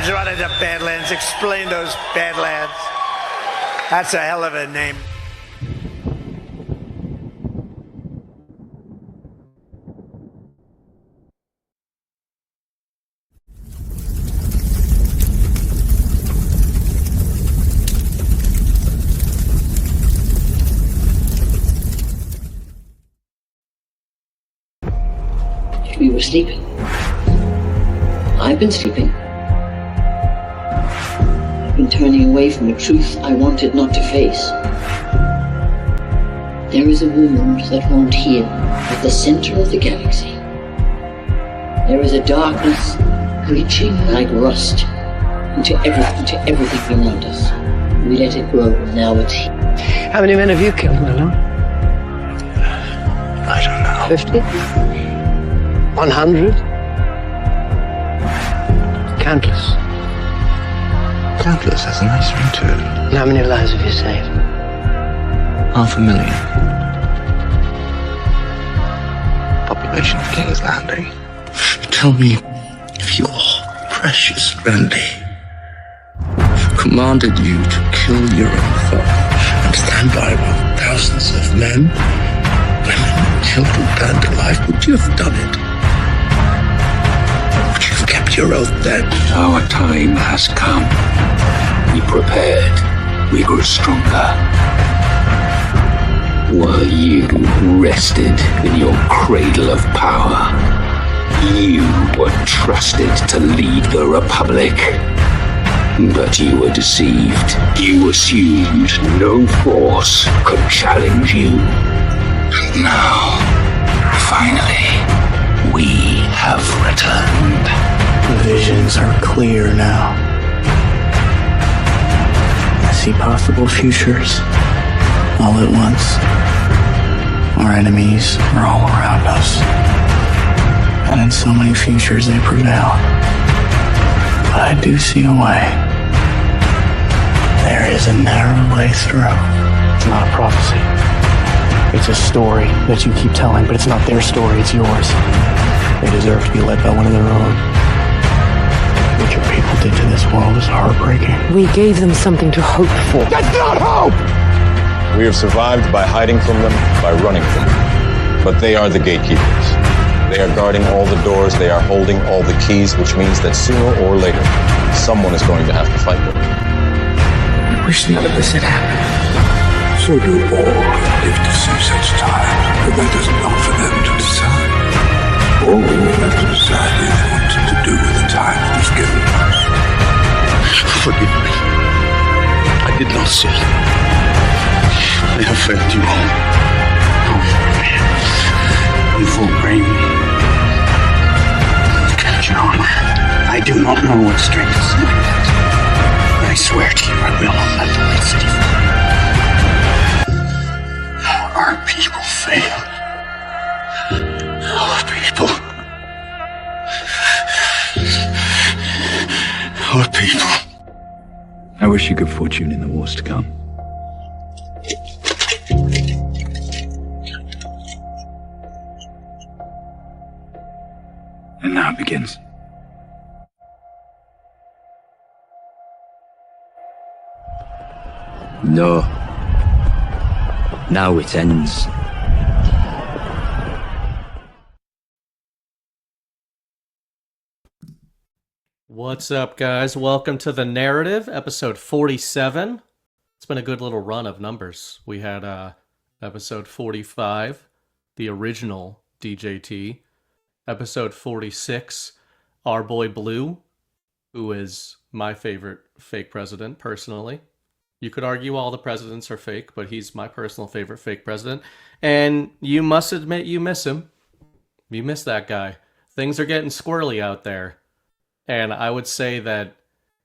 Badlands, run into Badlands, explain those Badlands. That's a hell of a name. We were sleeping. I've been sleeping. I've been turning away from a truth I wanted not to face. There is a wound that won't heal at the center of the galaxy. There is a darkness reaching like rust into everything around us. We let it grow, and now it's here. How many men have you killed, Milo? I don't know. 50? 100? Countless. Countless has a nice ring to it. And how many lives have you saved? 500,000. Population of King's Landing. Tell me if your precious Randy commanded you to kill your own father and stand by while thousands of men, women, children burned alive, would you have done it? Would you have kept your oath then? Our time has come. We prepared. We grew stronger. While you rested in your cradle of power, you were trusted to lead the Republic. But you were deceived. You assumed no force could challenge you. And now, finally, we have returned. The visions are clear now. I see possible futures all at once. Our enemies are all around us. And in so many futures they prevail. But I do see a way. There is a narrow way through. It's not a prophecy. It's a story that you keep telling, but it's not their story, it's yours. They deserve to be led by one of their own. What your people did to this world is heartbreaking. We gave them something to hope for. That's not hope! We have survived by hiding from them, by running from them. But they are the gatekeepers. They are guarding all the doors, they are holding all the keys, which means that sooner or later, someone is going to have to fight them. I wish none of this had happened. So do all who live to see such times, but that is not for them to decide. All we have to decide is what to do with the time that is given us. Forgive me. I did not see. I have failed you all. You will bring me. Captain Honor, I do not know what strength is in my blood. I swear to you, I will not let the light city fall. Our people failed. Our people. Our people. I wish you good fortune in the wars to come. And now it begins. No. Now it ends. What's up, guys? Welcome to The Narrative, episode 47. It's been a good little run of numbers. We had episode 45, the original DJT. Episode 46, Our Boy Blue, who is my favorite fake president, personally. You could argue all the presidents are fake, but he's my personal favorite fake president. And you must admit you miss him. You miss that guy. Things are getting squirrely out there. And I would say that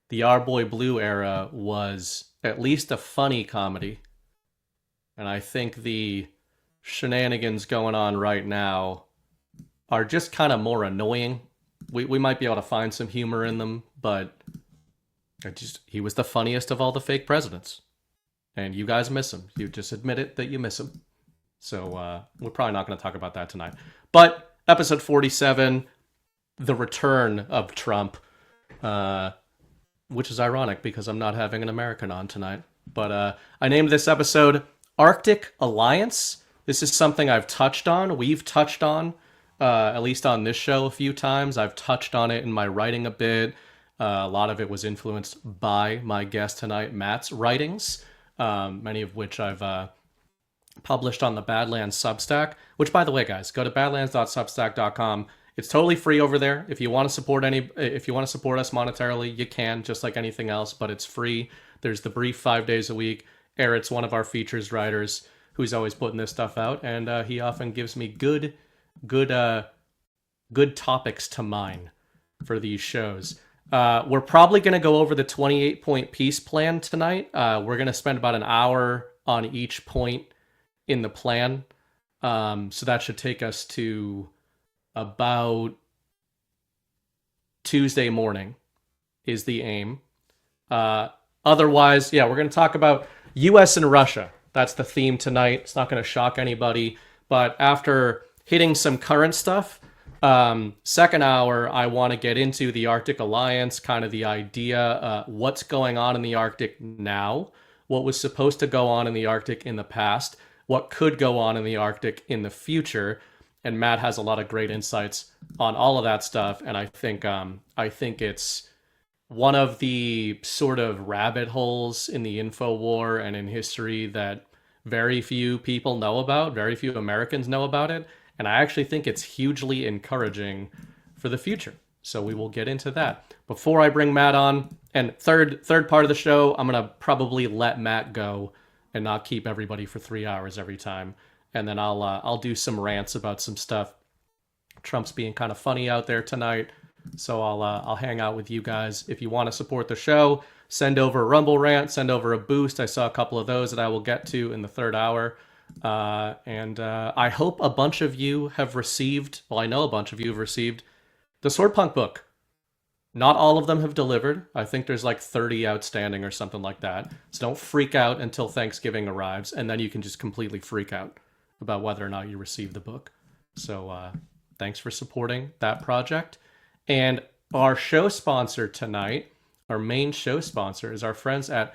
the Our Boy Blue era was at least a funny comedy. And I think the shenanigans going on right now are just kind of more annoying. We might be able to find some humor in them, but he was the funniest of all the fake presidents. And you guys miss him. You just admit it that you miss him. So we're probably not going to talk about that tonight. But episode 47, the return of Trump. which is ironic because I'm not having an American on tonight. But I named this episode Arctic Alliance. This is something I've touched on. We've touched on, at least on this show, a few times. I've touched on it in my writing a bit. A lot of it was influenced by my guest tonight, Matt's writings, many of which I've published on the Badlands Substack, which, by the way, guys, go to badlands.substack.com. It's totally free over there. If you want to support us monetarily, you can, just like anything else, but it's free. There's the brief 5 days a week. Ehret's one of our features writers who's always putting this stuff out, and he often gives me good topics to mine for these shows. We're probably going to go over the 28-point peace plan tonight. We're going to spend about an hour on each point in the plan. So that should take us to about Tuesday morning is the aim. Otherwise, yeah, we're going to talk about U.S. and Russia. That's the theme tonight. It's not going to shock anybody. But after hitting some current stuff, second hour, I want to get into the Arctic Alliance, kind of the idea, what's going on in the Arctic now, what was supposed to go on in the Arctic in the past, what could go on in the Arctic in the future. And Matt has a lot of great insights on all of that stuff. And I think it's one of the sort of rabbit holes in the info war and in history that very few people know about, very few Americans know about it. And I actually think it's hugely encouraging for the future. So we will get into that. Before I bring Matt on, and third part of the show, I'm going to probably let Matt go and not keep everybody for 3 hours every time. And then I'll do some rants about some stuff. Trump's being kind of funny out there tonight. So I'll hang out with you guys. If you want to support the show, send over a Rumble rant, send over a boost. I saw a couple of those that I will get to in the third hour. And I hope a bunch of you have received, well, I know a bunch of you have received the Swordpunk book. Not all of them have delivered. I think there's like 30 outstanding or something like that. So don't freak out until Thanksgiving arrives, and then you can just completely freak out about whether or not you received the book. So thanks for supporting that project. And our show sponsor tonight, our main show sponsor, is our friends at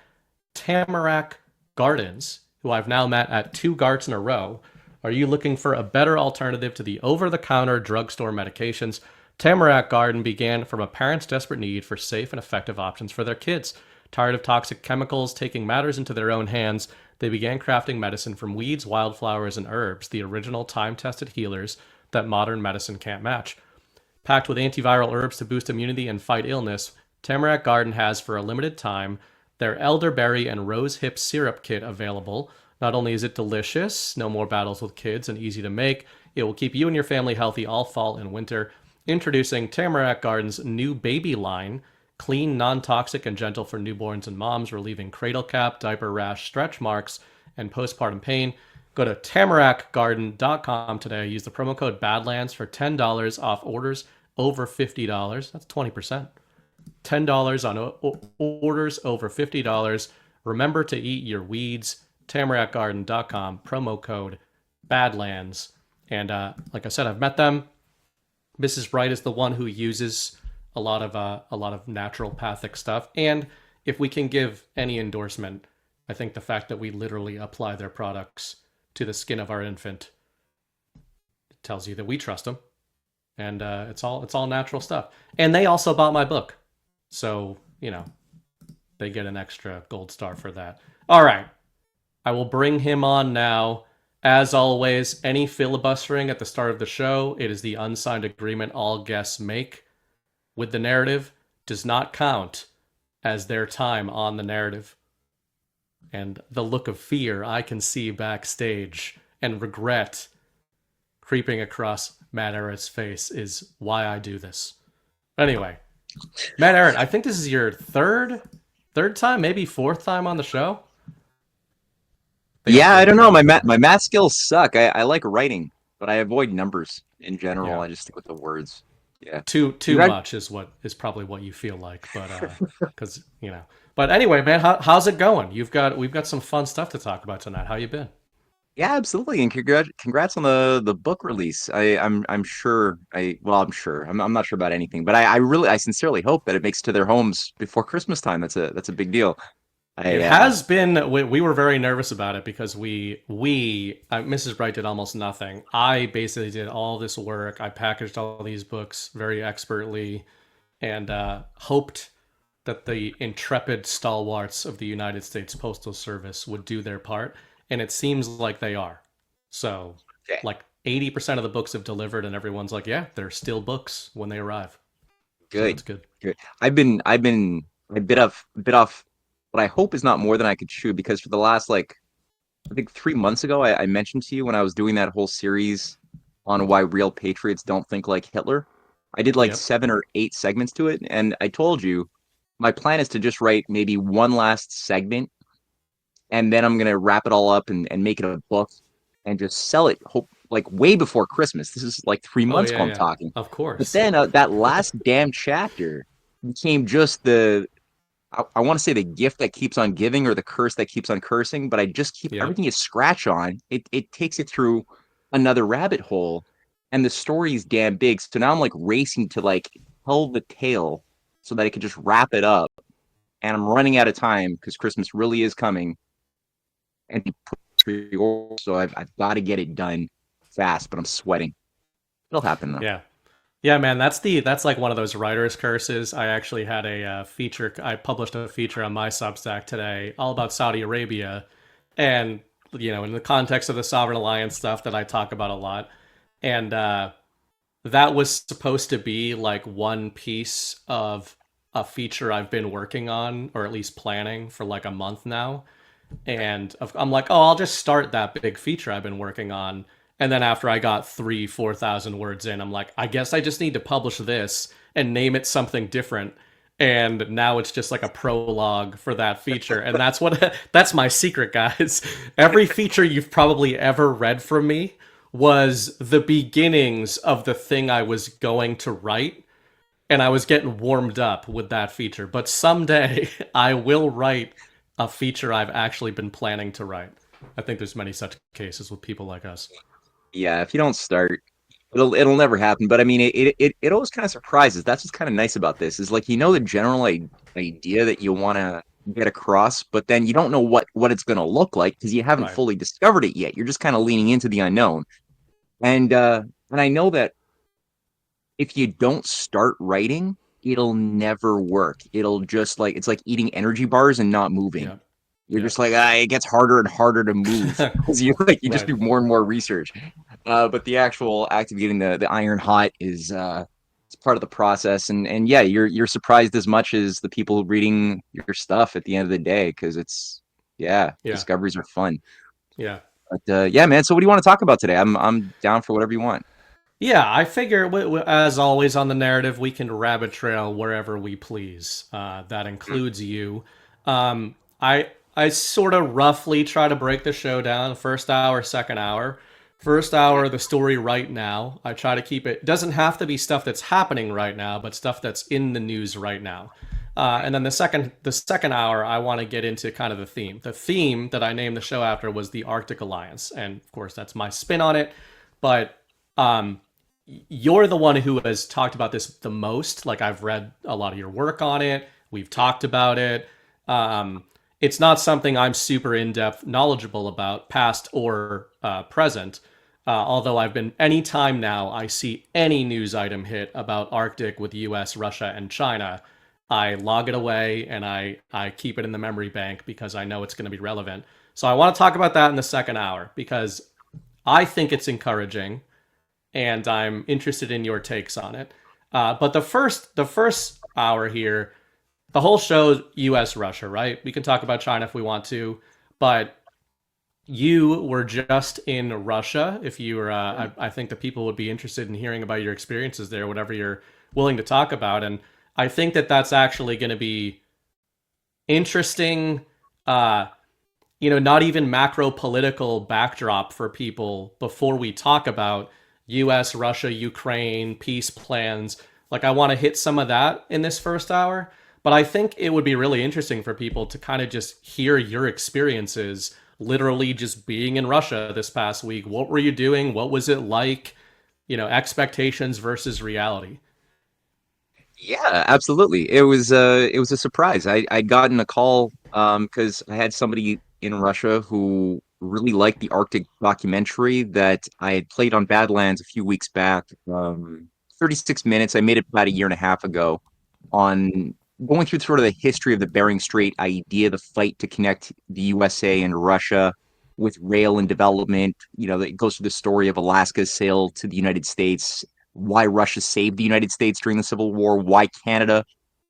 Tamarack Gardens, who I've now met at 2 Garts in a row. Are you looking for a better alternative to the over-the-counter drugstore medications? Tamarack Garden began from a parent's desperate need for safe and effective options for their kids. Tired of toxic chemicals taking matters into their own hands, they began crafting medicine from weeds, wildflowers, and herbs, the original time-tested healers that modern medicine can't match. Packed with antiviral herbs to boost immunity and fight illness, Tamarack Garden has, for a limited time, their elderberry and rose hip syrup kit available. Not only is it delicious, no more battles with kids, and easy to make, it will keep you and your family healthy all fall and winter. Introducing Tamarack Garden's new baby line, clean, non-toxic, and gentle for newborns and moms, relieving cradle cap, diaper rash, stretch marks, and postpartum pain. Go to tamarackgarden.com today. Use the promo code BADLANDS for $10 off orders over $50. That's 20%. $10 on orders over $50. Remember to eat your weeds. tamarackgarden.com, promo code BADLANDS. And like I said, I've met them. Mrs. Wright is the one who uses a lot of naturopathic stuff. And if we can give any endorsement, I think the fact that we literally apply their products to the skin of our infant tells you that we trust them. And it's all natural stuff. And they also bought my book. So, they get an extra gold star for that. All right. I will bring him on now. As always, any filibustering at the start of the show, it is the unsigned agreement all guests make with the narrative, does not count as their time on the narrative. And the look of fear I can see backstage and regret creeping across Matt Ehret's face is why I do this. Anyway, Matt Ehret, I think this is your third time, maybe fourth time on the show. Yeah, I don't know. My math skills suck. I like writing, but I avoid numbers in general. Yeah. I just stick with the words. Yeah, too much is probably what you feel like, but because But anyway, man, how's it going? We've got some fun stuff to talk about tonight. How you been? Yeah, absolutely, and congrats on the book release. I'm sure I'm sure I'm not sure about anything, but I sincerely hope that it makes it to their homes before Christmas time. That's a big deal. It I has been. We were very nervous about it because Mrs. Bright did almost nothing. I basically did all this work. I packaged all these books very expertly, and hoped that the intrepid stalwarts of the United States Postal Service would do their part, and it seems like they are. So, okay. like 80% of the books have delivered, and everyone's like, "Yeah, they're still books when they arrive." So Good, that's good. good. I've been a bit off what I hope is not more than I could chew because for the last like I think 3 months ago I mentioned to you when I was doing that whole series on why real patriots don't think like Hitler. I did like Yep. 7 or 8 segments to it, and I told you my plan is to just write maybe one last segment, and then I'm gonna wrap it all up and make it a book and just sell it. Hope like way before Christmas. This is like three Oh months yeah, ago. I'm yeah. talking, Of but course. then that last damn chapter became just I want to say the gift that keeps on giving or the curse that keeps on cursing, but I just keep Yep. everything you scratch on, it takes it through another rabbit hole. And the story is damn big. So now I'm like racing to like tell the tale so that I can just wrap it up. And I'm running out of time because Christmas really is coming. And so I've got to get it done fast, but I'm sweating. It'll happen though. Yeah. Yeah, man, that's like one of those writer's curses. I actually had a feature. I published a feature on my Substack today, all about Saudi Arabia, and in the context of the Sovereign Alliance stuff that I talk about a lot, and that was supposed to be like one piece of a feature I've been working on, or at least planning for like a month now, and I'm like, oh, I'll just start that big feature I've been working on. And then after I got 4,000 words in, I'm like, I guess I just need to publish this and name it something different. And now it's just like a prologue for that feature. And that's my secret, guys. Every feature you've probably ever read from me was the beginnings of the thing I was going to write. And I was getting warmed up with that feature. But someday I will write a feature I've actually been planning to write. I think there's many such cases with people like us. Yeah, if you don't start, it'll never happen. But I mean, it always kind of surprises. That's what's kind of nice about this is like the general idea that you want to get across, but then you don't know what it's going to look like because you haven't Right. fully discovered it yet. You're just kind of leaning into the unknown. And I know that if you don't start writing, it'll never work. It'll just like it's like eating energy bars and not moving. Yeah. You're Yeah. just like it gets harder and harder to move because you just Right. do more and more research. But the actual act of getting the iron hot is it's part of the process. And yeah, you're surprised as much as the people reading your stuff at the end of the day because Yeah. discoveries are fun. Yeah. But yeah, man. So what do you want to talk about today? I'm down for whatever you want. Yeah, I figure, as always on the narrative, we can rabbit trail wherever we please. That includes you. I sort of roughly try to break the show down: first hour, second hour. First hour, the story right now. I try to keep it. Doesn't have to be stuff that's happening right now, but stuff that's in the news right now. And then the second hour, I want to get into kind of the theme. The theme that I named the show after was the Arctic Alliance, and of course, that's my spin on it. But you're the one who has talked about this the most. Like, I've read a lot of your work on it. We've talked about it. It's not something I'm super in-depth knowledgeable about, past or present. Although anytime now I see any news item hit about Arctic with US, Russia, and China, I log it away and I keep it in the memory bank because I know it's going to be relevant. So I want to talk about that in the second hour because I think it's encouraging and I'm interested in your takes on it. But the first hour here, the whole show, U.S. Russia, right? We can talk about China if we want to, but you were just in Russia. If you were, I think the people would be interested in hearing about your experiences there, whatever you're willing to talk about. And I think that that's actually going to be interesting. Not even macro political backdrop for people before we talk about US, Russia, Ukraine, peace plans. Like, I want to hit some of that in this first hour, but I think it would be really interesting for people to kind of just hear your experiences literally just being in Russia this past week. What were you doing? What was it like? Expectations versus reality. Yeah, absolutely. It was a surprise. I'd gotten a call because I had somebody in Russia who really liked the Arctic documentary that I had played on Badlands a few weeks back. 36 minutes. I made it about a year and a half ago on going through sort of the history of the Bering Strait idea, the fight to connect the USA and Russia with rail and development. It goes through the story of Alaska's sale to the United States, why Russia saved the United States during the Civil War, why Canada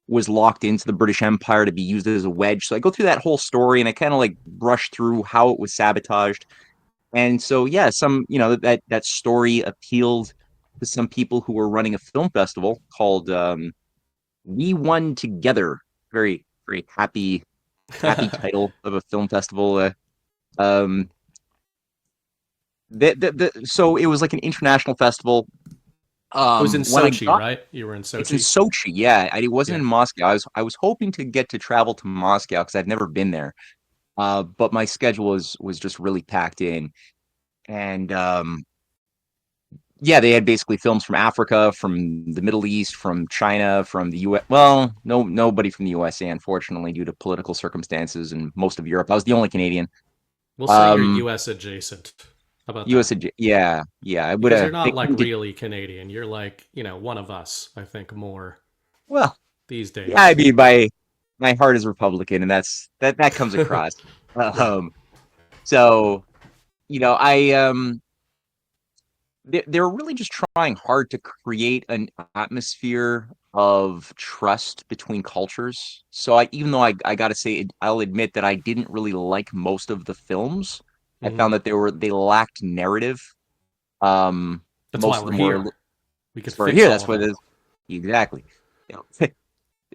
was locked into the British Empire to be used as a wedge. So I go through that whole story and I kind of like brush through how it was sabotaged. And so, yeah, that story appealed to some people who were running a film festival called We Won Together. Very, very happy title of a film festival. So it was like an international festival. It was in Sochi, right? You were in Sochi. It's in Sochi, yeah. It wasn't in Moscow. I was hoping to get to travel to Moscow because I've never been there, but my schedule was just really packed in, and yeah, they had basically films from Africa, from the Middle East, from China, from the U.S. Well, nobody from the USA, unfortunately, due to political circumstances, and most of Europe. I was the only Canadian. We'll say you're U.S. adjacent. How about U.S. that? Yeah. Because you're not like really Canadian. You're like, one of us, I think, more. Well, these days. Yeah, I mean, my heart is Republican, and that comes across. So, they're really just trying hard to create an atmosphere of trust between cultures. So even though I gotta say, I'll admit that I didn't really like most of the films. I found that they lacked narrative. That's Most why of we're them here. were, We could we're fix here. all That's of what it. it is. Exactly.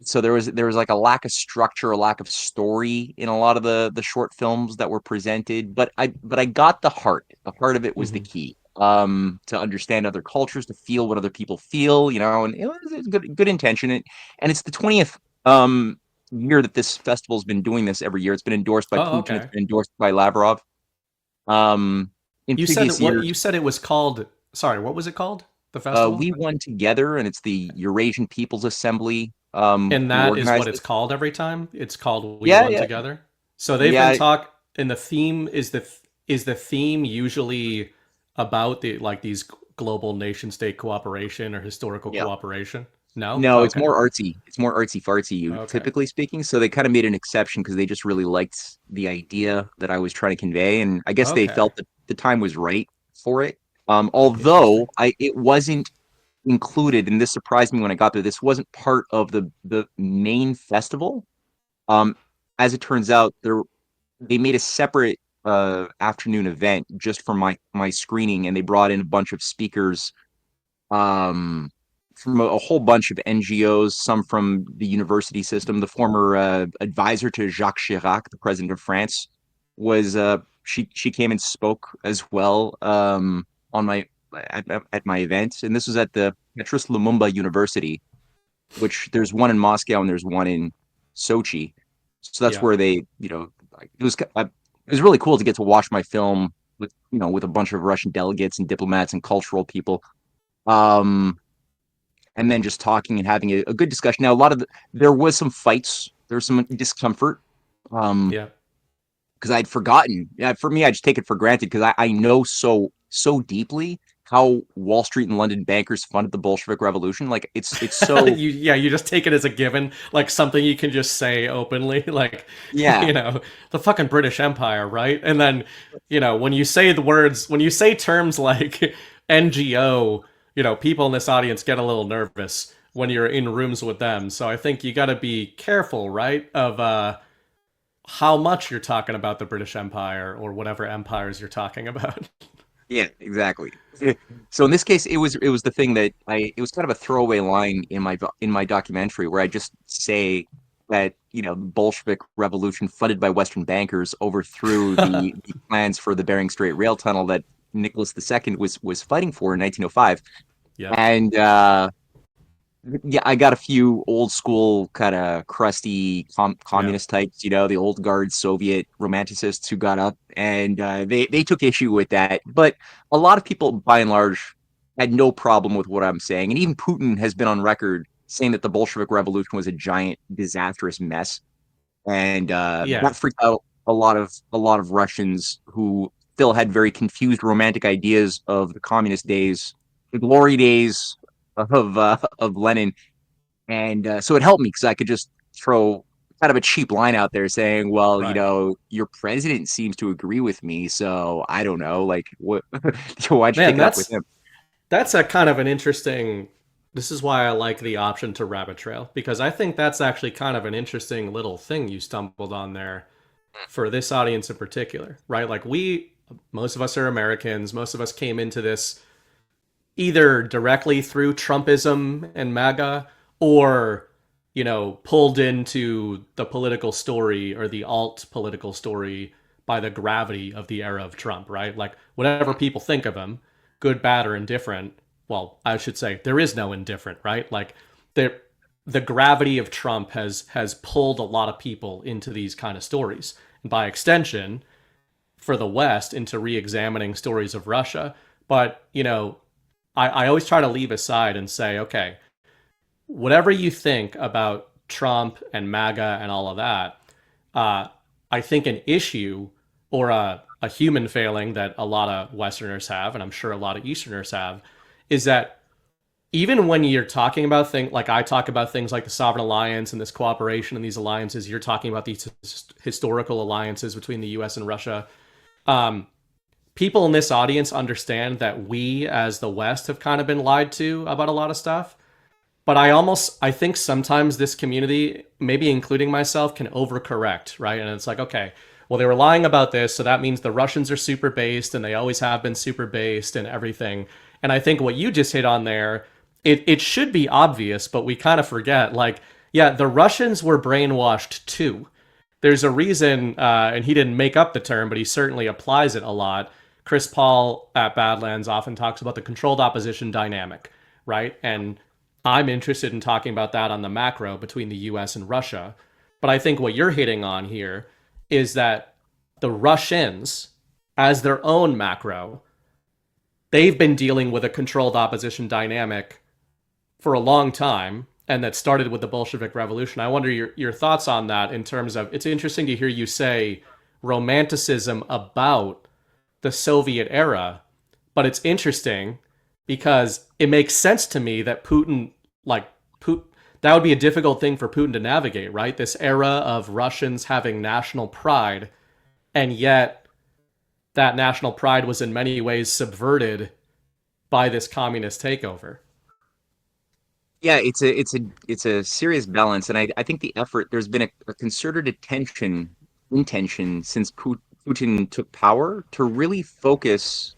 So there was like a lack of structure, a lack of story in a lot of the short films that were presented. But I got the heart. The heart of it was the key. To understand other cultures, to feel what other people feel, and it was good intention. And it's the 20th year that this festival's been doing this every year. It's been endorsed by Putin. Okay. It's been endorsed by Lavrov. In You previous years, you said it was called. Sorry, what was it called? The festival. We Won Together, and it's the Eurasian People's Assembly. And who that is what organized it's it. called every time. It's called We Yeah, Won yeah. Together. So they've Yeah. been and the theme is the theme usually about these global nation state cooperation or historical Yeah. cooperation. No, No, it's Okay. more artsy. It's more artsy fartsy, Okay. typically speaking. So they kind of made an exception because they just really liked the idea that I was trying to convey, and I guess they Okay. felt that the time was right for it. Although it wasn't included, and this surprised me when I got there. This wasn't part of the main festival. As it turns out, they made a separate afternoon event just for my screening, and they brought in a bunch of speakers. From a whole bunch of NGOs, some from the university system. The former advisor to Jacques Chirac, the president of France, was she came and spoke as well on at my event, and this was at the Petrus Lumumba University, which there's one in Moscow and there's one in Sochi. So that's where they, it was really cool to get to watch my film with a bunch of Russian delegates and diplomats and cultural people. And then just talking and having a good discussion. Now, there was some fights. There was some discomfort. Yeah. Because I'd forgotten. Yeah, for me, I just take it for granted because I know so deeply how Wall Street and London bankers funded the Bolshevik Revolution. Like it's so. you just take it as a given, like something you can just say openly, like Yeah. The fucking British Empire, right? And then when you say terms like NGO. People in this audience get a little nervous when you're in rooms with them. So I think you got to be careful, right, of how much you're talking about the British Empire or whatever empires you're talking about. Yeah, exactly. So in this case, it was the thing that it was kind of a throwaway line in my documentary where I just say that the Bolshevik Revolution funded by Western bankers overthrew the plans for the Bering Strait rail tunnel that Nicholas II was fighting for in 1905. Yeah. And Yeah, I got a few old school kind of crusty communist types, the old guard Soviet romanticists who got up and they took issue with that. But a lot of people, by and large, had no problem with what I'm saying. And even Putin has been on record saying that the Bolshevik Revolution was a giant disastrous mess, and that freaked out a lot of Russians who still had very confused romantic ideas of the communist days, the glory days of Lenin, and so it helped me because I could just throw kind of a cheap line out there saying, "Well, your president seems to agree with me, so I don't know, like what? Why'd you pick it up with him?" That's a kind of an interesting. This is why I like the option to rabbit trail, because I think that's actually kind of an interesting little thing you stumbled on there for this audience in particular, right? Like most of us are Americans, most of us came into this either directly through Trumpism and MAGA, or, pulled into the political story or the alt political story by the gravity of the era of Trump, right? Like whatever people think of him, good, bad, or indifferent. Well, I should say there is no indifferent, right? Like the gravity of Trump has pulled a lot of people into these kind of stories. And by extension, for the West, into re-examining stories of Russia. But, I always try to leave aside and say, okay, whatever you think about Trump and MAGA and all of that, I think an issue or a human failing that a lot of Westerners have, and I'm sure a lot of Easterners have, is that even when you're talking about things like I talk about things like the Sovereign Alliance and this cooperation and these alliances, you're talking about these historical alliances between the US and Russia. People in this audience understand that we as the West have kind of been lied to about a lot of stuff. But I think sometimes this community, maybe including myself, can overcorrect, right? And it's like, okay, well, they were lying about this, so that means the Russians are super based and they always have been super based and everything. And I think what you just hit on there, it should be obvious, but we kind of forget, like, yeah, the Russians were brainwashed too. There's a reason, and he didn't make up the term, but he certainly applies it a lot. Chris Paul at Badlands often talks about the controlled opposition dynamic, right? And I'm interested in talking about that on the macro between the US and Russia. But I think what you're hitting on here is that the Russians, as their own macro, they've been dealing with a controlled opposition dynamic for a long time, and that started with the Bolshevik Revolution. I wonder your thoughts on that in terms of, it's interesting to hear you say romanticism about the Soviet era, but it's interesting because it makes sense to me that that would be a difficult thing for Putin to navigate, right? This era of Russians having national pride, and yet that national pride was in many ways subverted by this communist takeover. Yeah, it's a serious balance, and I think there's been a concerted intention since Putin took power to really focus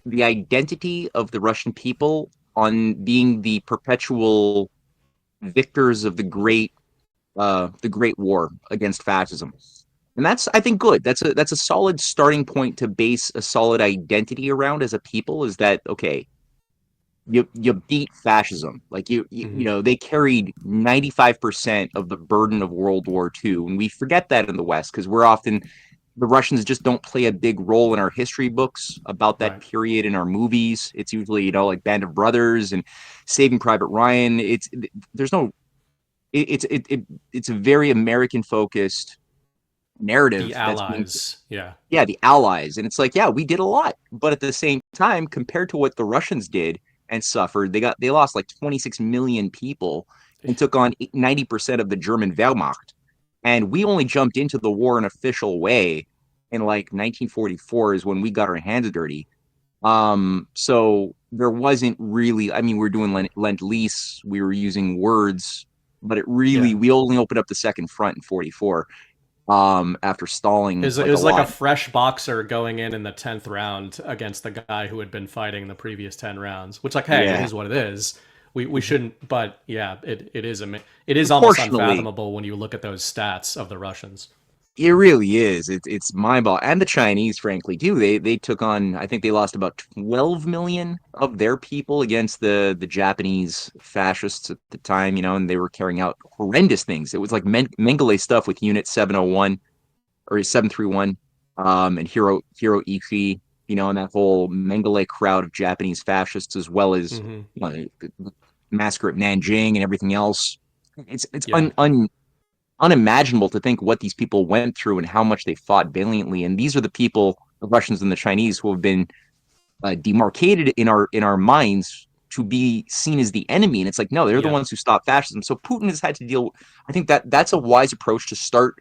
the identity of the Russian people on being the perpetual victors of the great war against fascism. And that's, I think, good. That's a solid starting point to base a solid identity around as a people, is that, okay, you beat fascism. Like you know, they carried 95% of the burden of World War II. And we forget that in the West because the Russians just don't play a big role in our history books about that period in our movies. It's usually, like Band of Brothers and Saving Private Ryan. It's a very American focused narrative. The Allies. Yeah, the Allies. And it's like, yeah, we did a lot. But at the same time, compared to what the Russians did and suffered, they lost like 26 million people and took on 90% of the German Wehrmacht. And we only jumped into the war in an official way in like 1944 is when we got our hands dirty. So there wasn't really, I mean, we were doing Lend-Lease, we were using words, but we only opened up the second front in 44 after stalling. It was like a fresh boxer going in the 10th round against the guy who had been fighting the previous 10 rounds, which, like, hey, it is what it is. We shouldn't, but yeah, it is almost unfathomable when you look at those stats of the Russians. It really is. It's mind-boggling. And the Chinese, frankly, too. They took on, I think they lost about 12 million of their people against the Japanese fascists at the time, and they were carrying out horrendous things. It was like Mengele stuff with Unit 701 or 731, and Hiroichi, and that whole Mengele crowd of Japanese fascists, as well as the massacre at Nanjing and everything else. It's unimaginable to think what these people went through and how much they fought valiantly. And these are the people, the Russians and the Chinese, who have been demarcated in our minds to be seen as the enemy. And it's like, no, they're the ones who stopped fascism. So Putin has had to deal. I think that's a wise approach to start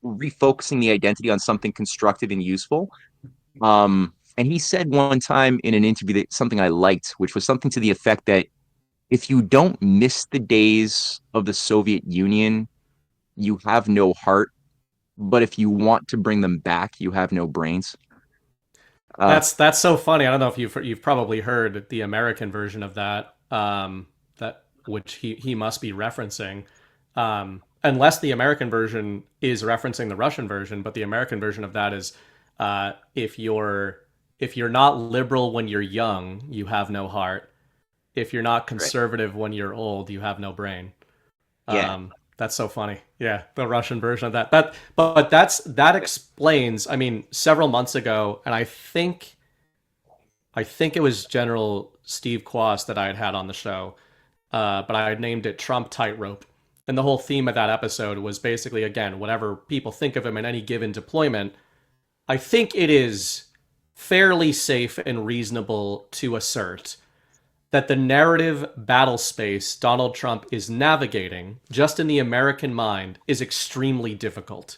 refocusing the identity on something constructive and useful. And he said one time in an interview that something I liked, which was something to the effect that if you don't miss the days of the Soviet Union, you have no heart, but if you want to bring them back, you have no brains. That's so funny. I don't know if you've probably heard the American version of that, that which he must be referencing, unless the American version is referencing the Russian version. But the American version of that is, if you're not liberal when you're young, you have no heart. If you're not conservative when you're old, you have no brain. That's so funny. Yeah, the Russian version of that. But that explains. I mean, several months ago, and I think it was General Steve Quast that I had on the show, but I had named it Trump Tightrope, and the whole theme of that episode was basically, again, whatever people think of him in any given deployment, I think it is fairly safe and reasonable to assert that the narrative battle space Donald Trump is navigating, just in the American mind, is extremely difficult.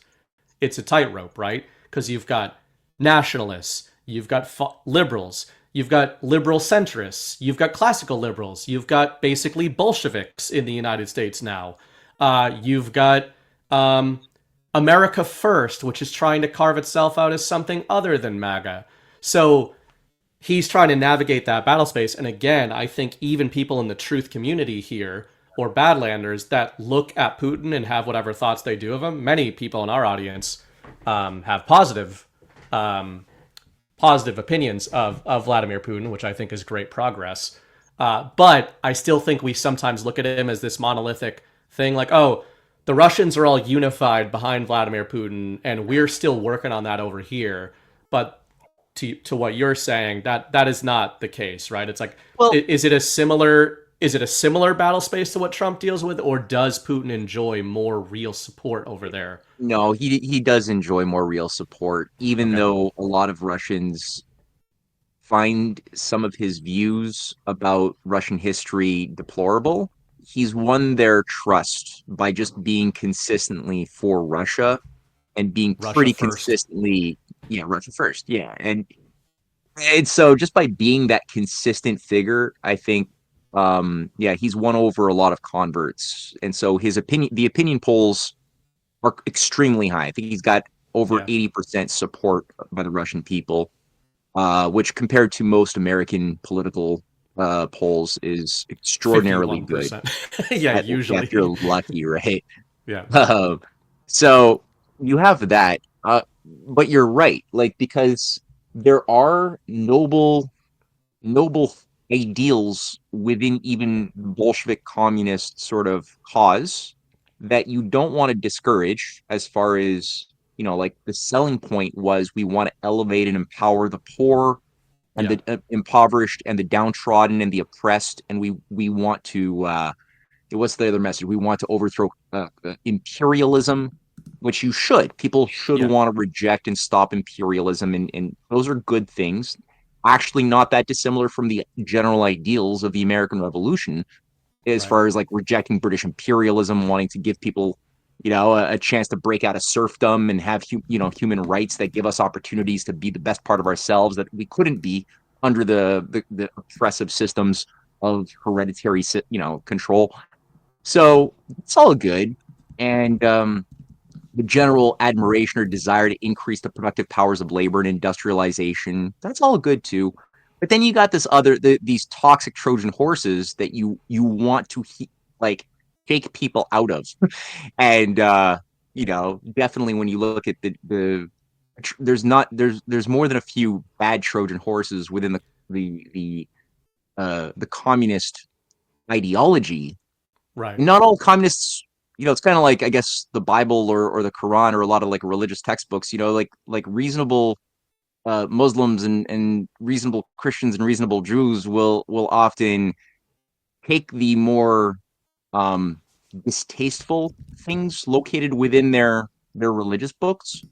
It's a tightrope, right? Because you've got nationalists, you've got liberals, you've got liberal centrists, you've got classical liberals, you've got basically Bolsheviks in the United States now. You've got America First, which is trying to carve itself out as something other than MAGA. So he's trying to navigate that battle space. And again, I think even people in the truth community here, or Badlanders, that look at Putin and have whatever thoughts they do of him, many people in our audience have positive opinions of Vladimir Putin, which I think is great progress. But I still think we sometimes look at him as this monolithic thing, like, oh, the Russians are all unified behind Vladimir Putin, and we're still working on that over here. But to what you're saying, that is not the case, right? It's like, well, is it a similar battle space to what Trump deals with, or does Putin enjoy more real support over there? No, he does enjoy more real support, even though a lot of Russians find some of his views about Russian history deplorable. He's won their trust by just being consistently for Russia and being pretty consistently, Russia first. Yeah. And so just by being that consistent figure, I think, he's won over a lot of converts. And so the opinion polls are extremely high. I think he's got over 80% support by the Russian people, which compared to most American political polls is extraordinarily 51%. Good. Yeah, usually. If you're lucky, right? Yeah. So you have that, but you're right, because there are noble ideals within even Bolshevik communist sort of cause that you don't want to discourage, as far as, the selling point was, we want to elevate and empower the poor and the impoverished and the downtrodden and the oppressed. And we want to, what's the other message? We want to overthrow imperialism, which you should. People should want to reject and stop imperialism. And those are good things. Actually not that dissimilar from the general ideals of the American Revolution, as far as rejecting British imperialism, wanting to give people, a chance to break out of serfdom and have, human rights that give us opportunities to be the best part of ourselves that we couldn't be under the oppressive systems of hereditary, control. So it's all good. And the general admiration or desire to increase the productive powers of labor and industrialization, that's all good too. But then you got these toxic Trojan horses that you want to shake people out of. And definitely when you look at there's more than a few bad Trojan horses within the communist ideology. Right. Not all communists, it's kind of like, I guess, the Bible or the Quran or a lot of like religious textbooks, like reasonable Muslims and reasonable Christians and reasonable Jews will often take the more distasteful things located within their religious books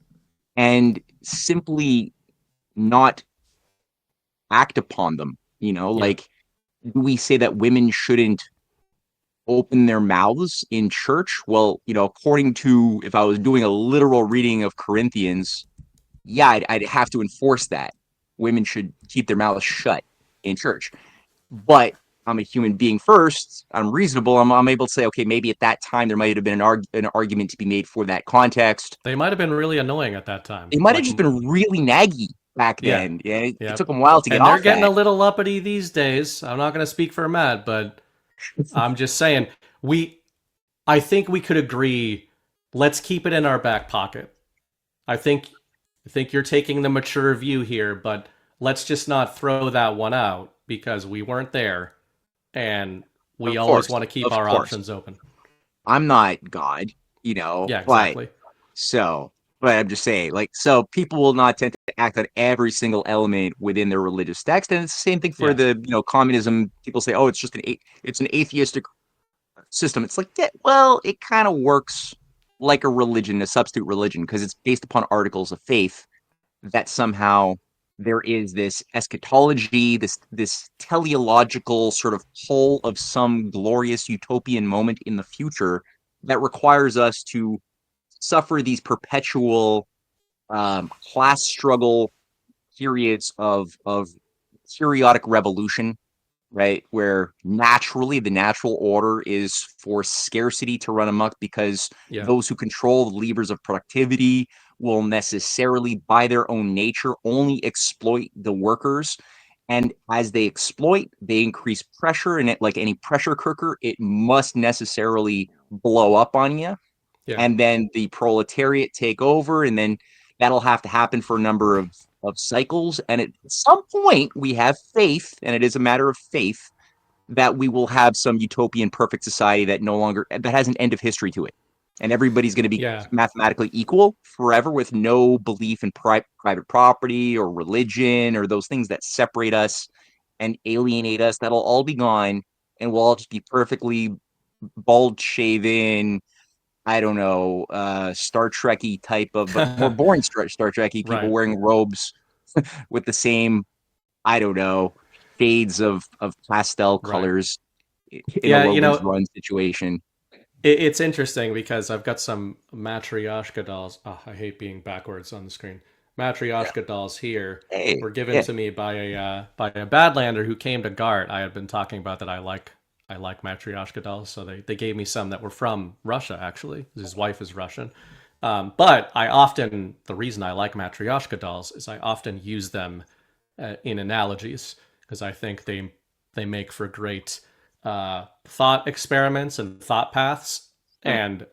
and simply not act upon them. Like, do we say that women shouldn't open their mouths in church? Well, according to, if I was doing a literal reading of Corinthians, yeah, I'd have to enforce that women should keep their mouths shut in church. But I'm a human being first. I'm reasonable. I'm able to say, okay, maybe at that time there might have been an argument to be made for that context. They might have been really annoying at that time. They might have just been really naggy back then. Yeah, it took them a while to get and off. They're getting that. a little uppity these days. I'm not going to speak for Matt, but I'm just saying I think we could agree. Let's keep it in our back pocket. I think you're taking the mature view here, but let's just not throw that one out because we weren't there. And we always want to keep our options open. I'm not God, Yeah, exactly. But I'm just saying, so people will not tend to act on every single element within their religious text. And it's the same thing for the, communism. People say, oh, it's just it's an atheistic system. It's like, yeah, well, it kind of works like a religion, a substitute religion, because it's based upon articles of faith that somehow there is this eschatology, this teleological sort of pull of some glorious utopian moment in the future that requires us to suffer these perpetual class struggle periods of periodic revolution, right? Where naturally the natural order is for scarcity to run amok because those who control the levers of productivity will necessarily, by their own nature, only exploit the workers. And as they exploit, they increase pressure. And like any pressure cooker, it must necessarily blow up on you. Yeah. And then the proletariat take over. And then that'll have to happen for a number of cycles. And at some point, we have faith, and it is a matter of faith, that we will have some utopian perfect society that has an end of history to it. And everybody's going to be mathematically equal forever with no belief in private property or religion or those things that separate us and alienate us. That'll all be gone, and we'll all just be perfectly bald-shaven, I don't know, Star Trek-y type of, but more boring Star Trek-y people wearing robes with the same, I don't know, shades of pastel colors in a Logan's Run situation. It's interesting because I've got some Matryoshka dolls. Oh, I hate being backwards on the screen. Matryoshka dolls here were given to me by a Badlander who came to GART. I had been talking about that I like Matryoshka dolls, so they gave me some that were from Russia, actually. His wife is Russian. But the reason I like Matryoshka dolls is I often use them in analogies because I think they make for great thought experiments and thought paths, and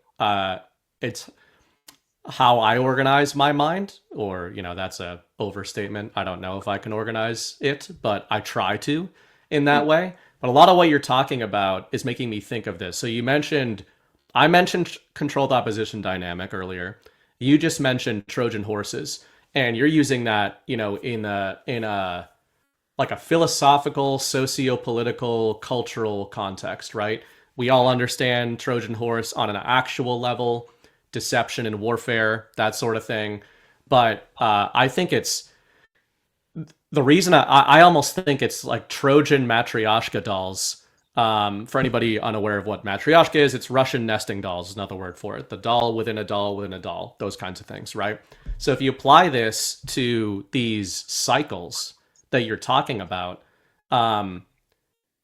it's how I organize my mind, or that's a overstatement. I don't know if I can organize it, but I try to in that way. But a lot of what you're talking about is making me think of this. So I mentioned controlled opposition dynamic earlier. You just mentioned Trojan horses, and you're using that in a like a philosophical, socio-political, cultural context, right? We all understand Trojan horse on an actual level, deception and warfare, that sort of thing. But I think it's the reason I almost think it's like Trojan Matryoshka dolls. For anybody unaware of what Matryoshka is, it's Russian nesting dolls is another word for it. The doll within a doll within a doll, those kinds of things, right? So if you apply this to these cycles that you're talking about,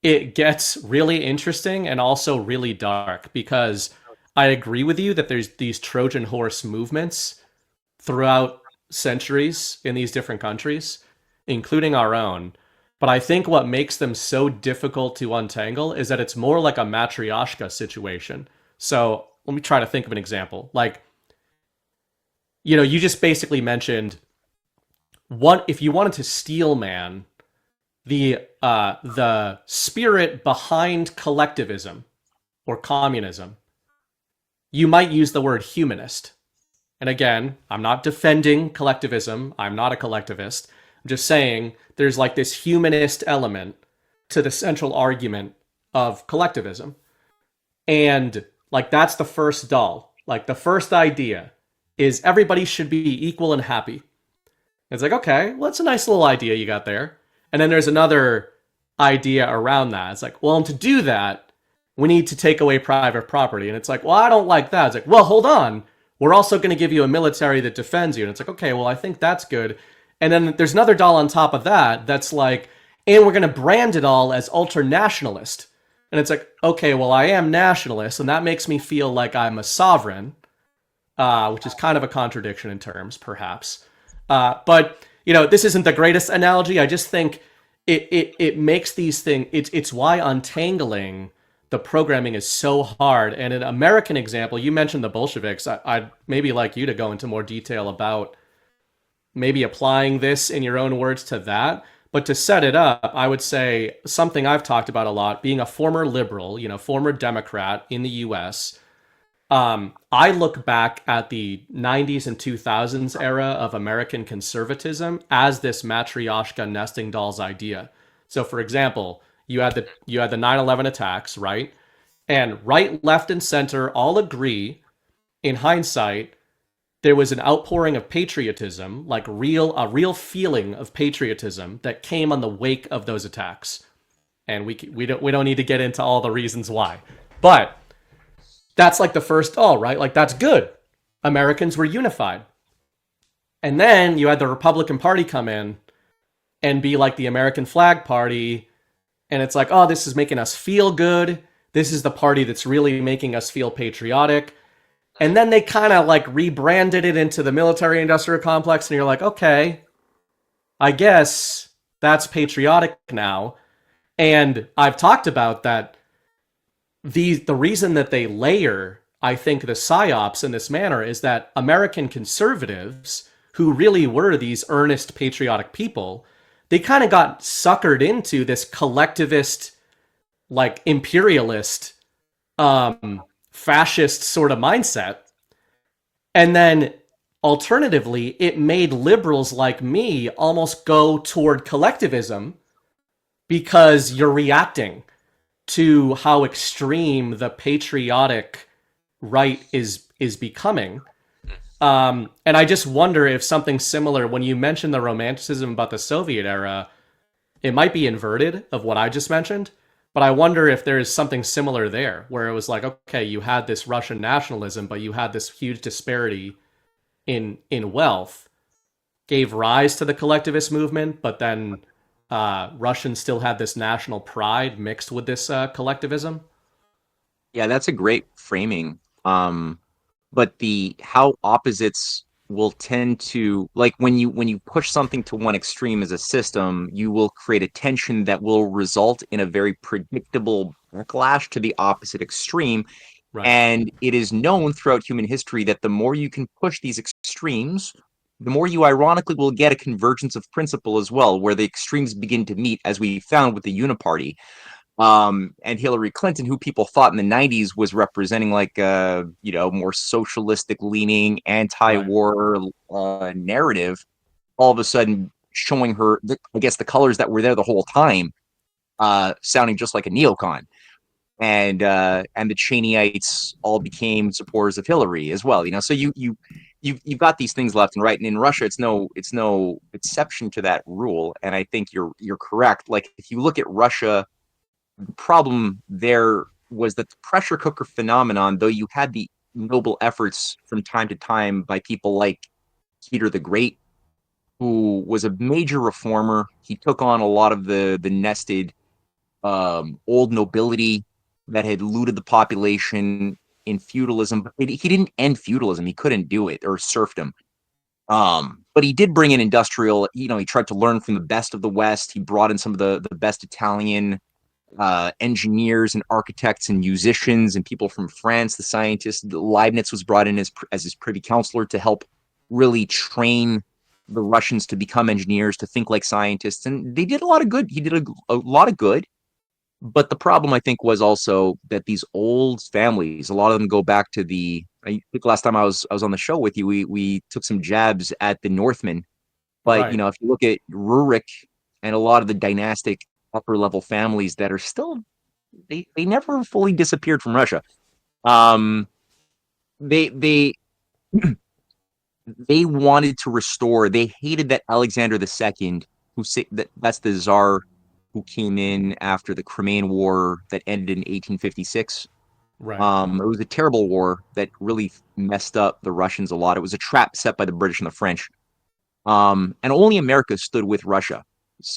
it gets really interesting and also really dark, because I agree with you that there's these Trojan horse movements throughout centuries in these different countries, including our own. But I think what makes them so difficult to untangle is that it's more like a Matryoshka situation. So let me try to think of an example. Like, you just basically mentioned if you wanted to steel man the spirit behind collectivism or communism, you might use the word humanist. And again, I'm not defending collectivism. I'm not a collectivist. I'm just saying there's like this humanist element to the central argument of collectivism. And like that's the first doll. Like the first idea is everybody should be equal and happy. It's like, okay, well, that's a nice little idea you got there. And then there's another idea around that. It's like, well, to do that, we need to take away private property. And it's like, well, I don't like that. It's like, well, hold on. We're also going to give you a military that defends you. And it's like, okay, well, I think that's good. And then there's another doll on top of that that's like, and we're going to brand it all as ultra-nationalist. And it's like, okay, well, I am nationalist, and that makes me feel like I'm a sovereign, which is kind of a contradiction in terms, perhaps. But, this isn't the greatest analogy. I just think it makes these things, it's why untangling the programming is so hard. And an American example, you mentioned the Bolsheviks. I'd maybe like you to go into more detail about maybe applying this in your own words to that. But to set it up, I would say something I've talked about a lot, being a former liberal, former Democrat in the US, I look back at the 90s and 2000s era of American conservatism as this matryoshka nesting dolls idea. So for example, you had the 9/11 attacks, right? And right, left, and center all agree, in hindsight, there was an outpouring of patriotism, like a real feeling of patriotism that came on the wake of those attacks. And we don't need to get into all the reasons why. But that's like the first doll, right? Like that's good. Americans were unified. And then you had the Republican Party come in and be like the American flag party. And it's like, oh, this is making us feel good. This is the party that's really making us feel patriotic. And then they kind of like rebranded it into the military industrial complex. And you're like, okay, I guess that's patriotic now. And I've talked about that. The reason that they layer, I think, the psyops in this manner is that American conservatives, who really were these earnest patriotic people, they kind of got suckered into this collectivist, like imperialist, fascist sort of mindset. And then alternatively, it made liberals like me almost go toward collectivism because you're reacting to how extreme the patriotic right is becoming. And I just wonder if something similar, when you mentioned the romanticism about the Soviet era, it might be inverted of what I just mentioned. But I wonder if there is something similar there, where it was like, okay, you had this Russian nationalism, but you had this huge disparity in wealth, gave rise to the collectivist movement, but then Russians still had this national pride mixed with this collectivism. Yeah, that's a great framing. But how opposites will tend to, like, when you push something to one extreme as a system, you will create a tension that will result in a very predictable backlash to the opposite extreme. Right. And it is known throughout human history that the more you can push these extremes, the more you ironically will get a convergence of principle as well, where the extremes begin to meet, as we found with the Uniparty. And Hillary Clinton, who people thought in the 90s was representing like more socialistic leaning, anti-war narrative, all of a sudden showing her, I guess, the colors that were there the whole time, sounding just like a neocon. And the Cheneyites all became supporters of Hillary as well. So you've got these things left and right. And in Russia, it's no exception to that rule. And I think you're correct. Like, if you look at Russia, the problem there was that the pressure cooker phenomenon, though you had the noble efforts from time to time by people like Peter the Great, who was a major reformer. He took on a lot of the nested old nobility that had looted the population in feudalism. But he didn't end feudalism. He couldn't do it, or serfdom. But he did bring in industrial, he tried to learn from the best of the West. He brought in some of the best Italian engineers and architects and musicians and people from France, the scientists. Leibniz was brought in as his privy counselor to help really train the Russians to become engineers, to think like scientists, and they did a lot of good. He did a lot of good. But the problem, I think, was also that these old families, a lot of them go back to I think last time I was on the show with you, we took some jabs at the Northmen. But, Right. if you look at Rurik and a lot of the dynastic upper level families that are still, they never fully disappeared from Russia. They they wanted to restore. They hated that Alexander II, that's the Tsar who came in after the Crimean War that ended in 1856. Right. It was a terrible war that really messed up the Russians a lot. It was a trap set by the British and the French. And only America stood with Russia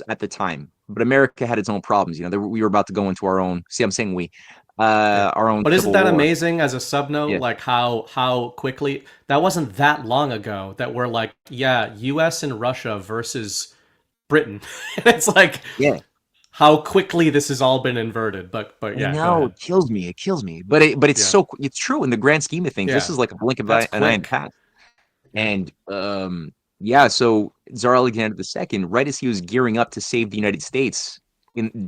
at the time. But America had its own problems. We were about to go into our own. See, I'm saying our own. But isn't civil that war. amazing as a sub note? Yeah. Like how quickly that wasn't that long ago that we're like, yeah, U.S. and Russia versus Britain. It's like, Yeah. how quickly this has all been inverted. But yeah, No, it kills me. It kills me. But it's Yeah. it's true in the grand scheme of things. This Yeah. is like a blink of That's an eye in quick. past. And so Tsar Alexander II, right as he was gearing up to save the United States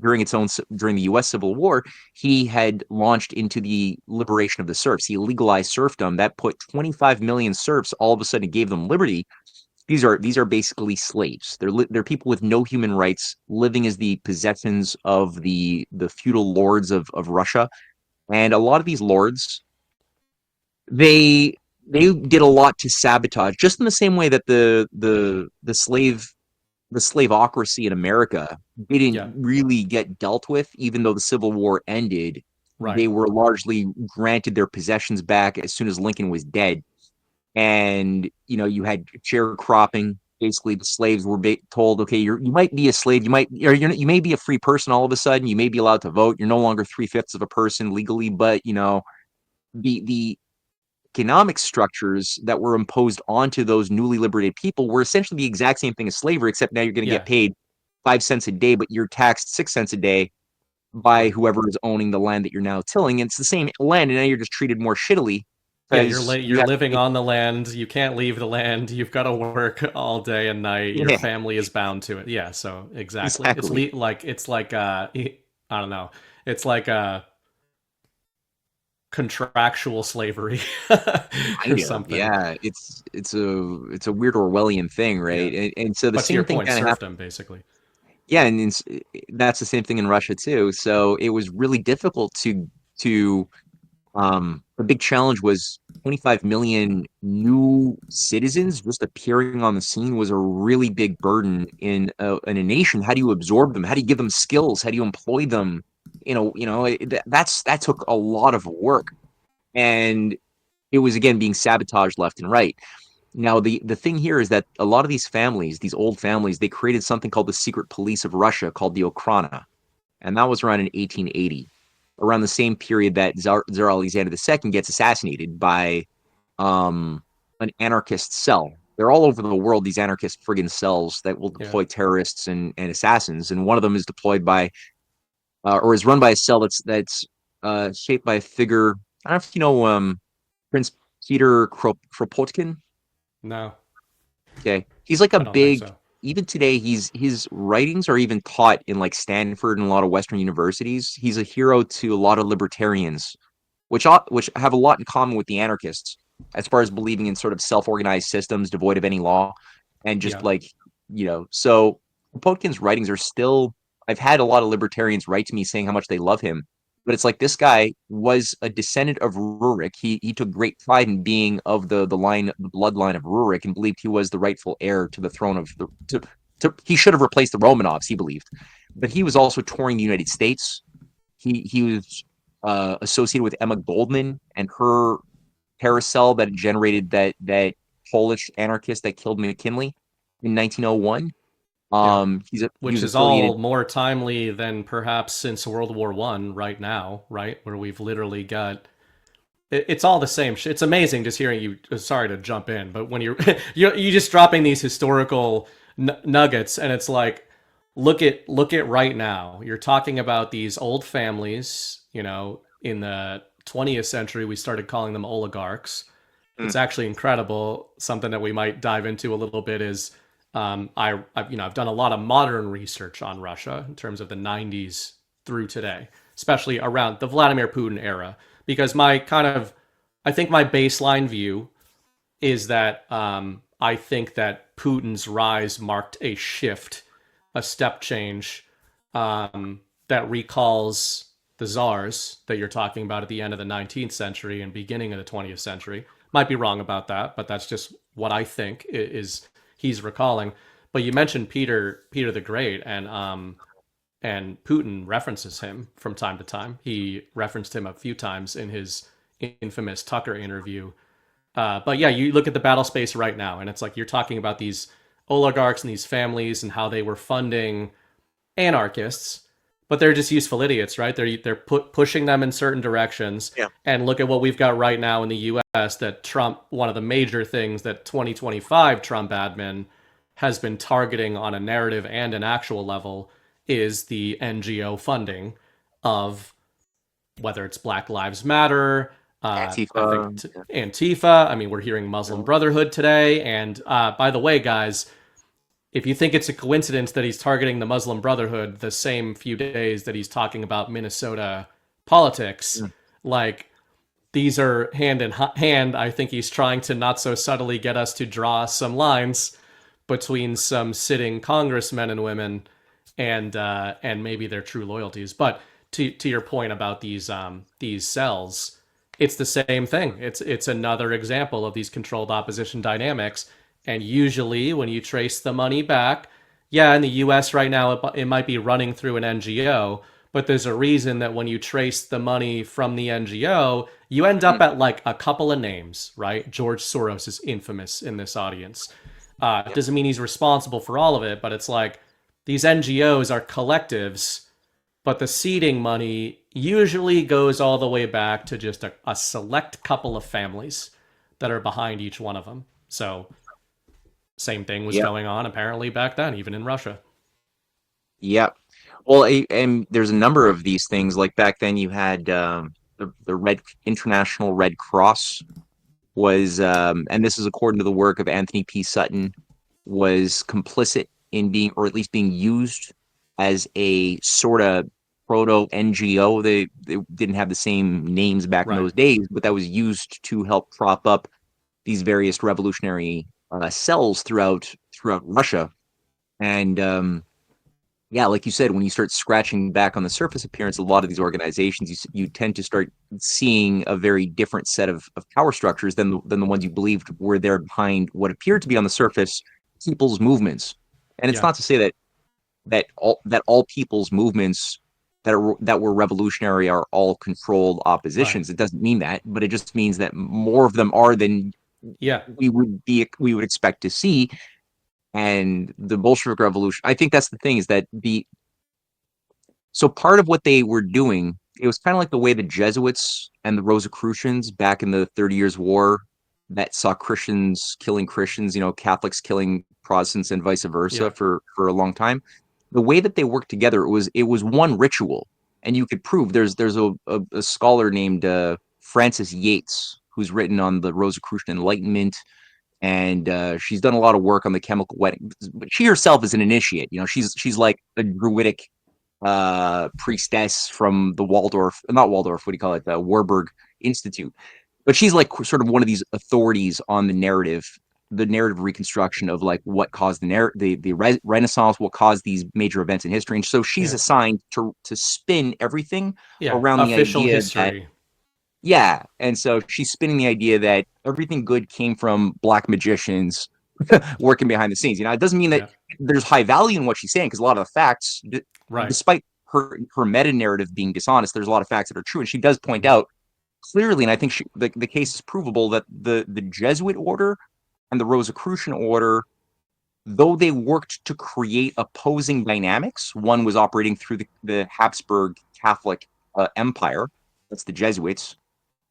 during the U.S. Civil War, he had launched into the liberation of the serfs. He legalized serfdom. That put 25 million serfs. All of a sudden, it gave them liberty. These are basically slaves. They're people with no human rights, living as the possessions of the feudal lords of Russia. And a lot of these lords, they did a lot to sabotage, just in the same way that the slaveocracy in America didn't really get dealt with, even though the Civil War ended. Right. They were largely granted their possessions back as soon as Lincoln was dead. And you had sharecropping. Basically, the slaves were told, okay, you might be a slave, you may be a free person all of a sudden, you may be allowed to vote, you're no longer 3/5 of a person legally, but the economic structures that were imposed onto those newly liberated people were essentially the exact same thing as slavery, except now you're going to get paid 5 cents a day, but you're taxed 6 cents a day by whoever is owning the land that you're now tilling. And it's the same land, and now you're just treated more shittily. Yeah, you're living on the land. You can't leave the land. You've got to work all day and night. Your family is bound to it. Yeah, so exactly. It's like I don't know. It's like contractual slavery or something. Yeah, it's a weird Orwellian thing, right? Yeah. And so the but same to your thing point, kind of serfdom, happened. basically. Yeah, and that's the same thing in Russia too. So it was really difficult to the big challenge was 25 million new citizens just appearing on the scene was a really big burden in a nation. How do you absorb them? How do you give them skills? How do you employ them? That took a lot of work, and it was again being sabotaged left and right. Now, the thing here is that a lot of these families, these old families, they created something called the secret police of Russia called the Okhrana, and that was around in 1880. Around the same period that Tsar Alexander II gets assassinated by an anarchist cell. They're all over the world, these anarchist friggin' cells that will deploy terrorists and assassins. And one of them is deployed by, or is run by a cell that's shaped by a figure. I don't know if you know Prince Peter Kropotkin. No. Okay. He's like a big... So. Even today, his writings are even taught in like Stanford and a lot of Western universities. He's a hero to a lot of libertarians, which have a lot in common with the anarchists, as far as believing in sort of self-organized systems devoid of any law, and just So Kropotkin's writings are still. I've had a lot of libertarians write to me saying how much they love him, but it's like this guy was a descendant of Rurik. He took great pride in being of the bloodline of Rurik, and believed he was the rightful heir to the throne of he should have replaced the Romanovs, he believed. But he was also touring the United States. He was associated with Emma Goldman and her carousel that generated that Polish anarchist that killed McKinley in 1901. Which is all more timely than perhaps since World War I right now, right? Where we've literally got... It's all the same shit. It's amazing just hearing you... Sorry to jump in, but when you're just dropping these historical nuggets, and it's like, look at right now. You're talking about these old families, in the 20th century, we started calling them oligarchs. It's actually incredible. Something that we might dive into a little bit is I've done a lot of modern research on Russia in terms of the 90s through today, especially around the Vladimir Putin era, because I think my baseline view is that I think that Putin's rise marked a shift, a step change that recalls the czars that you're talking about at the end of the 19th century and beginning of the 20th century. Might be wrong about that, but that's just what I think is he's recalling. But you mentioned Peter the Great, and Putin references him from time to time. He referenced him a few times in his infamous Tucker interview. But yeah, you look at the battle space right now, and it's like you're talking about these oligarchs and these families and how they were funding anarchists, but they're just useful idiots, right? They're pushing them in certain directions. Yeah. And look at what we've got right now in the U.S. that Trump, one of the major things that 2025 Trump admin has been targeting on a narrative and an actual level is the NGO funding of whether it's Black Lives Matter, Antifa. I mean, we're hearing Muslim Brotherhood today. And by the way, guys, if you think it's a coincidence that he's targeting the Muslim Brotherhood the same few days that he's talking about Minnesota politics, like these are hand in hand. I think he's trying to not so subtly get us to draw some lines between some sitting congressmen and women and maybe their true loyalties. But to your point about these cells, it's the same thing. It's another example of these controlled opposition dynamics. And usually when you trace the money back, yeah, in the US right now, it might be running through an NGO, but there's a reason that when you trace the money from the NGO, you end up at like a couple of names, right? George Soros is infamous in this audience. It doesn't mean he's responsible for all of it, but it's like these NGOs are collectives, but the seeding money usually goes all the way back to just a select couple of families that are behind each one of them. So same thing was going on apparently back then, even in Russia. Yep. Well, and there's a number of these things. Like back then, you had the International Red Cross was, and this is according to the work of Anthony P. Sutton, was complicit in being, or at least being used as a sort of proto NGO. They didn't have the same names back in those days, but that was used to help prop up these various revolutionary cells throughout Russia. And yeah, like you said, when you start scratching back on the surface appearance, a lot of these organizations, you tend to start seeing a very different set of power structures than the ones you believed were there behind what appeared to be on the surface people's movements. And it's not to say that all people's movements that were revolutionary are all controlled oppositions. It doesn't mean that, but it just means that more of them are than we would expect to see. And the Bolshevik Revolution, I think that's the thing, is that so part of what they were doing, it was kind of like the way the Jesuits and the Rosicrucians back in the 30 Years' War that saw Christians killing Christians, Catholics killing Protestants and vice versa for a long time. The way that they worked together, it was one ritual, and you could prove. There's a scholar named Frances Yates who's written on the Rosicrucian Enlightenment, and she's done a lot of work on the chemical wedding. But she herself is an initiate. She's like a druidic priestess from the Warburg Institute. But she's like sort of one of these authorities on the narrative reconstruction of like what caused the Renaissance, what caused these major events in history. And so she's assigned to spin everything around the official idea history. And so she's spinning the idea that everything good came from black magicians working behind the scenes. It doesn't mean that there's high value in what she's saying, because a lot of the facts, despite her meta narrative being dishonest, there's a lot of facts that are true. And she does point out clearly, and I think the case is provable, that the Jesuit order and the Rosicrucian order, though they worked to create opposing dynamics, one was operating through the Habsburg Catholic Empire, that's the Jesuits.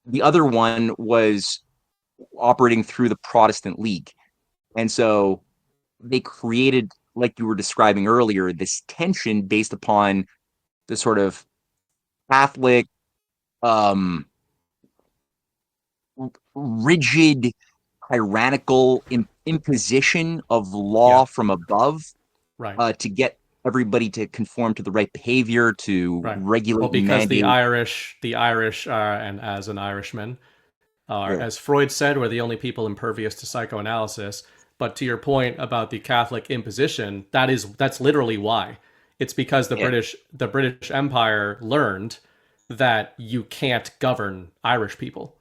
The other one was operating through the Protestant League. And so they created, like you were describing earlier, this tension based upon the sort of Catholic rigid, tyrannical imposition of law from above, right, to get everybody to conform to the right behavior, to right. regulate, Well, because mandate. the Irish are, and as an Irishman, are, Yeah. as Freud said, we're the only people impervious to psychoanalysis. But to your point about the Catholic imposition, that's literally why. It's because the British Empire learned that you can't govern Irish people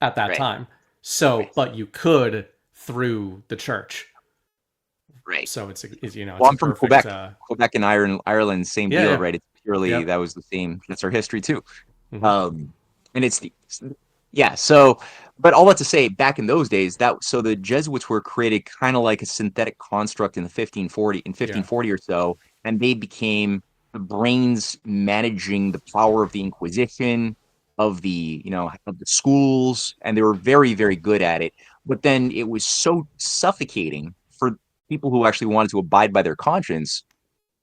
at that time. So, but you could through the church. Right. So it's you know, Well, it's I'm a from perfect, Quebec. Quebec and Ireland, same Yeah, deal, yeah. right? It's purely Yep. that was the same. That's our history too. Mhm. And it's yeah. So, but all that to say, back in those days, so the Jesuits were created kind of like a synthetic construct in the 1540 or so, and they became the brains managing the power of the Inquisition, of the of the schools, and they were very, very good at it. But then it was so suffocating for people who actually wanted to abide by their conscience,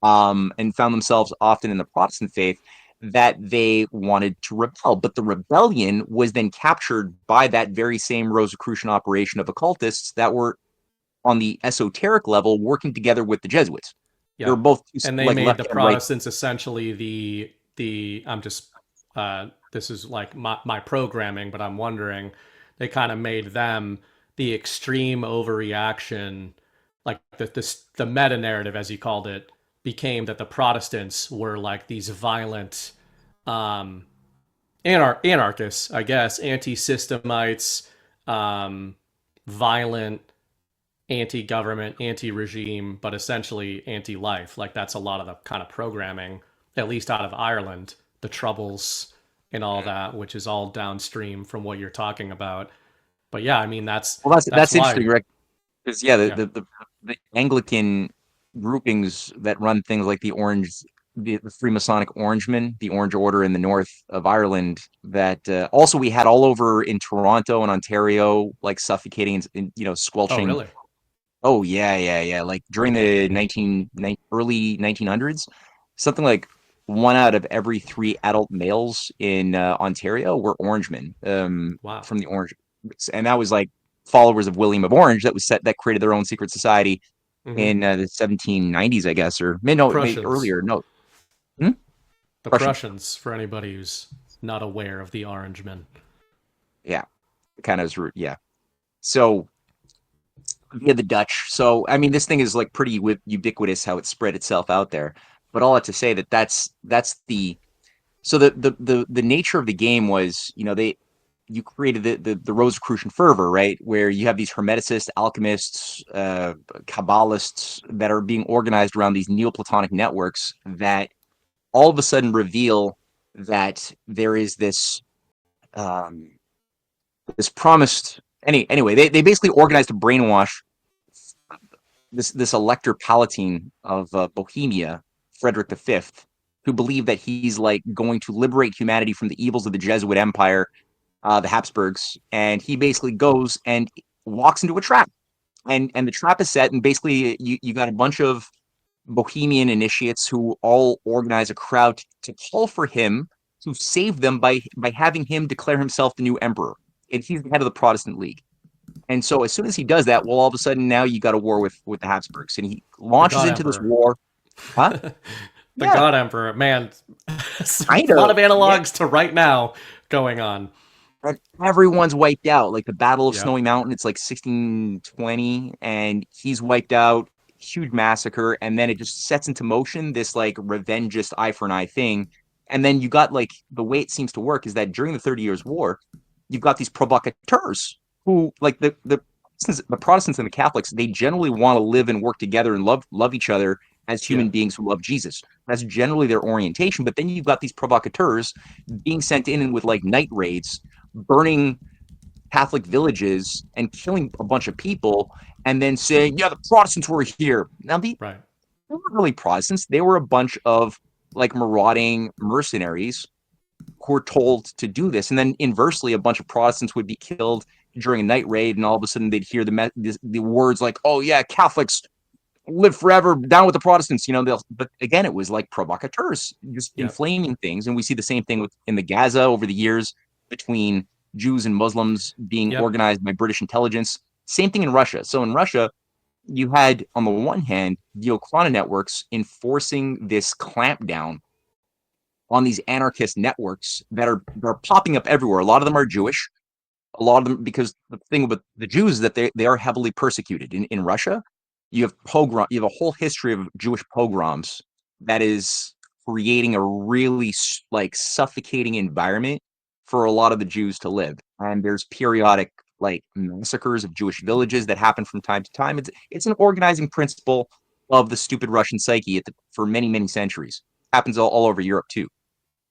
and found themselves often in the Protestant faith, that they wanted to rebel. But the rebellion was then captured by that very same Rosicrucian operation of occultists that were on the esoteric level working together with the Jesuits. They were both And they like made left the and right. Protestants essentially the I'm just this is like my programming, but I'm wondering, they kind of made them the extreme overreaction, like the meta narrative, as you called it, became that the Protestants were like these violent anarchists, I guess, anti-systemites, violent, anti-government, anti-regime, but essentially anti-life. Like that's a lot of the kind of programming, at least out of Ireland, the Troubles and all that, which is all downstream from what you're talking about. But yeah, I mean that's why. Interesting, Rick. Because the Anglican groupings that run things like the Freemasonic Orangemen, the Orange Order in the north of Ireland, that also we had all over in Toronto and Ontario, like suffocating and squelching. Oh, really? Oh yeah. Like during the early 1900s, something like 1 out of every 3 adult males in Ontario were Orangemen. Wow. From the Orange, and that was like followers of William of Orange that created their own secret society in the 1790s, I guess, or maybe earlier. No, the Prussians, for anybody who's not aware of the Orangemen. Yeah, kind of is. Yeah, so via the Dutch. So I mean, this thing is like pretty ubiquitous how it spread itself out there. But all that to say that's the nature of the game was, you created the Rosicrucian fervor, right? Where you have these Hermeticists, alchemists, Kabbalists that are being organized around these Neoplatonic networks that all of a sudden reveal that there is this promised. Anyway, they basically organized to brainwash this Elector Palatine of Bohemia, Frederick V, who believed that he's like going to liberate humanity from the evils of the Jesuit Empire, the Habsburgs, and he basically goes and walks into a trap, and the trap is set, and basically you got a bunch of Bohemian initiates who all organize a crowd to call for him to save them by having him declare himself the new emperor, and he's the head of the Protestant League. And so as soon as he does that, well, all of a sudden now you got a war with the Habsburgs, and he launches into this war. Huh? The God Emperor, man. A lot of analogs to right now going on. And everyone's wiped out. Like the Battle of Snowy Mountain, it's like 1620, and he's wiped out. Huge massacre, and then it just sets into motion this like revengist eye for an eye thing. And then you got like the way it seems to work is that during the 30 Years' War, you've got these provocateurs who, like the Protestants and the Catholics, they generally want to live and work together and love each other as human beings who love Jesus. That's generally their orientation. But then you've got these provocateurs being sent in with like night raids, burning Catholic villages and killing a bunch of people, and then saying, yeah, the Protestants were here. Now, they weren't really Protestants. They were a bunch of like marauding mercenaries who were told to do this. And then inversely, a bunch of Protestants would be killed during a night raid, and all of a sudden they'd hear the words like, oh yeah, Catholics live forever, down with the Protestants. But again, it was like provocateurs just inflaming things. And we see the same thing in the Gaza over the years between Jews and Muslims being organized by British intelligence. Same thing in Russia. So in Russia, you had, on the one hand, the Okhrana networks enforcing this clampdown on these anarchist networks that are popping up everywhere. A lot of them are Jewish. A lot of them, because the thing about the Jews is that they are heavily persecuted. In Russia, you have a whole history of Jewish pogroms that is creating a really like suffocating environment for a lot of the Jews to live. And there's periodic like massacres of Jewish villages that happen from time to time. It's an organizing principle of the stupid Russian psyche for many, many centuries. Happens all over Europe too.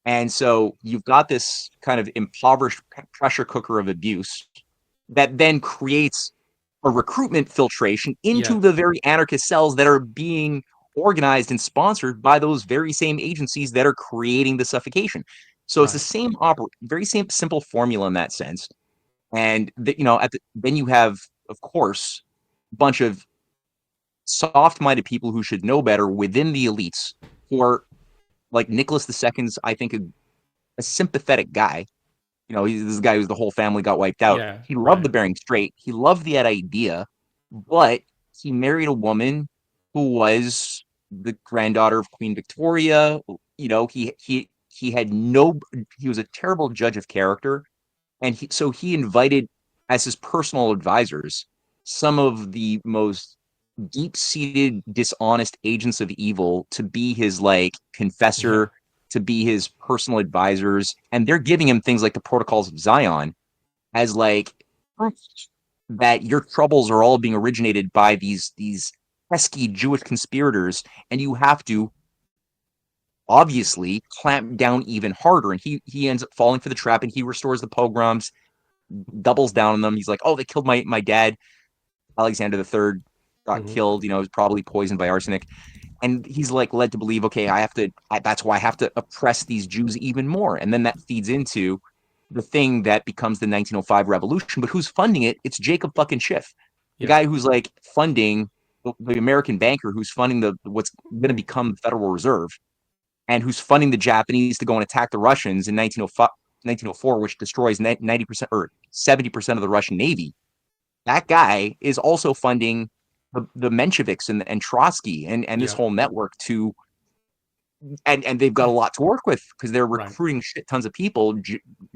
And so you've got this kind of impoverished pressure cooker of abuse that then creates a recruitment filtration into the very anarchist cells that are being organized and sponsored by those very same agencies that are creating the suffocation. So it's the same very same simple formula in that sense. And then you have, of course, a bunch of soft-minded people who should know better within the elites who are like Nicholas II's, I think, a sympathetic guy. He's this guy who's the whole family got wiped out. Yeah, he loved the Bering Strait. He loved that idea, but he married a woman who was the granddaughter of Queen Victoria. He was a terrible judge of character. And so he invited as his personal advisors some of the most deep-seated, dishonest agents of evil to be his like confessor, to be his personal advisors, and they're giving him things like the Protocols of Zion as like that your troubles are all being originated by these pesky Jewish conspirators, and you have to obviously clamp down even harder. And he ends up falling for the trap, and he restores the pogroms, doubles down on them. He's like, oh, they killed my dad. Alexander III got killed, he was probably poisoned by arsenic. And he's like led to believe, okay, that's why I have to oppress these Jews even more. And then that feeds into the thing that becomes the 1905 revolution. But who's funding it? It's Jacob fucking Schiff, the guy who's like funding the American banker, who's funding what's going to become the Federal Reserve, and who's funding the Japanese to go and attack the Russians in 1904, which destroys 90% or 70% of the Russian Navy. That guy is also funding the Mensheviks and Trotsky and this whole network and they've got a lot to work with because they're recruiting shit tons of people.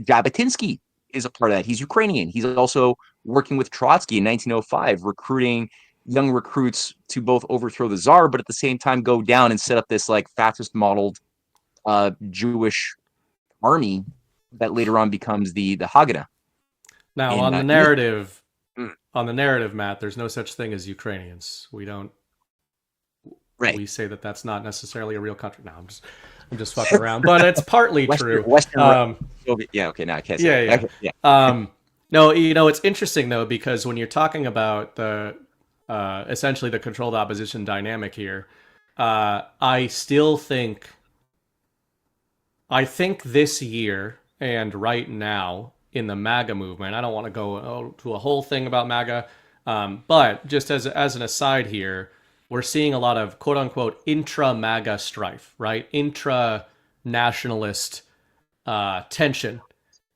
Jabotinsky is a part of that. He's Ukrainian. He's also working with Trotsky in 1905, recruiting young recruits to both overthrow the Tsar, but at the same time go down and set up this like fascist modeled Jewish army that later on becomes the Haganah. Now on the narrative, Matt, there's no such thing as Ukrainians. We don't. Right. We say that's not necessarily a real country. No, I'm just fucking around, but it's partly true. Yeah. Okay. Now I can't say. Yeah. No, it's interesting though, because when you're talking about the essentially the controlled opposition dynamic here, I think this year and right now in the MAGA movement, I don't want to go to a whole thing about MAGA, but just as an aside here, we're seeing a lot of quote unquote intra-MAGA strife, right? Intra-nationalist tension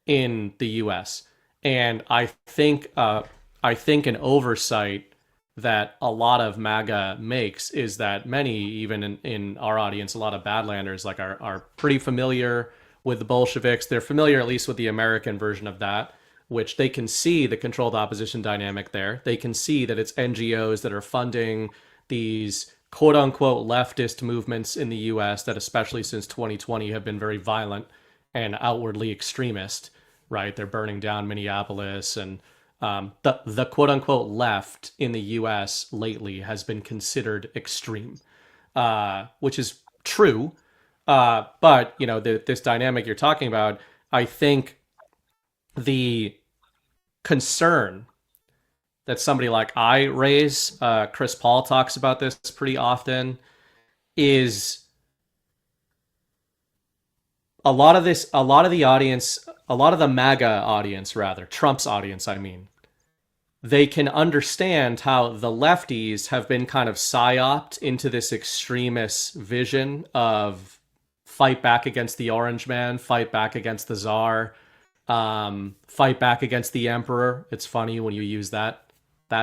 in the U.S. And I think an oversight that a lot of MAGA makes is that many, even in our audience, a lot of Badlanders like are pretty familiar with the Bolsheviks. They're familiar at least with the American version of that, which they can see the controlled opposition dynamic there. They can see that it's NGOs that are funding these quote unquote leftist movements in the US that, especially since 2020, have been very violent and outwardly extremist, right? They're burning down Minneapolis, and the quote unquote left in the US lately has been considered extreme, which is true. But this dynamic you're talking about, I think the concern that somebody like I raise, Chris Paul talks about this pretty often, is a lot of the audience, a lot of the MAGA audience, rather, Trump's audience, I mean, they can understand how the lefties have been kind of psyoped into this extremist vision of fight back against the orange man, fight back against the czar, fight back against the emperor. It's funny when you use that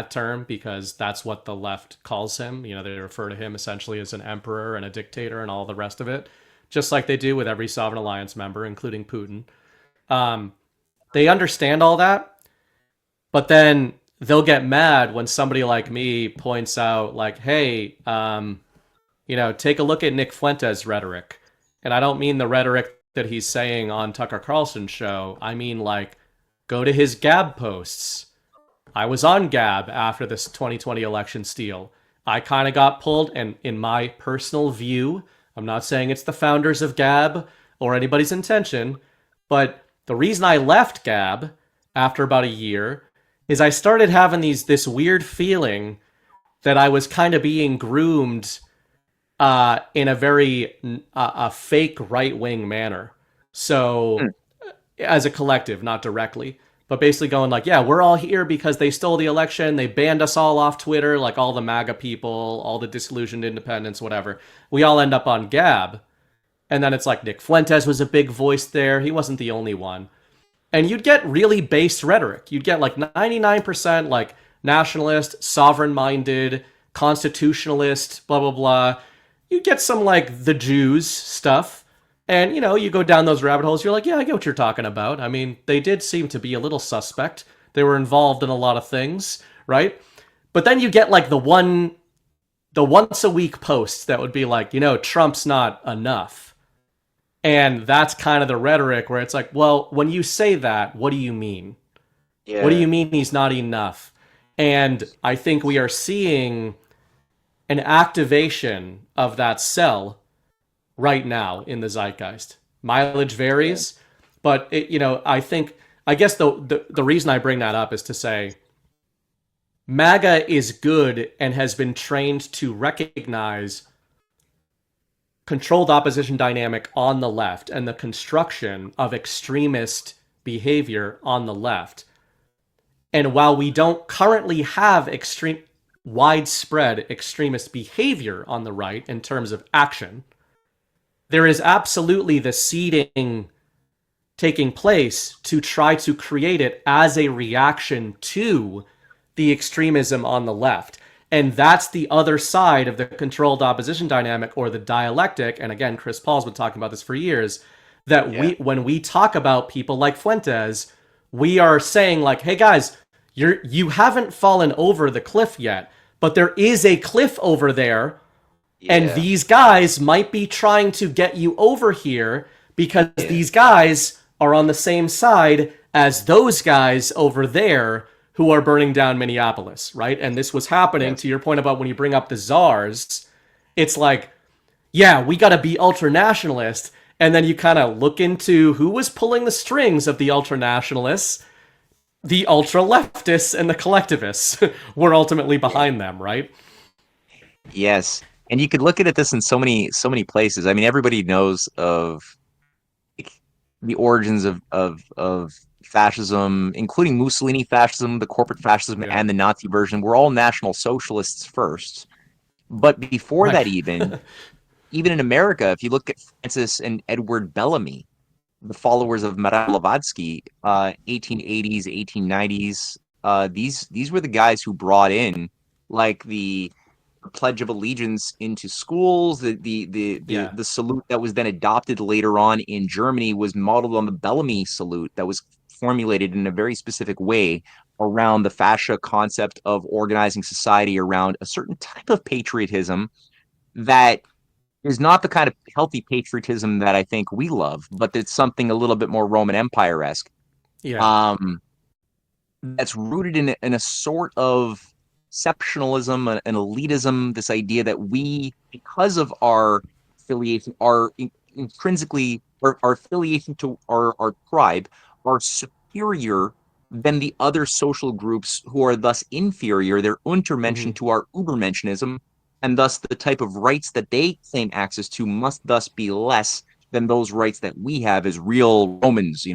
term because that's what the left calls him. You know, they refer to him essentially as an emperor and a dictator and all the rest of it, just like they do with every Sovereign Alliance member, including Putin. They understand all that, but then they'll get mad when somebody like me points out, like, hey, take a look at Nick Fuentes' rhetoric. And I don't mean the rhetoric that he's saying on Tucker Carlson's show. I mean, like, go to his Gab posts. I was on Gab after this 2020 election steal. I kind of got pulled, and in my personal view, I'm not saying it's the founders of Gab or anybody's intention, but the reason I left Gab after about a year is I started having this weird feeling that I was kind of being groomed in a very fake right-wing manner. So as a collective, not directly, but basically going like, yeah, we're all here because they stole the election. They banned us all off Twitter, like all the MAGA people, all the disillusioned independents, whatever. We all end up on Gab. And then it's like Nick Fuentes was a big voice there. He wasn't the only one. And you'd get really base rhetoric. You'd get like 99% like nationalist, sovereign-minded, constitutionalist, blah, blah, blah. You'd get some like the Jews stuff. And, you go down those rabbit holes, you're like, yeah, I get what you're talking about. I mean, they did seem to be a little suspect. They were involved in a lot of things, right? But then you get like the once a week posts that would be like, Trump's not enough. And that's kind of the rhetoric where it's like, well, when you say that, what do you mean? Yeah. What do you mean he's not enough? And I think we are seeing an activation of that cell right now in the zeitgeist. Mileage varies, but I guess the reason I bring that up is to say MAGA is good and has been trained to recognize controlled opposition dynamic on the left and the construction of extremist behavior on the left. And while we don't currently have widespread extremist behavior on the right in terms of action, there is absolutely the seeding taking place to try to create it as a reaction to the extremism on the left. And that's the other side of the controlled opposition dynamic, or the dialectic. And again, Chris Paul's been talking about this for years, that when we talk about people like Fuentes, we are saying like, hey guys, you haven't fallen over the cliff yet, but there is a cliff over there. Yeah. And these guys might be trying to get you over here because these guys are on the same side as those guys over there who are burning down Minneapolis, right? And this was happening, to your point about when you bring up the czars, it's like, yeah, we got to be ultra-nationalist. And then you kind of look into who was pulling the strings of the ultra-nationalists. The ultra-leftists and the collectivists were ultimately behind them, right? Yes. And you could look at this in so many places. I mean, everybody knows of the origins of fascism, including Mussolini fascism, the corporate fascism, and the Nazi version. We're all National Socialists first. But before that even in America, if you look at Francis and Edward Bellamy, the followers of Madame Blavatsky, 1880s, 1890s, these were the guys who brought in like the Pledge of Allegiance into schools. The salute that was then adopted later on in Germany was modeled on the Bellamy salute that was formulated in a very specific way around the fascia concept of organizing society around a certain type of patriotism that is not the kind of healthy patriotism that I think we love, but it's something a little bit more Roman Empire-esque. Yeah. That's rooted in a sort of exceptionalism, an elitism, this idea that we, because of our affiliation, our intrinsically, our affiliation to our tribe, are superior than the other social groups who are thus inferior. They're Untermenschen to our Ubermenschenism, and thus the type of rights that they claim access to must thus be less than those rights that we have as real Romans,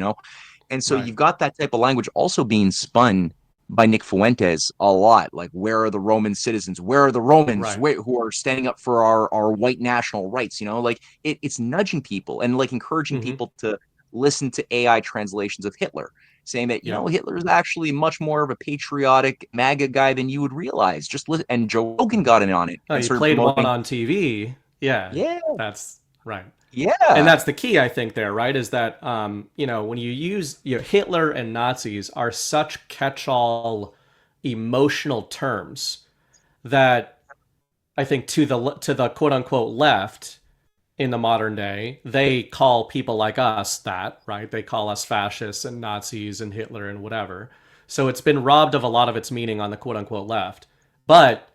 And so you've got that type of language also being spun by Nick Fuentes a lot. Like, where are the Roman citizens? Where are the Romans who are standing up for our white national rights? Like it's nudging people and like encouraging people to listen to AI translations of Hitler, saying that, Hitler is actually much more of a patriotic MAGA guy than you would realize. Just listen, and Joe Rogan got in on it. Oh, you played one on TV. Yeah. That's right. Yeah. And that's the key, I think, there, right? Is that, when you use Hitler and Nazis are such catch-all emotional terms that I think to the quote-unquote left in the modern day, they call people like us that, right? They call us fascists and Nazis and Hitler and whatever. So it's been robbed of a lot of its meaning on the quote-unquote left. But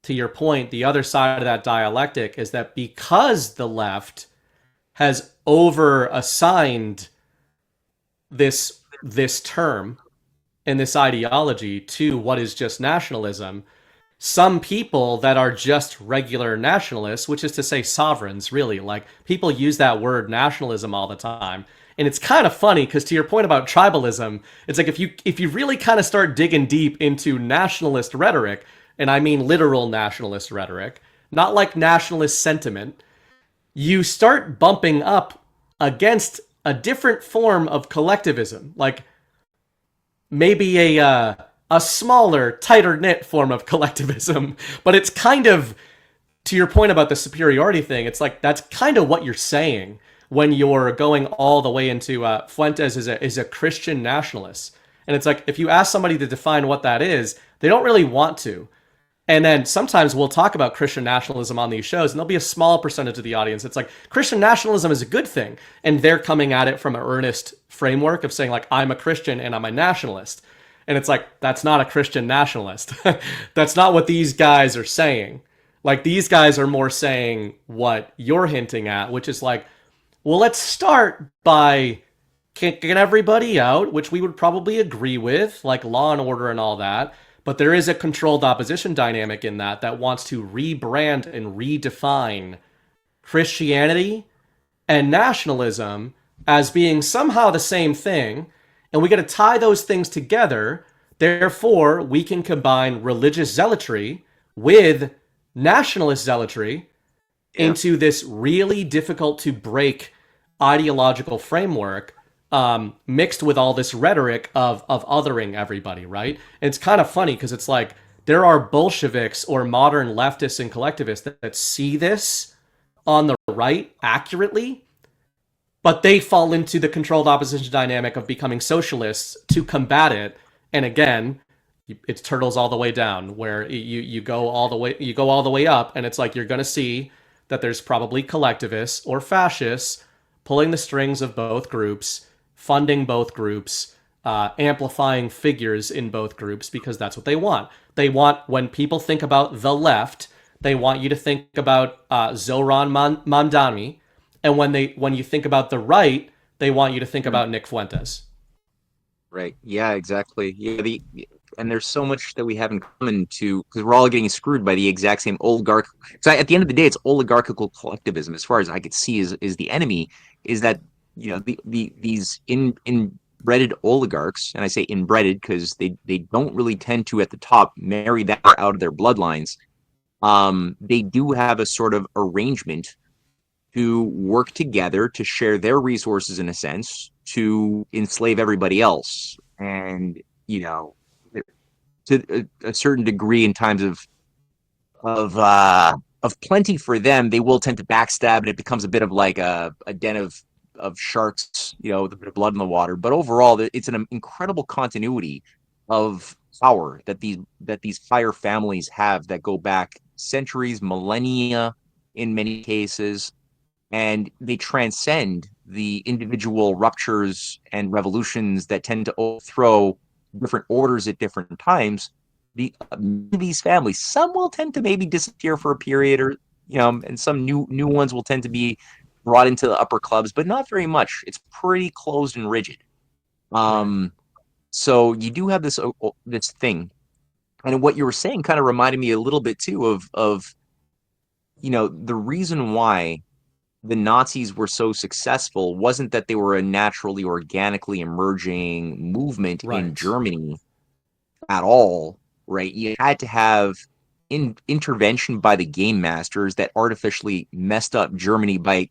to your point, the other side of that dialectic is that because the left has over-assigned this term and this ideology to what is just nationalism, some people that are just regular nationalists, which is to say sovereigns, really, like people use that word nationalism all the time. And it's kind of funny because to your point about tribalism, it's like if you really kind of start digging deep into nationalist rhetoric, and I mean literal nationalist rhetoric, not like nationalist sentiment, you start bumping up against a different form of collectivism, like maybe a smaller, tighter-knit form of collectivism, but it's kind of, to your point about the superiority thing, it's like that's kind of what you're saying when you're going all the way into Fuentes is a Christian nationalist. And it's like, if you ask somebody to define what that is, they don't really want to. And then sometimes we'll talk about Christian nationalism on these shows, and there'll be a small percentage of the audience. It's like, Christian nationalism is a good thing. And they're coming at it from an earnest framework of saying, like, I'm a Christian and I'm a nationalist. And it's like, that's not a Christian nationalist. That's not what these guys are saying. Like, these guys are more saying what you're hinting at, which is like, well, let's start by kicking everybody out, which we would probably agree with, like law and order and all that. But there is a controlled opposition dynamic in that wants to rebrand and redefine Christianity and nationalism as being somehow the same thing. And we got to tie those things together. Therefore, we can combine religious zealotry with nationalist zealotry into this really difficult to break ideological framework, mixed with all this rhetoric of othering everybody, right? And it's kind of funny because it's like there are Bolsheviks or modern leftists and collectivists that see this on the right accurately, but they fall into the controlled opposition dynamic of becoming socialists to combat it. And again, it's turtles all the way down, where you go all the way up, and it's like you're going to see that there's probably collectivists or fascists pulling the strings of both groups, funding both groups, amplifying figures in both groups, because that's what they want. They want, when people think about the left, they want you to think about Zoran Mamdani, and when you think about the right, they want you to think about Nick Fuentes. Right. Yeah, exactly. Yeah, and there's so much that we have in common too, because we're all getting screwed by the exact same oligarch. So at the end of the day, it's oligarchical collectivism, as far as I could see, is the enemy. Is that these inbred oligarchs, and I say inbred because they don't really tend to at the top marry that out of their bloodlines. They do have a sort of arrangement to work together to share their resources, in a sense, to enslave everybody else. And to a certain degree, in times of plenty for them, they will tend to backstab, and it becomes a bit of like a den of sharks, with a bit of blood in the water. But overall, it's an incredible continuity of power that these higher families have that go back centuries, millennia, in many cases, and they transcend the individual ruptures and revolutions that tend to overthrow different orders at different times. These families, some will tend to maybe disappear for a period, or and some new ones will tend to be brought into the upper clubs, but not very much. It's pretty closed and rigid. So you do have this thing, and what you were saying kind of reminded me a little bit too of the reason why the Nazis were so successful wasn't that they were a naturally, organically emerging movement in Germany at all, right? You had to have intervention by the game masters that artificially messed up Germany by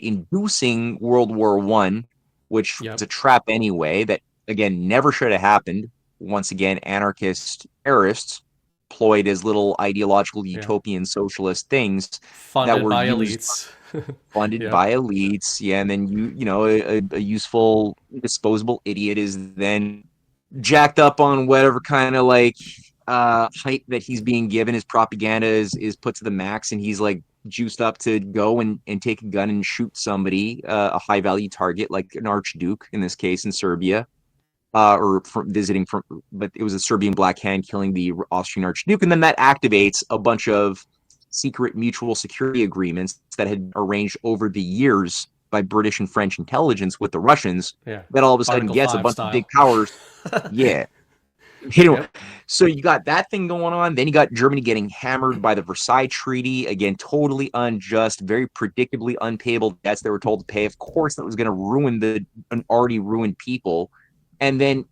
inducing World War I, which was a trap anyway that, again, never should have happened. Once again, anarchist terrorists ployed as little ideological utopian socialist things funded that were by used, elites. funded by elites. Yeah, and then a useful, disposable idiot is then jacked up on whatever kind of like hype that he's being given. His propaganda is put to the max, and he's like juiced up to go and take a gun and shoot somebody, a high value target like an archduke in this case in Serbia. But it was a Serbian Black Hand killing the Austrian Archduke, and then that activates a bunch of secret mutual security agreements that had arranged over the years by British and French intelligence with the Russians. That all of a sudden Article gets a 5 bunch style. of big powers. So you got that thing going on. Then you got Germany getting hammered by the Versailles Treaty. Again, totally unjust, very predictably unpayable debts they were told to pay. Of course, that was going to ruin an already ruined people. And then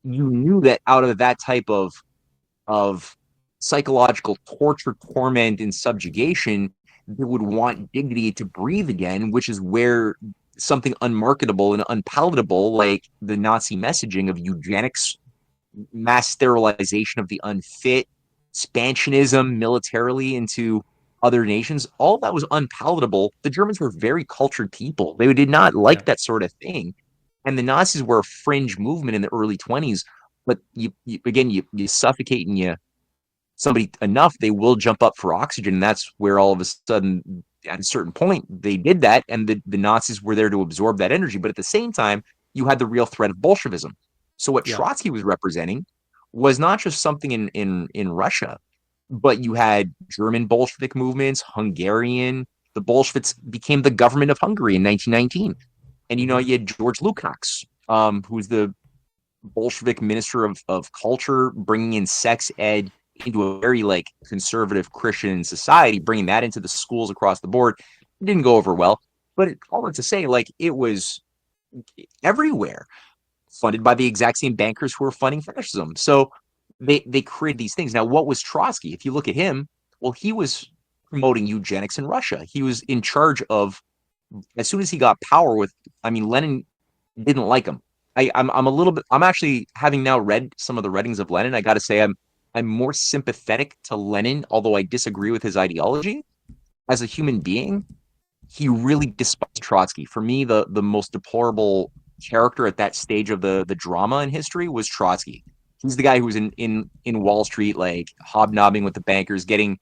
you knew that out of that type of psychological torture, torment, and subjugation, they would want dignity to breathe again, which is where something unmarketable and unpalatable, like the Nazi messaging of eugenics, mass sterilization of the unfit, expansionism militarily into other nations, all that was unpalatable. The Germans were very cultured people. They did not like that sort of thing. And the Nazis were a fringe movement in the early 20s, but you suffocate and somebody enough, they will jump up for oxygen. And that's where all of a sudden, at a certain point, they did that, and the Nazis were there to absorb that energy. But at the same time, you had the real threat of Bolshevism. So what Trotsky was representing was not just something in Russia, but you had German Bolshevik movements, Hungarian. The Bolsheviks became the government of Hungary in 1919. And, you had George Lukács, who's the Bolshevik minister of culture, bringing in sex ed into a very conservative Christian society, bringing that into the schools across the board. It didn't go over well, but all that to say, it was everywhere, funded by the exact same bankers who were funding fascism. So they created these things. Now, what was Trotsky? If you look at him, well, he was promoting eugenics in Russia. He was in charge of, as soon as he got power Lenin didn't like him. I'm actually, having now read some of the writings of Lenin, I got to say I'm more sympathetic to Lenin, although I disagree with his ideology. As a human being, he really despised Trotsky. For me, the most deplorable character at that stage of the drama in history was Trotsky. He's the guy who was in Wall Street, hobnobbing with the bankers, getting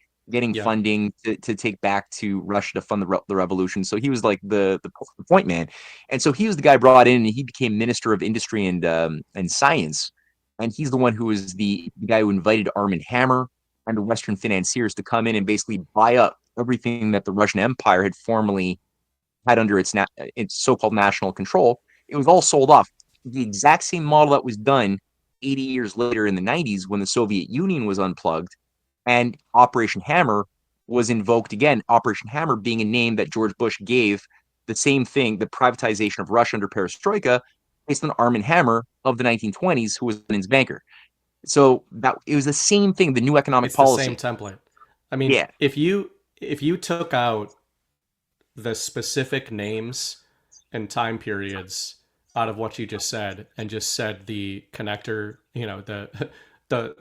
funding to take back to Russia to fund the revolution. So he was like the point man. And so he was the guy brought in, and he became Minister of Industry and Science. And he's the one who was the guy who invited Arm & Hammer and the Western financiers to come in and basically buy up everything that the Russian Empire had formerly had under its so-called national control. It was all sold off. The exact same model that was done 80 years later in the 90s when the Soviet Union was unplugged and Operation Hammer was invoked again. Operation Hammer being a name that George Bush gave the same thing, the privatization of Russia under Perestroika, based on Arm & Hammer of the 1920s, who was Lenin's banker. So that it was the same thing, the new economic policy. It's the same template. I mean, if you took out the specific names and time periods out of what you just said and just said the connector, the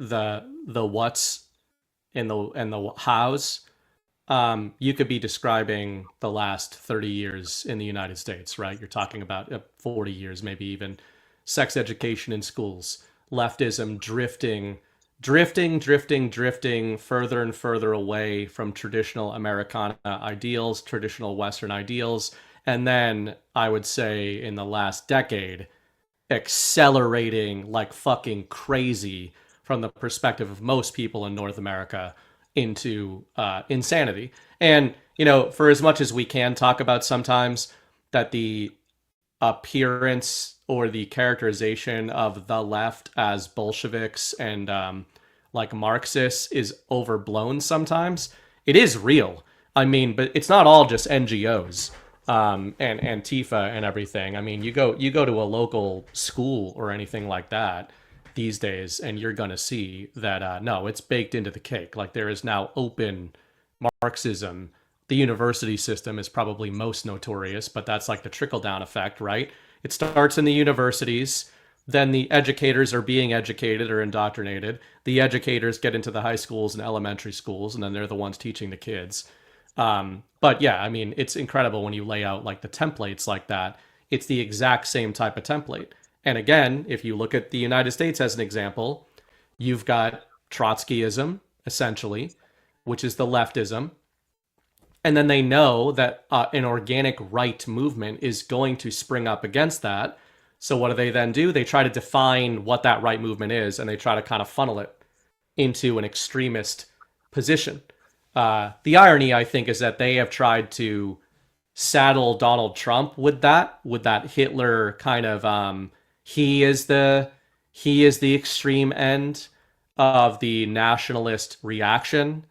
what's and the hows, you could be describing the last 30 years in the United States, right? You're talking about 40 years, maybe even. Sex education in schools, leftism drifting further and further away from traditional Americana ideals, traditional Western ideals. And then I would say in the last decade, accelerating like fucking crazy from the perspective of most people in North America into insanity. And, for as much as we can talk about sometimes that the appearance or the characterization of the left as Bolsheviks and Marxists is overblown sometimes, it is real. I mean, but it's not all just NGOs and Antifa and everything. I mean, you go to a local school or anything like that these days, and you're going to see that, no, it's baked into the cake. There is now open Marxism. The university system is probably most notorious, but that's the trickle-down effect, right? It starts in the universities. Then the educators are being educated or indoctrinated. The educators get into the high schools and elementary schools, and then they're the ones teaching the kids. But yeah, I mean, it's incredible when you lay out like the templates like that. It's the exact same type of template. And again, if you look at the United States as an example, you've got Trotskyism, essentially, which is the leftism. And then they know that an organic right movement is going to spring up against that. So what do they then do? They try to define what that right movement is, and they try to kind of funnel it into an extremist position. The irony, I think, is that they have tried to saddle Donald Trump with that Hitler kind of he is the extreme end of the nationalist reaction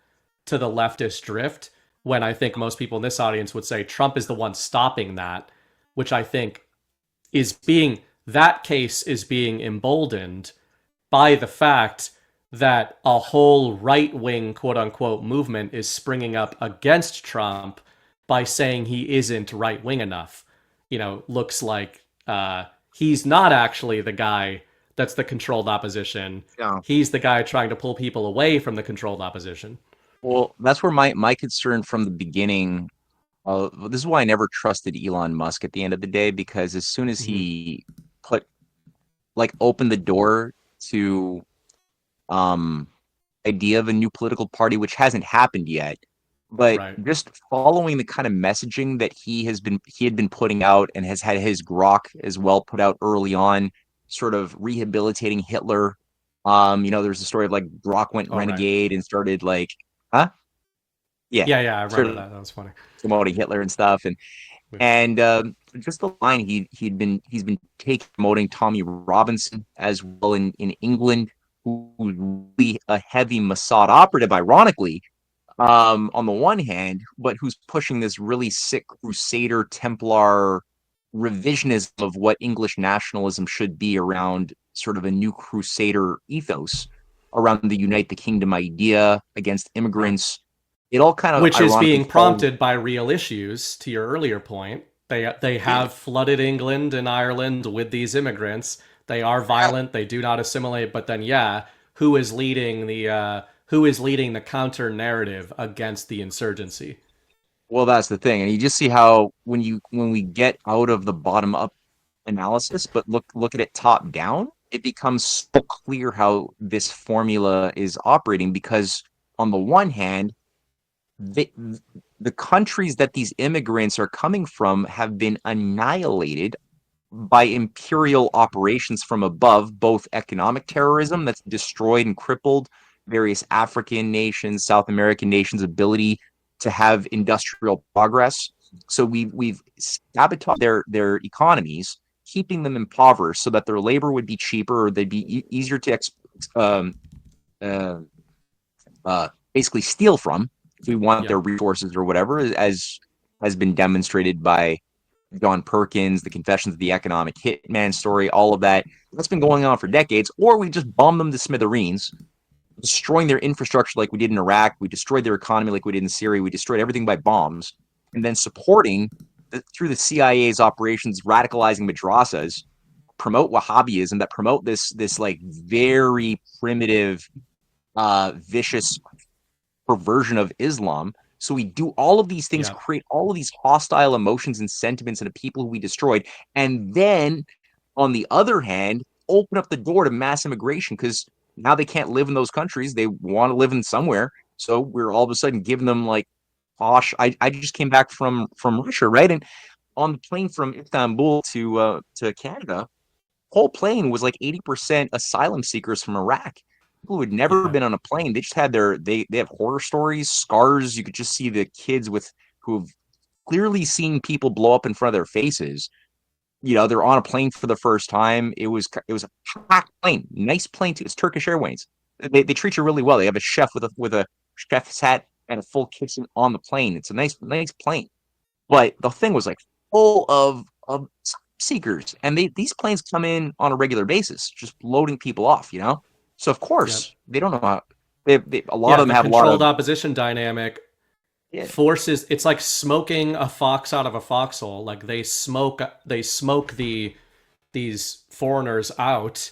to the leftist drift, when I think most people in this audience would say Trump is the one stopping that, which I think that case is being emboldened by the fact that a whole right-wing quote-unquote movement is springing up against Trump by saying he isn't right-wing enough. Looks like he's not actually the guy that's the controlled opposition. Yeah. He's the guy trying to pull people away from the controlled opposition. Well, that's where my concern from the beginning. This is why I never trusted Elon Musk at the end of the day, because as soon as he opened the door to idea of a new political party, which hasn't happened yet, but just following the kind of messaging that he had been putting out, and has had his grok as well put out early on, sort of rehabilitating Hitler. There's a story of like Grok went renegade and started like, huh? Yeah, I remember that. That was funny. Promoting Hitler and stuff, and just the line he's been promoting Tommy Robinson as well in England, who's really a heavy Mossad operative, ironically, on the one hand, but who's pushing this really sick Crusader Templar revisionism of what English nationalism should be around sort of a new Crusader ethos around the Unite the Kingdom idea against immigrants. It all kind of, which is being prompted by real issues. To your earlier point, they have flooded England and Ireland with these immigrants. They are violent. They do not assimilate. But then, who is leading the counter narrative against the insurgency? Well, that's the thing, and you just see how when we get out of the bottom up analysis, but look at it top down, it becomes so clear how this formula is operating. Because on the one hand, the countries that these immigrants are coming from have been annihilated by imperial operations from above, both economic terrorism that's destroyed and crippled various African nations, South American nations' ability to have industrial progress. So we've sabotaged their economies, keeping them impoverished so that their labor would be cheaper, or they'd be easier to basically steal from if we want their resources or whatever, as has been demonstrated by John Perkins, the Confessions of the Economic Hitman story, all of that. That's been going on for decades. Or we just bomb them to smithereens, destroying their infrastructure like we did in Iraq. We destroyed their economy like we did in Syria. We destroyed everything by bombs, and then supporting through the CIA's operations, radicalizing madrasas, promote Wahhabism, that promote this like very primitive, vicious perversion of Islam. So we do all of these things, create all of these hostile emotions and sentiments in the people who we destroyed, and then on the other hand, open up the door to mass immigration, because now they can't live in those countries. They want to live in somewhere. So we're all of a sudden giving them like posh. I just came back from Russia, right? And on the plane from Istanbul to Canada, whole plane was like 80% asylum seekers from Iraq. People who had never been on a plane. They just had they have horror stories, scars. You could just see the kids who've clearly seen people blow up in front of their faces. They're on a plane for the first time. It was a packed plane, nice plane too. It's Turkish Airways. They treat you really well. They have a chef with a chef's hat and a full kitchen on the plane. It's a nice plane. But the thing was like full of seekers, and these planes come in on a regular basis, just loading people off. So of course they don't know how. A lot of them have a lot of controlled opposition dynamic. forces. It's like smoking a fox out of a foxhole. Like they smoke these foreigners out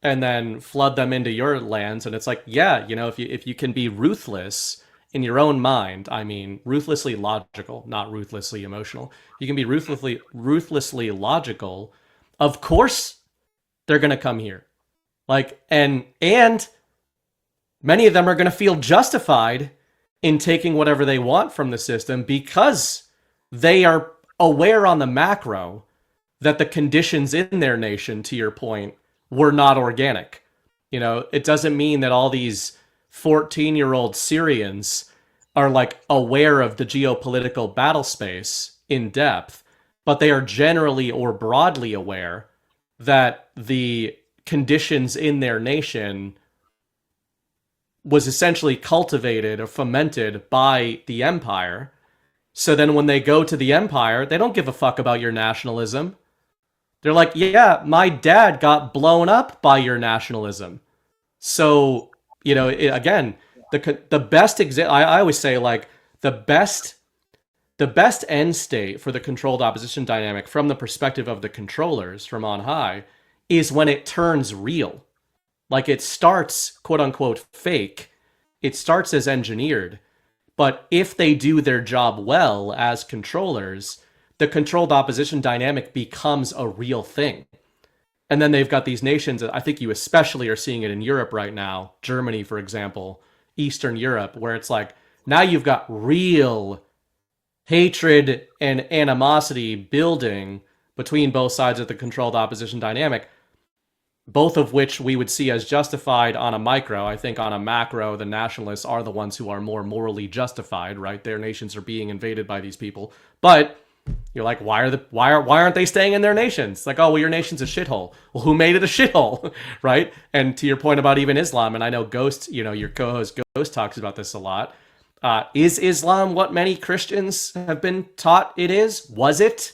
and then flood them into your lands. And it's like, yeah, you know, if you can be ruthless in your own mind, I mean, ruthlessly logical, not ruthlessly emotional. You can be ruthlessly logical. Of course, they're going to come here. Like, and many of them are going to feel justified in taking whatever they want from the system because they are aware on the macro that the conditions in their nation, to your point, were not organic. You know, it doesn't mean that all these 14-year-old Syrians are like aware of the geopolitical battle space in depth, but they are generally or broadly aware that the conditions in their nation was essentially cultivated or fomented by the empire. So then when they go to the empire, they don't give a fuck about your nationalism. They're like, yeah, my dad got blown up by your nationalism. So, you know, again, the best example, I always say, like, the best end state for the controlled opposition dynamic from the perspective of the controllers from on high is when it turns real. Like, it starts, quote unquote, fake. It starts as engineered. But if they do their job well as controllers, the controlled opposition dynamic becomes a real thing. And then they've got these nations, I think you especially are seeing it in Europe right now, Germany, for example, Eastern Europe, where it's like, now you've got real hatred and animosity building between both sides of the controlled opposition dynamic, both of which we would see as justified on a micro. I think on a macro, the nationalists are the ones who are more morally justified, right? Their nations are being invaded by these people. But you're like, why aren't they staying in their nations? Like, oh, well, your nation's a shithole. Well, who made it a shithole, right? And to your point about even Islam, and I know Ghost, you know, your co-host Ghost talks about this a lot. Is Islam what many Christians have been taught it is? Was it?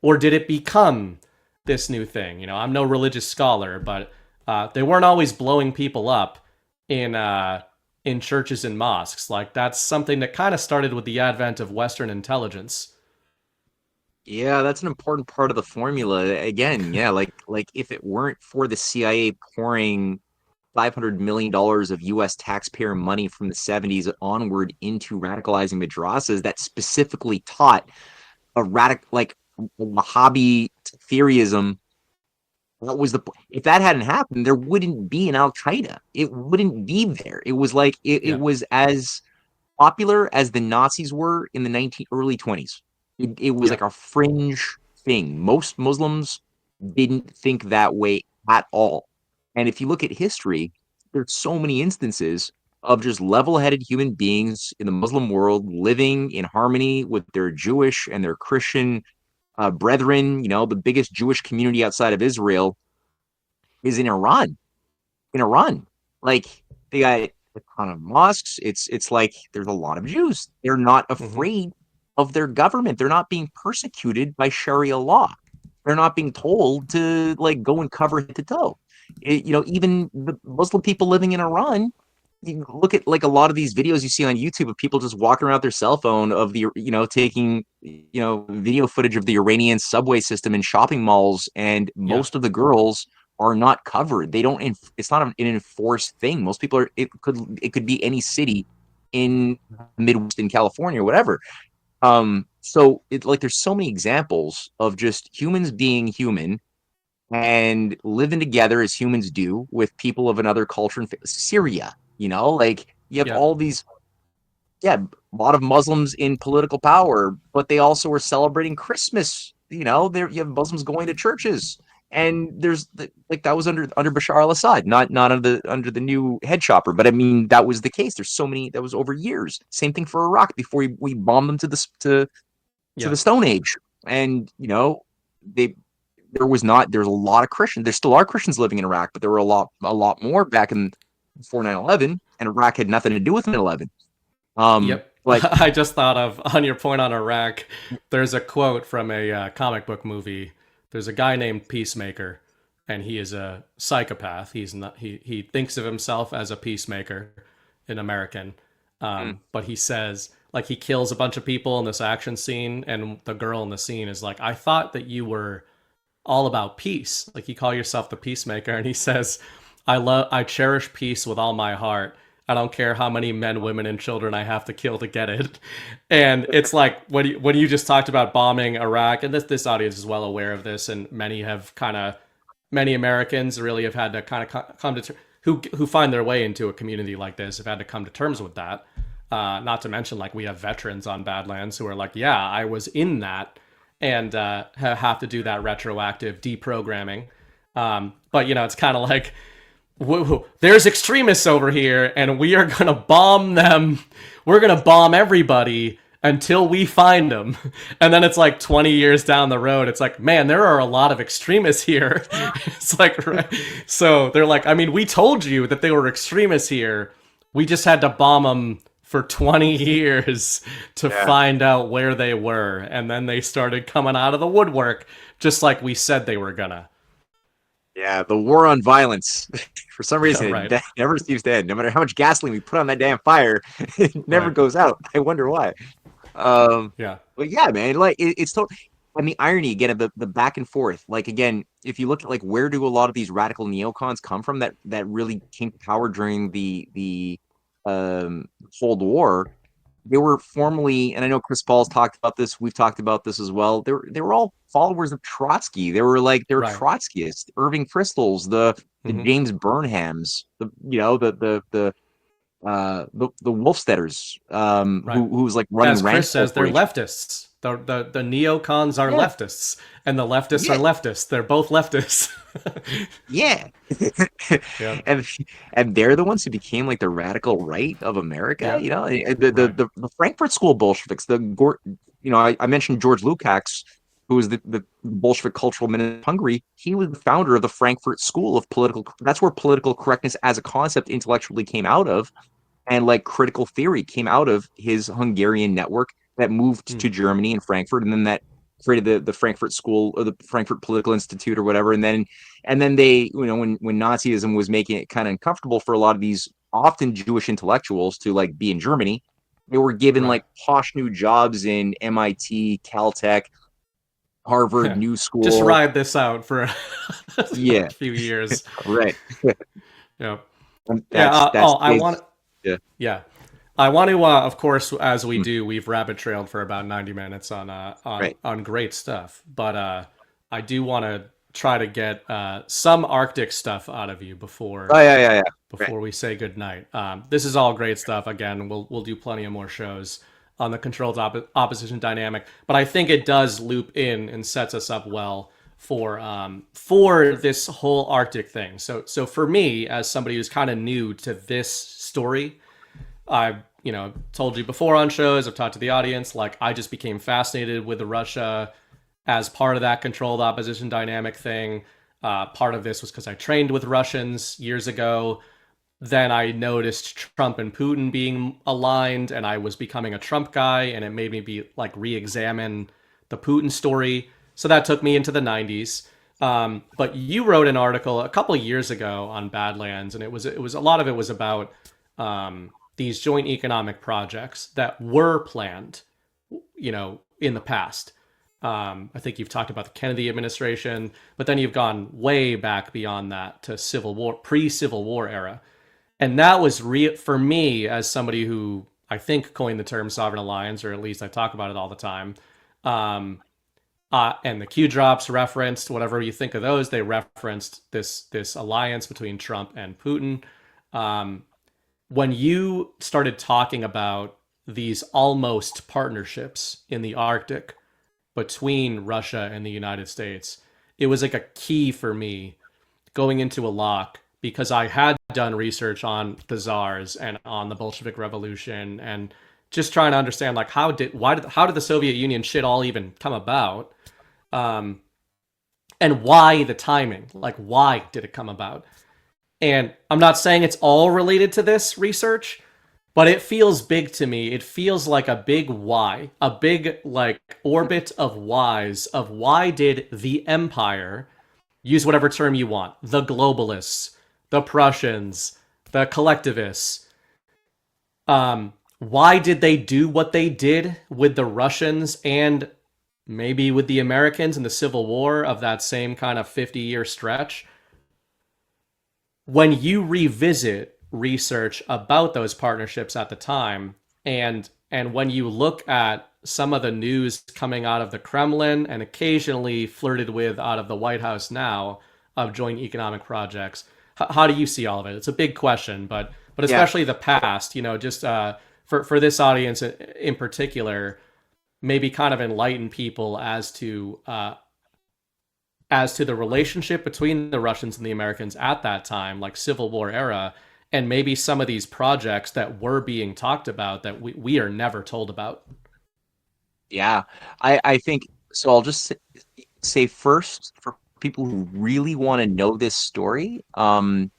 Or did it become this new thing? You know, I'm no religious scholar, but they weren't always blowing people up in churches and mosques. Like, that's something that kind of started with the advent of Western intelligence. Yeah, that's an important part of the formula. Again, yeah, like if it weren't for the CIA pouring $500 million of U.S. taxpayer money from the 70s onward into radicalizing madrasas that specifically taught a Wahhabi theoryism, if that hadn't happened, there wouldn't be an Al Qaeda. It wouldn't be there. It was like it was as popular as the Nazis were in the early 20s. It was like a fringe thing. Most Muslims didn't think that way at all. And if you look at history, there's so many instances of just level-headed human beings in the Muslim world living in harmony with their Jewish and their Christian brethren. You know, the biggest Jewish community outside of Israel is in Iran. Like, they got a ton of mosques. It's like there's a lot of Jews. They're not afraid of their government. They're not being persecuted by Sharia law. They're not being told to like go and cover head to toe. You know, even the Muslim people living in Iran, you look at like a lot of these videos you see on YouTube of people just walking around with their cell phone of the, you know, taking, you know, video footage of the Iranian subway system in shopping malls, and most of the girls are not covered. They don't. It's not an enforced thing. Most people are. It could be any city in Midwest, in California or whatever. So it like there's so many examples of just humans being human and living together as humans do with people of another culture. In Syria, you know, like you have all these, a lot of Muslims in political power, but they also are celebrating Christmas. You know, you have Muslims going to churches, and there's like that was under Bashar al-Assad, not under the new head chopper, but I mean that was the case. There's so many that was over years. Same thing for Iraq before we bombed them to the Stone Age, and you know there's a lot of Christians. There still are Christians living in Iraq, but there were a lot more back in before 9/11, and Iraq had nothing to do with 9/11. Like I just thought of, on your point on Iraq, there's a quote from a comic book movie. There's a guy named Peacemaker, and he is a psychopath. He's not. He thinks of himself as a peacemaker, an American, but he says, Like, he kills a bunch of people in this action scene, and the girl in the scene is like, I thought that you were all about peace. Like, you call yourself the peacemaker, and he says, I cherish peace with all my heart. I don't care how many men, women, and children I have to kill to get it. And it's like, when you just talked about bombing Iraq, and this audience is well aware of this, and many Americans really have had to kind of come to who find their way into a community like this have had to come to terms with that. Not to mention, like, we have veterans on Badlands who are like, yeah, I was in that, and have to do that retroactive deprogramming. But, it's kind of like, whoa, there's extremists over here, and we are going to bomb them. We're going to bomb everybody until we find them. And then it's like 20 years down the road, it's like, man, there are a lot of extremists here. It's like, right. So they're like, I mean, we told you that they were extremists here. We just had to bomb them for 20 years to find out where they were. And then they started coming out of the woodwork, just like we said they were gonna. Yeah, the war on violence. For some reason, Right. it never seems to end. No matter how much gasoline we put on that damn fire, it never goes out. I wonder why. Yeah. But yeah, man, like it's so. And the irony again of the back and forth. Like, again, if you look at, like, where do a lot of these radical neocons come from that really came to power during the Cold War? They were formerly, and I know Chris Paul's talked about this, we've talked about this as well. They were all followers of Trotsky. They were Right. Trotskyists, Irving Kristols, the James Burnhams, the Wolfsteaders, who was like running As rank Chris says, they're corporation. leftists. The neocons are leftists, and the leftists are leftists. They're both leftists. Yeah. Yeah. And they're the ones who became like the radical right of America. The Frankfurt School Bolsheviks. I mentioned George Lukács, who was the Bolshevik cultural minister of Hungary. He was the founder of the Frankfurt School of political. That's where political correctness as a concept intellectually came out of, and like critical theory came out of his Hungarian network that moved to Germany and Frankfurt, and then that created the Frankfurt School or the Frankfurt Political Institute or whatever. And then they, when Nazism was making it kind of uncomfortable for a lot of these often Jewish intellectuals to like be in Germany, they were given like posh new jobs in MIT, Caltech, Harvard, New School. Just ride this out for a Yeah. few years. Right. Yeah. Yeah. I want to, of course, as we do, we've rabbit trailed for about 90 minutes on great stuff. But I do want to try to get some Arctic stuff out of you before we say goodnight. This is all great stuff. Again, we'll do plenty of more shows on the controlled opposition dynamic. But I think it does loop in and sets us up well for this whole Arctic thing. So for me, as somebody who's kind of new to this story, I've told you before on shows, I've talked to the audience, like, I just became fascinated with Russia as part of that controlled opposition dynamic thing. Part of this was because I trained with Russians years ago. Then I noticed Trump and Putin being aligned, and I was becoming a Trump guy, and it made me re-examine the Putin story. So that took me into the 90s. But you wrote an article a couple of years ago on Badlands, and it was a lot of it was about these joint economic projects that were planned, in the past. I think you've talked about the Kennedy administration, but then you've gone way back beyond that to Civil War, pre-Civil War era. And that was for me, as somebody who I think coined the term sovereign alliance, or at least I talk about it all the time. And the Q drops referenced, whatever you think of those, they referenced this alliance between Trump and Putin. When you started talking about these almost partnerships in the Arctic between Russia and the United States, it was like a key for me going into a lock, because I had done research on the Tsars and on the Bolshevik Revolution, and just trying to understand, like, how did the Soviet Union shit all even come about, and why the timing, like, why did it come about? And I'm not saying it's all related to this research, but it feels big to me. It feels like a big why, a big like orbit of whys of why did the empire, use whatever term you want, the globalists, the Prussians, the collectivists, why did they do what they did with the Russians and maybe with the Americans in the Civil War of that same kind of 50-year stretch? When you revisit research about those partnerships at the time, and when you look at some of the news coming out of the Kremlin and occasionally flirted with out of the White House now of joint economic projects, how do you see all of it? It's a big question, but especially the past, just for this audience in particular, maybe kind of enlighten people as to the relationship between the Russians and the Americans at that time, like Civil War era, and maybe some of these projects that were being talked about that we are never told about. Yeah, I think so. I'll just say first, for people who really want to know this story, I'd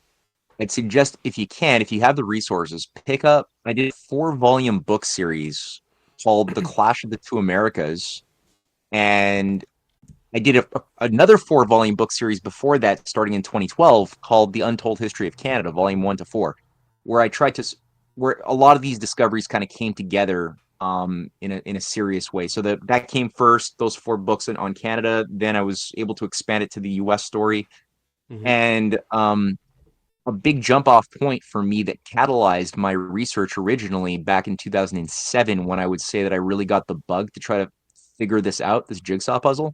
suggest if you have the resources, pick up. I did a 4-volume book series called "The Clash of the Two Americas," and I did another 4-volume book series before that, starting in 2012, called "The Untold History of Canada," Volume 1 to 4, where where a lot of these discoveries kind of came together in a serious way. So that came first, those 4 books on Canada. Then I was able to expand it to the U.S. story, and a big jump off point for me that catalyzed my research originally back in 2007, when I would say that I really got the bug to try to figure this out, this jigsaw puzzle,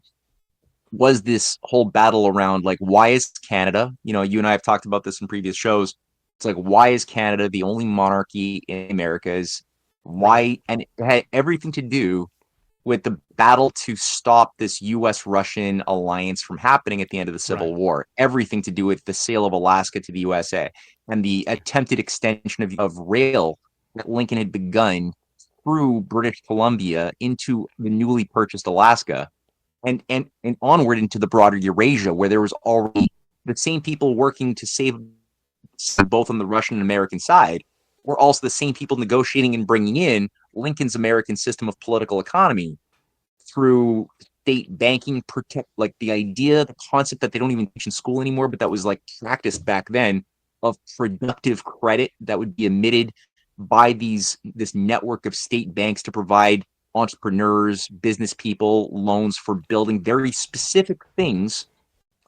was this whole battle around, like, why is Canada, you and I have talked about this in previous shows. It's like, why is Canada the only monarchy in Americas? Why? And it had everything to do with the battle to stop this U.S.-Russian alliance from happening at the end of the Civil War. Everything to do with the sale of Alaska to the USA and the attempted extension of rail that Lincoln had begun through British Columbia into the newly purchased Alaska, and onward into the broader Eurasia, where there was already the same people working to save both on the Russian and American side were also the same people negotiating and bringing in Lincoln's American system of political economy through state banking, like the idea, the concept that they don't even teach in school anymore, but that was like practiced back then, of productive credit that would be emitted by this network of state banks to provide entrepreneurs, business people, loans for building very specific things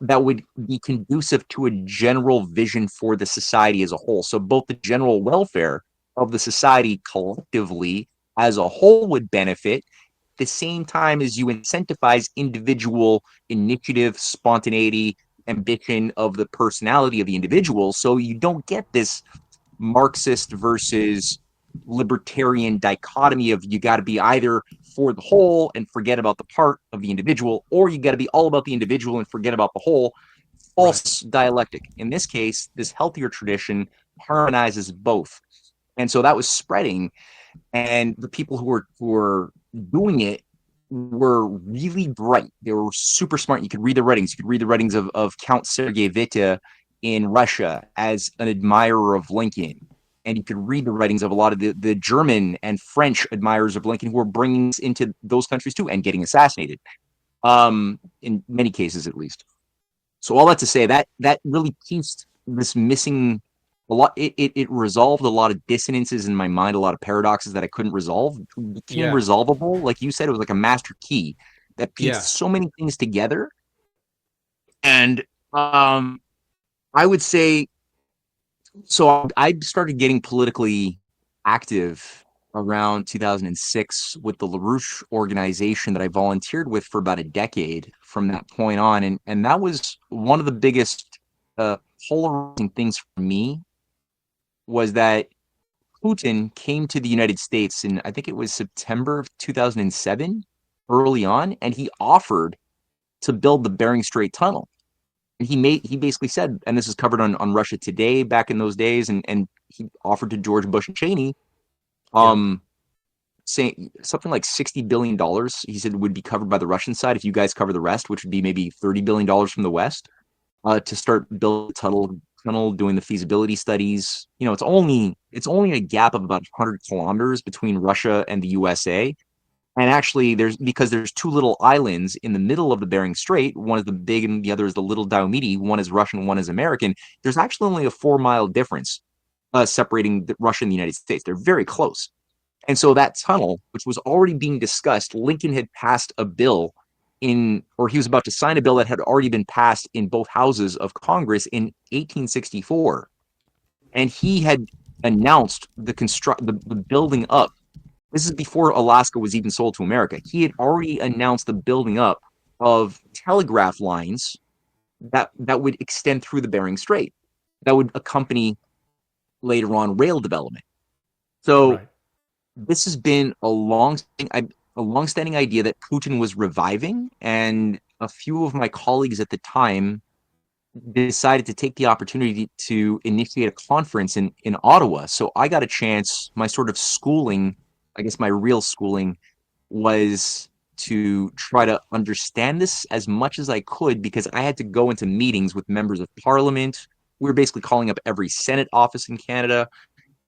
that would be conducive to a general vision for the society as a whole. So both the general welfare of the society collectively as a whole would benefit, at the same time as you incentivize individual initiative, spontaneity, ambition of the personality of the individual. So you don't get this Marxist versus libertarian dichotomy of, you got to be either for the whole and forget about the part of the individual, or you got to be all about the individual and forget about the whole. False dialectic. In this case, this healthier tradition harmonizes both. And so that was spreading, and the people who were doing it were really bright. They were super smart. You could read the writings. You could read the writings of Count Sergei Witte in Russia as an admirer of Lincoln. And you could read the writings of a lot of the German and French admirers of Lincoln who were bringing this into those countries too and getting assassinated, in many cases at least. So all that to say, that really pieced this missing a lot. It resolved a lot of dissonances in my mind, a lot of paradoxes that I couldn't resolve. It became resolvable. Like you said, it was like a master key that pieced so many things together. And I would say, so I started getting politically active around 2006 with the LaRouche organization that I volunteered with for about a decade from that point on. And that was one of the biggest polarizing things for me, was that Putin came to the United States in, I think it was September of 2007, early on, and he offered to build the Bering Strait Tunnel. He basically said, and this is covered on Russia Today back in those days, and he offered to George Bush and Cheney, saying something like $60 billion, he said, would be covered by the Russian side if you guys cover the rest, which would be maybe $30 billion from the West, to start building the tunnel, doing the feasibility studies. It's only a gap of about 100 kilometers between Russia and the USA. And actually, because there's two little islands in the middle of the Bering Strait. One is the big and the other is the little Diomede. One is Russian, one is American. There's actually only a 4-mile difference separating Russia and the United States. They're very close. And so that tunnel, which was already being discussed, Lincoln had passed a bill or he was about to sign a bill that had already been passed in both houses of Congress in 1864. And he had announced the building up. This is before Alaska was even sold to America. He had already announced the building up of telegraph lines that would extend through the Bering Strait, that would accompany later on rail development. So this has been a long-standing idea that Putin was reviving, and a few of my colleagues at the time decided to take the opportunity to initiate a conference in Ottawa. So I got a chance, my sort of schooling, I guess my real schooling, was to try to understand this as much as I could, because I had to go into meetings with members of parliament. We were basically calling up every Senate office in Canada,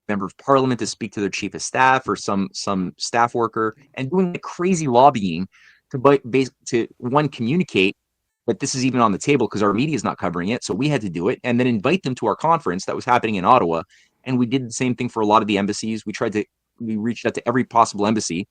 member of parliament, to speak to their chief of staff or some staff worker, and doing the crazy lobbying to one, communicate that this is even on the table, because our media is not covering it. So we had to do it, and then invite them to our conference that was happening in Ottawa. And we did the same thing for a lot of the embassies. We reached out to every possible embassy,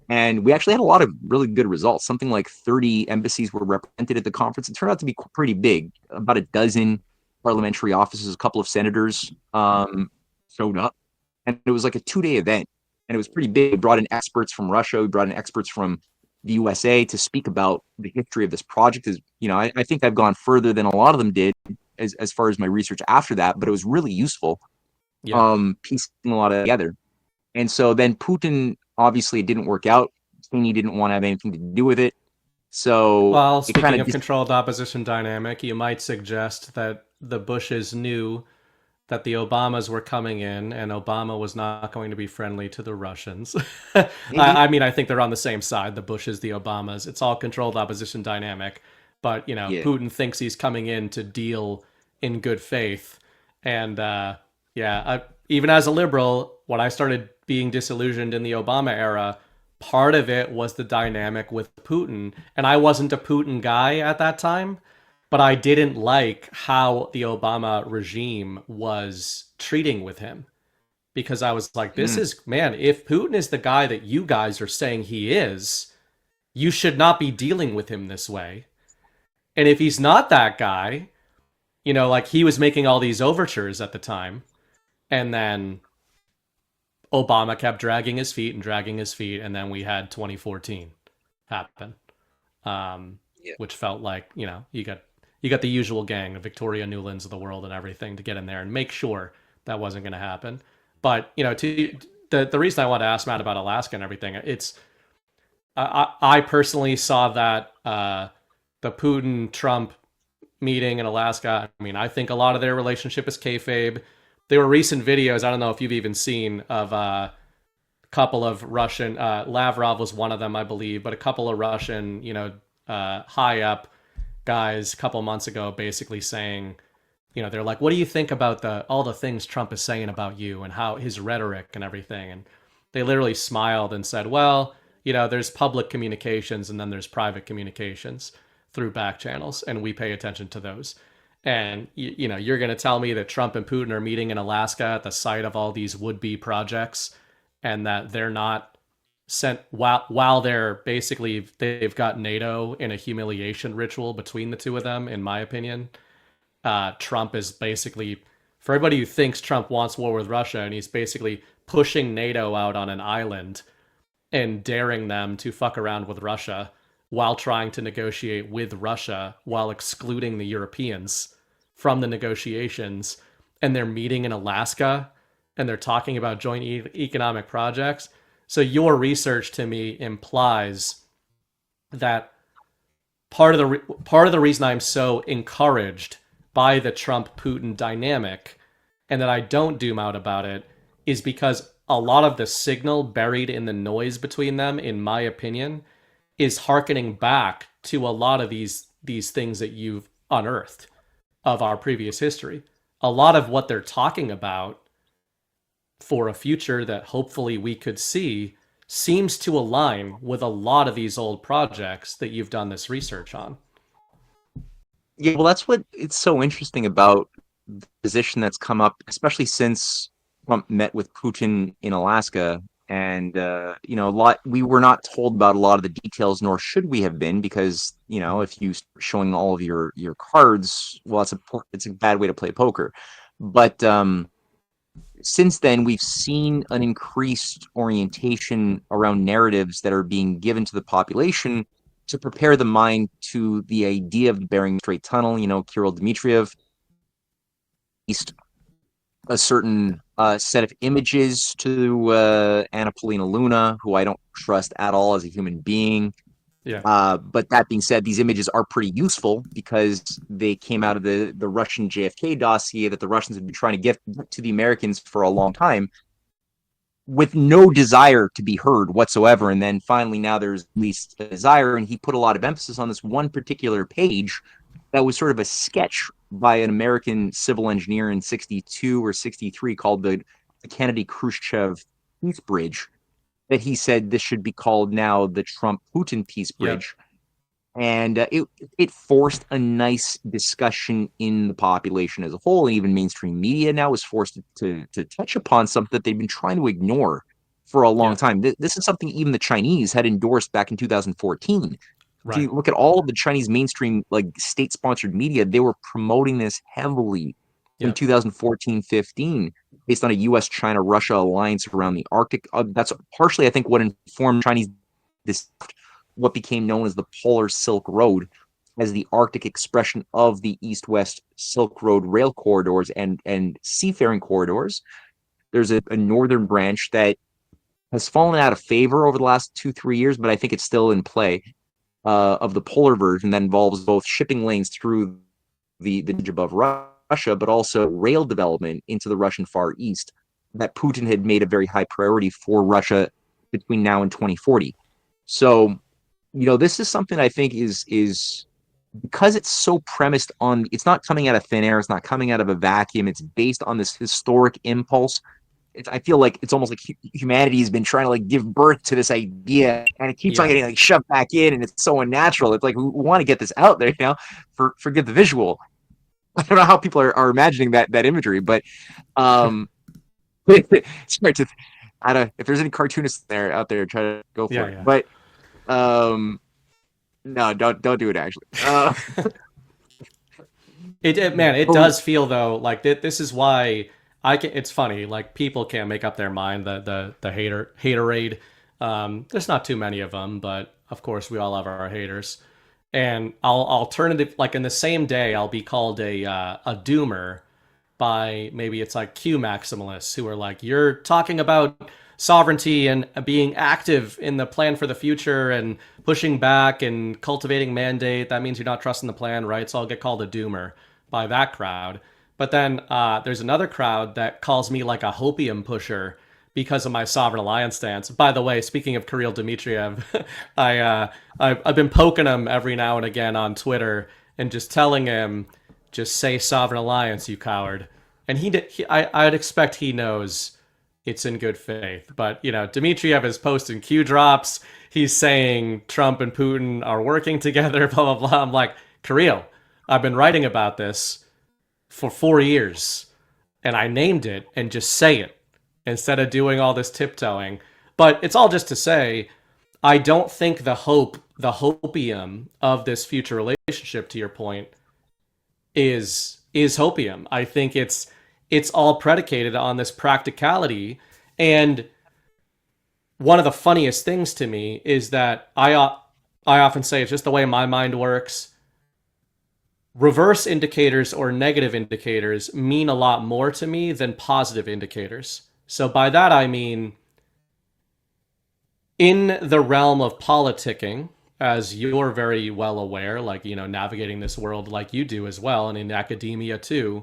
and we actually had a lot of really good results. Something like 30 embassies were represented at the conference. It turned out to be pretty big. About a dozen parliamentary offices, a couple of senators showed up, and it was like a 2-day event, and it was pretty big. We brought in experts from Russia. We brought in experts from the USA to speak about the history of this project. I think I've gone further than a lot of them did as far as my research after that, but it was really useful. Piecing a lot together. And so then Putin, obviously, it didn't work out. Cheney didn't want to have anything to do with it. So, well, speaking of controlled opposition dynamic, you might suggest that the Bushes knew that the Obamas were coming in, and Obama was not going to be friendly to the Russians. I think they're on the same side, the Bushes, the Obamas. It's all controlled opposition dynamic. But, Putin thinks he's coming in to deal in good faith. And, even as a liberal, when I started being disillusioned in the Obama era, part of it was the dynamic with Putin. And I wasn't a Putin guy at that time, but I didn't like how the Obama regime was treating with him, because I was like, if Putin is the guy that you guys are saying he is, you should not be dealing with him this way. And if he's not that guy, he was making all these overtures at the time, and then Obama kept dragging his feet, and then we had 2014 happen, which felt like, you got the usual gang of Victoria Nulands of the world and everything to get in there and make sure that wasn't going to happen. But, the reason I want to ask Matt about Alaska and everything, it's, I personally saw that the Putin-Trump meeting in Alaska. I mean, I think a lot of their relationship is kayfabe. There were recent videos, I don't know if you've even seen, of a couple of Russian, Lavrov was one of them, I believe, but a couple of Russian, high up guys a couple months ago basically saying, they're like, what do you think about all the things Trump is saying about you and how his rhetoric and everything? And they literally smiled and said, well, there's public communications and then there's private communications through back channels, and we pay attention to those. And, you're going to tell me that Trump and Putin are meeting in Alaska at the site of all these would-be projects, and that they're not sent while they're they've got NATO in a humiliation ritual between the two of them, in my opinion. Trump is basically, for everybody who thinks Trump wants war with Russia, and he's basically pushing NATO out on an island and daring them to fuck around with Russia while trying to negotiate with Russia while excluding the Europeans from the negotiations. And they're meeting in Alaska and they're talking about joint economic projects. So your research to me implies that part of the reason I'm so encouraged by the Trump-Putin dynamic, and that I don't doom out about it, is because a lot of the signal buried in the noise between them, in my opinion, is hearkening back to a lot of these things that you've unearthed of our previous history. A lot of what they're talking about for a future that hopefully we could see seems to align with a lot of these old projects that you've done this research on. Yeah, well, that's what it's so interesting about the position that's come up, especially since Trump met with Putin in Alaska. And we were not told about a lot of the details, nor should we have been, because if you start showing all of your cards, well, it's a bad way to play poker. But since then, we've seen an increased orientation around narratives that are being given to the population to prepare the mind to the idea of the Bering Strait Tunnel. Kirill Dmitriev released a certain set of images to Anna Polina Luna, who I don't trust at all as a human being. Yeah. But that being said, these images are pretty useful because they came out of the Russian JFK dossier that the Russians had been trying to get to the Americans for a long time, with no desire to be heard whatsoever. And then finally, now there's at least a desire, and he put a lot of emphasis on this one particular page that was sort of a sketch by an American civil engineer in 62 or 63 called the Kennedy-Khrushchev Peace Bridge, that he said this should be called now the Trump-Putin Peace Bridge. Yep. And it forced a nice discussion in the population as a whole, and even mainstream media now is forced to touch upon something that they've been trying to ignore for a long time. This is something even the Chinese had endorsed back in 2014. Right. If you look at all of the Chinese mainstream, like state-sponsored media, they were promoting this heavily in 2014-15 based on a U.S.-China-Russia alliance around the Arctic. That's partially, I think, what informed Chinese what became known as the Polar Silk Road, as the Arctic expression of the East-West Silk Road rail corridors and seafaring corridors. There's a northern branch that has fallen out of favor over the last 2-3 years, but I think it's still in play. Of the polar version that involves both shipping lanes through the above Russia, but also rail development into the Russian Far East that Putin had made a very high priority for Russia between now and 2040. So, this is something I think is because it's so premised on, it's not coming out of thin air, it's not coming out of a vacuum, it's based on this historic impulse. I feel like it's almost like humanity has been trying to give birth to this idea, and it keeps on getting shoved back in, and it's so unnatural. It's like we want to get this out there, forget the visual. I don't know how people are imagining that imagery, but it's hard to. I don't. If there's any cartoonists out there, try to go for it. Yeah. But no, don't do it. Actually, it does feel though like this is why. It's funny, people can't make up their mind, the haterade. There's not too many of them, but of course we all have our haters. And alternative, in the same day, I'll be called a doomer by maybe it's Q maximalists who are you're talking about sovereignty and being active in the plan for the future and pushing back and cultivating mandate. That means you're not trusting the plan, right? So I'll get called a doomer by that crowd. But then there's another crowd that calls me a hopium pusher because of my sovereign alliance stance. By the way, speaking of Kirill Dmitriev, I've been poking him every now and again on Twitter and just telling him, just say sovereign alliance, you coward. And I'd expect he knows it's in good faith. But, Dmitriev is posting Q drops. He's saying Trump and Putin are working together, blah, blah, blah. I'm like, Kirill, I've been writing about this for 4 years, and I named it, and just say it instead of doing all this tiptoeing. But it's all just to say, I don't think the hopium of this future relationship, to your point, is hopium. I think it's all predicated on this practicality. And one of the funniest things to me is that I often say it's just the way my mind works. Reverse indicators or negative indicators mean a lot more to me than positive indicators. So by that I mean, in the realm of politicking, as you're very well aware, navigating this world like you do as well, and in academia too,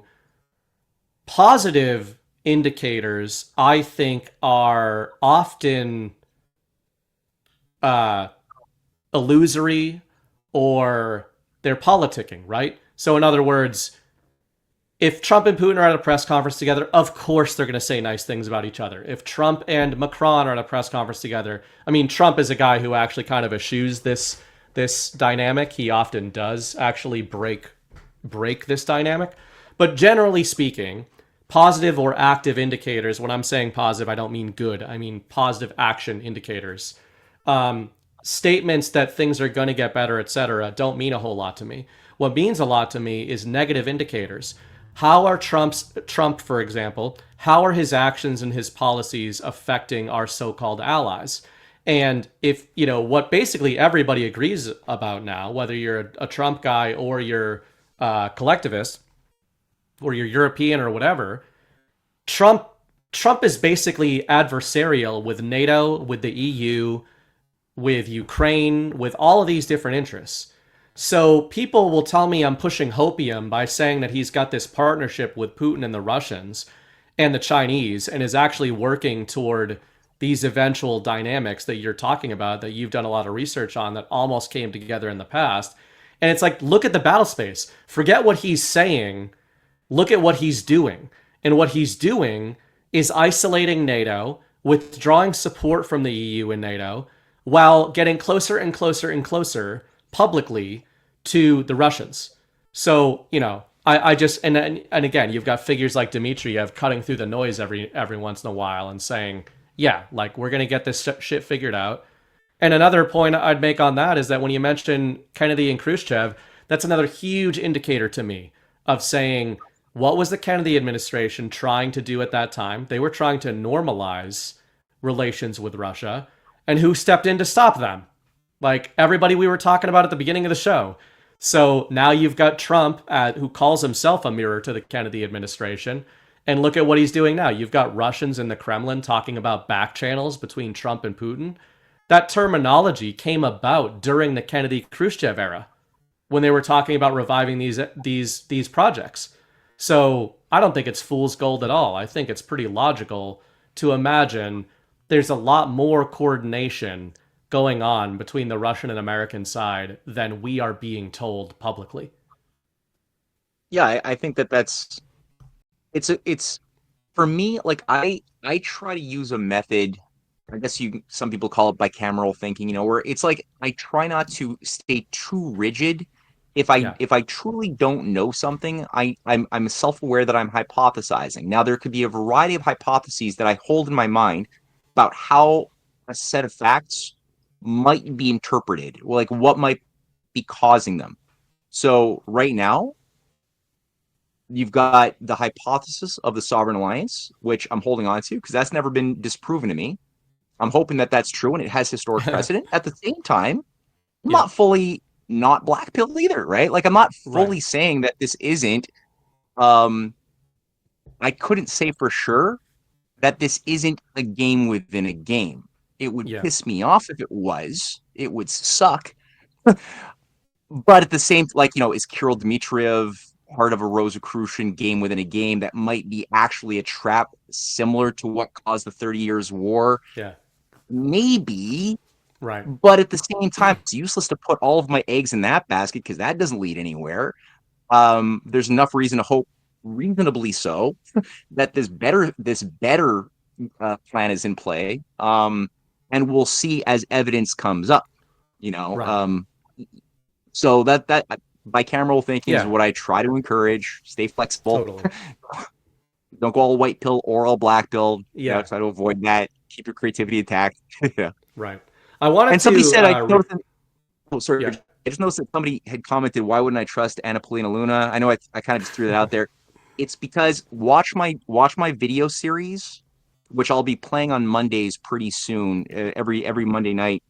positive indicators, I think, are often illusory, or they're politicking, right? So in other words, if Trump and Putin are at a press conference together, of course they're going to say nice things about each other. If Trump and Macron are at a press conference together, Trump is a guy who actually kind of eschews this dynamic. He often does actually break this dynamic. But generally speaking, positive or active indicators. When I'm saying positive, I don't mean good. I mean positive action indicators. Statements that things are going to get better, etc., don't mean a whole lot to me. What means a lot to me is negative indicators. How are Trump, for example, how are his actions and his policies affecting our so-called allies? And if, what basically everybody agrees about now, whether you're a Trump guy or you're collectivist or you're European or whatever, Trump is basically adversarial with NATO, with the EU, with Ukraine, with all of these different interests. So people will tell me I'm pushing hopium by saying that he's got this partnership with Putin and the Russians and the Chinese and is actually working toward these eventual dynamics that you're talking about, that you've done a lot of research on, that almost came together in the past. And it's like, look at the battle space. Forget what he's saying. Look at what he's doing. And what he's doing is isolating NATO, withdrawing support from the EU and NATO, while getting closer and closer and closer publicly to the Russians. So, I just, and again, you've got figures like Dmitriev cutting through the noise every once in a while and saying, yeah, like, we're going to get this shit figured out. And another point I'd make on that is that when you mention Kennedy and Khrushchev, that's another huge indicator to me of saying, what was the Kennedy administration trying to do at that time? They were trying to normalize relations with Russia. And who stepped in to stop them? Like everybody we were talking about at the beginning of the show. So now you've got Trump, who calls himself a mirror to the Kennedy administration. And look at what he's doing now. You've got Russians in the Kremlin talking about back channels between Trump and Putin. That terminology came about during the Kennedy-Khrushchev era, when they were talking about reviving these projects. So I don't think it's fool's gold at all. I think it's pretty logical to imagine there's a lot more coordination going on between the Russian and American side than we are being told publicly. Yeah, I think that's it's for me, like I try to use a method, I guess some people call it bicameral thinking, where it's like I try not to stay too rigid. If I truly don't know something, I'm self-aware that I'm hypothesizing. Now there could be a variety of hypotheses that I hold in my mind about how a set of facts might be interpreted, like what might be causing them. So right now, you've got the hypothesis of the sovereign alliance, which I'm holding on to because that's never been disproven to me. I'm hoping that that's true and it has historic precedent. At the same time, I'm not fully not black pilled either, right? Like I'm not fully saying that this isn't. I couldn't say for sure that this isn't a game within a game. It would piss me off if it was. It would suck. But at the same, is Kirill Dmitriev part of a Rosicrucian game within a game that might be actually a trap similar to what caused the 30 Years' War? Yeah. Maybe. Right. But at the same time, it's useless to put all of my eggs in that basket because that doesn't lead anywhere. There's enough reason to hope, reasonably so, that this better plan is in play. And we'll see as evidence comes up, Right. So that bicameral thinking is what I try to encourage. Stay flexible. Totally. Don't go all white pill or all black pill. Yeah. Try to avoid that. Keep your creativity intact. Yeah. Right. I wanted and somebody to, said, Yeah. I just noticed that somebody had commented, why wouldn't I trust Anna Polina Luna? I know I kind of just threw that out there. It's because watch my video series, which I'll be playing on Mondays pretty soon. Every Monday night,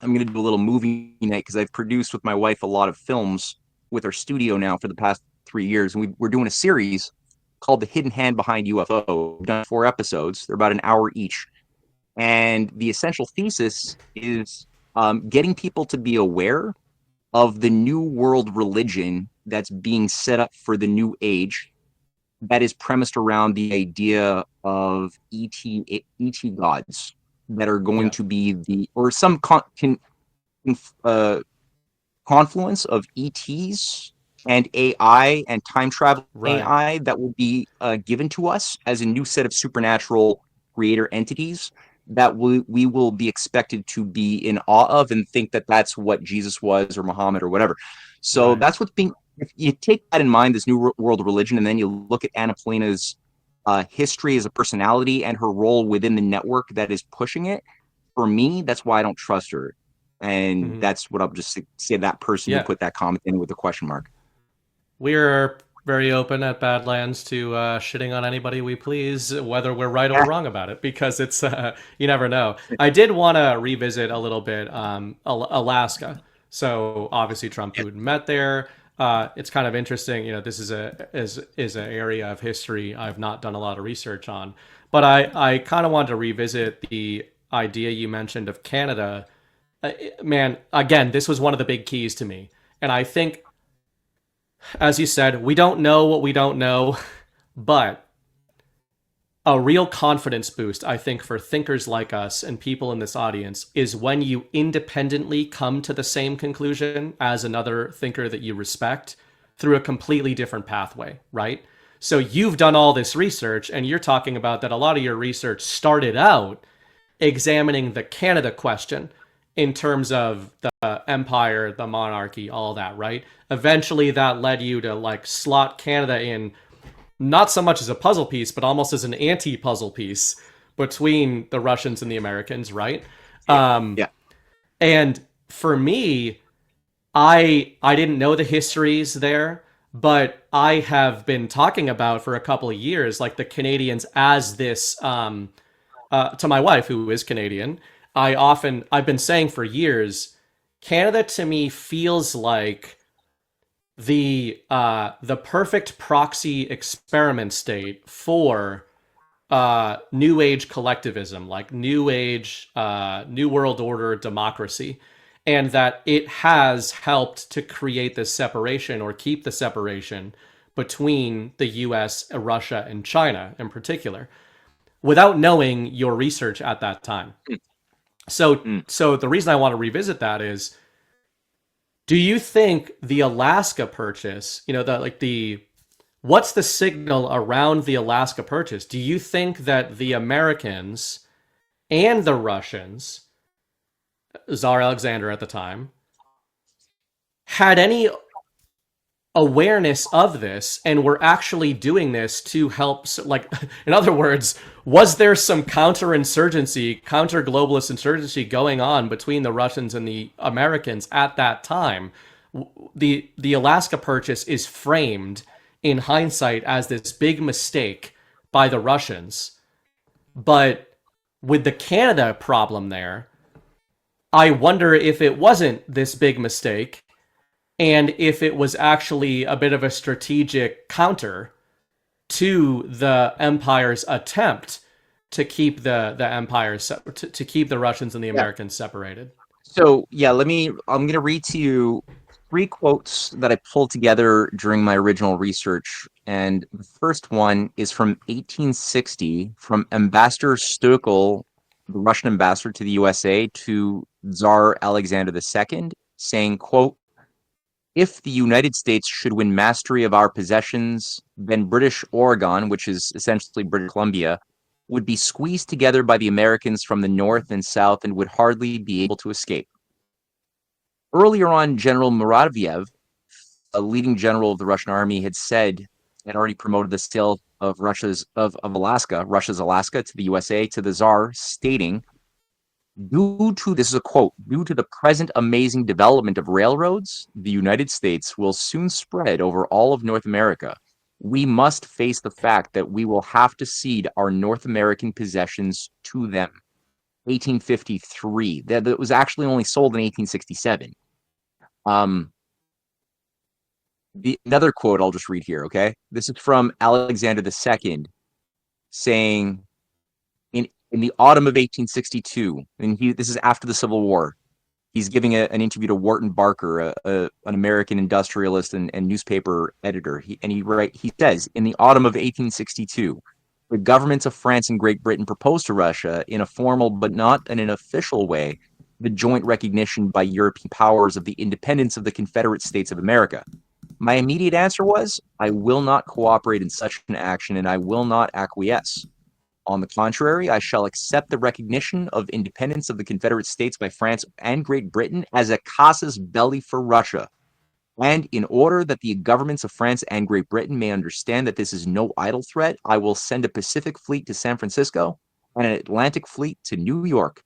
I'm going to do a little movie night because I've produced with my wife a lot of films with our studio now for the past 3 years. And we're doing a series called The Hidden Hand Behind UFO. We've done 4 episodes. They're about an hour each. And the essential thesis is getting people to be aware of the new world religion that's being set up for the new age that is premised around the idea of ET gods that are going to be some confluence of ETs and AI and time travel AI that will be given to us as a new set of supernatural creator entities that we will be expected to be in awe of and think that that's what Jesus was or Muhammad or whatever. So that's what's being, if you take that in mind, this new world religion, and then you look at Anna Polina's history as a personality and her role within the network that is pushing it, for me, that's why I don't trust her. And that's what I'll just say, that person who put that comment in with a question mark. We're very open at Badlands to shitting on anybody we please, whether we're right or wrong about it, because it's you never know. I did want to revisit a little bit Alaska. So obviously Trump Putin met there. It's kind of interesting. This is an area of history I've not done a lot of research on, but I kind of wanted to revisit the idea you mentioned of Canada. Man, again, this was one of the big keys to me, and I think, as you said, we don't know what we don't know, but a real confidence boost, I think, for thinkers like us and people in this audience is when you independently come to the same conclusion as another thinker that you respect through a completely different pathway, right? So you've done all this research, and you're talking about that a lot of your research started out examining the Canada question in terms of the empire, the monarchy, all that, right? Eventually that led you to slot Canada in not so much as a puzzle piece, but almost as an anti-puzzle piece between the Russians and the Americans, right? Yeah. And for me, I didn't know the histories there, but I have been talking about for a couple of years, the Canadians as this, to my wife, who is Canadian, I've been saying for years, Canada to me feels like the perfect proxy experiment state for new age collectivism, like new age, new world order democracy, and that it has helped to create this separation or keep the separation between the US, Russia, and China in particular, without knowing your research at that time. So the reason I want to revisit that is, do you think the Alaska purchase, what's the signal around the Alaska purchase? Do you think that the Americans and the Russians, Tsar Alexander at the time, had any awareness of this and were actually doing this to help, in other words, was there some counter-globalist insurgency going on between the Russians and the Americans at that time? The Alaska purchase is framed in hindsight as this big mistake by the Russians, but with the Canada problem there, I wonder if it wasn't this big mistake, and if it was actually a bit of a strategic counter to the empire's attempt to keep the empire to keep the Russians and the Americans separated. So I'm going to read to you 3 quotes that I pulled together during my original research. And the first one is from 1860 from Ambassador Stukel, the Russian ambassador to the USA, to Tsar Alexander II, saying, quote, "If the United States should win mastery of our possessions, then British Oregon, which is essentially British Columbia, would be squeezed together by the Americans from the north and south and would hardly be able to escape." Earlier on, General Muravyev, a leading general of the Russian army, had already promoted the sale of Russia's Alaska to the USA to the Tsar, stating, this is a quote, "Due to the present amazing development of railroads, the United States will soon spread over all of North America. We must face the fact that we will have to cede our North American possessions to them." 1853. That was actually only sold in 1867. Another quote I'll just read here, okay? This is from Alexander II, saying, in the autumn of 1862, and this is after the Civil War, he's giving an interview to Wharton Barker, an American industrialist and newspaper editor. He says, in the autumn of 1862, the governments of France and Great Britain proposed to Russia, in a formal but not in an official way, the joint recognition by European powers of the independence of the Confederate States of America. My immediate answer was, I will not cooperate in such an action, and I will not acquiesce. On the contrary, I shall accept the recognition of independence of the Confederate States by France and Great Britain as a casus belli for Russia. And in order that the governments of France and Great Britain may understand that this is no idle threat, I will send a Pacific fleet to San Francisco and an Atlantic fleet to New York.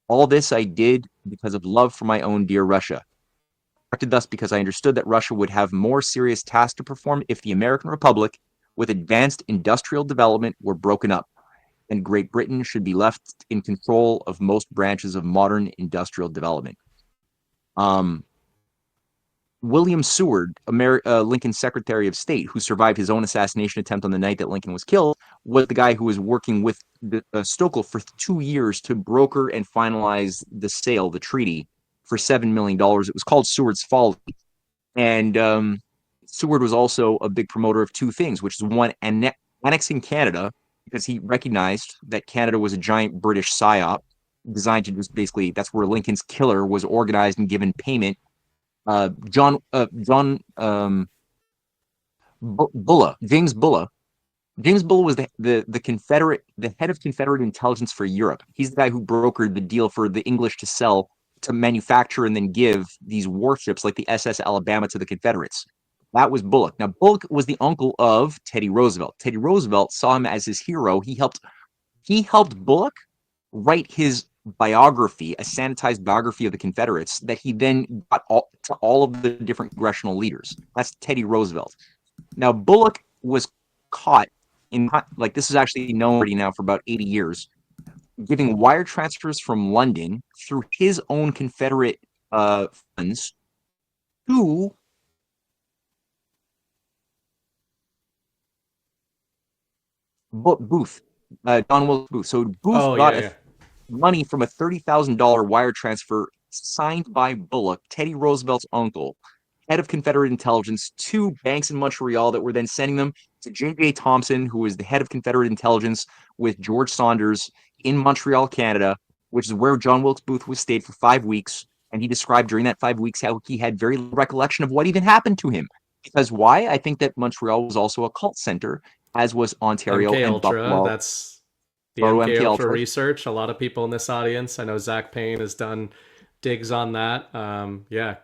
All this I did because of love for my own dear Russia. I acted thus because I understood that Russia would have more serious tasks to perform if the American Republic, with advanced industrial development, were broken up, and Great Britain should be left in control of most branches of modern industrial development. William Seward, Lincoln's Secretary of State, who survived his own assassination attempt on the night that Lincoln was killed, was the guy who was working with Stoeckel for 2 years to broker and finalize the sale, the treaty, for $7 million. It was called Seward's Folly. And Seward was also a big promoter of two things, which is one, annexing Canada, because he recognized that Canada was a giant British psyop designed to just basically, that's where Lincoln's killer was organized and given payment. James Bulla was the head of Confederate intelligence for Europe. He's the guy who brokered the deal for the English to manufacture and then give these warships like the SS Alabama to the Confederates. That was Bullock. Now, Bullock was the uncle of Teddy Roosevelt. Teddy Roosevelt saw him as his hero. He helped Bullock write his biography, a sanitized biography of the Confederates that he then got to all of the different congressional leaders. That's Teddy Roosevelt. Now, Bullock was caught in, like, this is actually known already now for about 80 years, giving wire transfers from London through his own Confederate funds to Booth, John Wilkes Booth. So Booth got money from a $30,000 wire transfer signed by Bullock, Teddy Roosevelt's uncle, head of Confederate intelligence, to banks in Montreal that were then sending them to J.J. Thompson, who was the head of Confederate intelligence with George Saunders in Montreal, Canada, which is where John Wilkes Booth was stayed for 5 weeks. And he described during that 5 weeks how he had very little recollection of what even happened to him. Because why? I think that Montreal was also a cult center, as was Ontario MK and Ultra, Buffalo. That's the MK Ultra research. A lot of people in this audience, I know Zach Payne has done digs on that.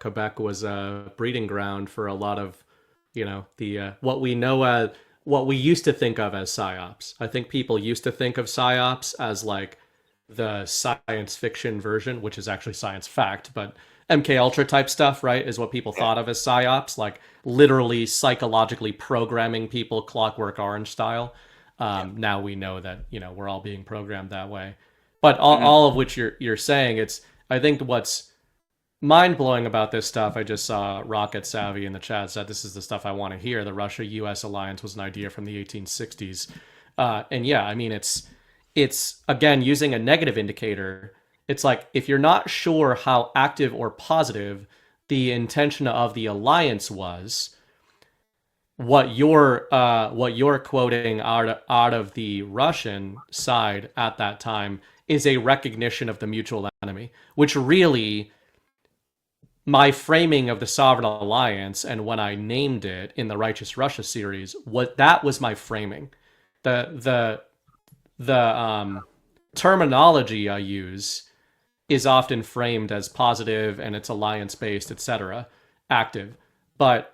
Quebec was a breeding ground for a lot of, the what we used to think of as psyops. I think people used to think of psyops as like the science fiction version, which is actually science fact, but MK Ultra type stuff, right, is what people thought of as psyops, like literally psychologically programming people Clockwork Orange style. Now we know that, we're all being programmed that way. But all of which you're saying, I think what's mind-blowing about this stuff, I just saw Rocket Savvy in the chat said, this is the stuff I want to hear. The Russia-US alliance was an idea from the 1860s. It's again, using a negative indicator, it's like, if you're not sure how active or positive the intention of the alliance was, what you're quoting out of the Russian side at that time is a recognition of the mutual enemy, which really, my framing of the Sovereign Alliance and when I named it in the Righteous Russia series, that was my framing. The terminology I use is often framed as positive and it's alliance based, etc., active. But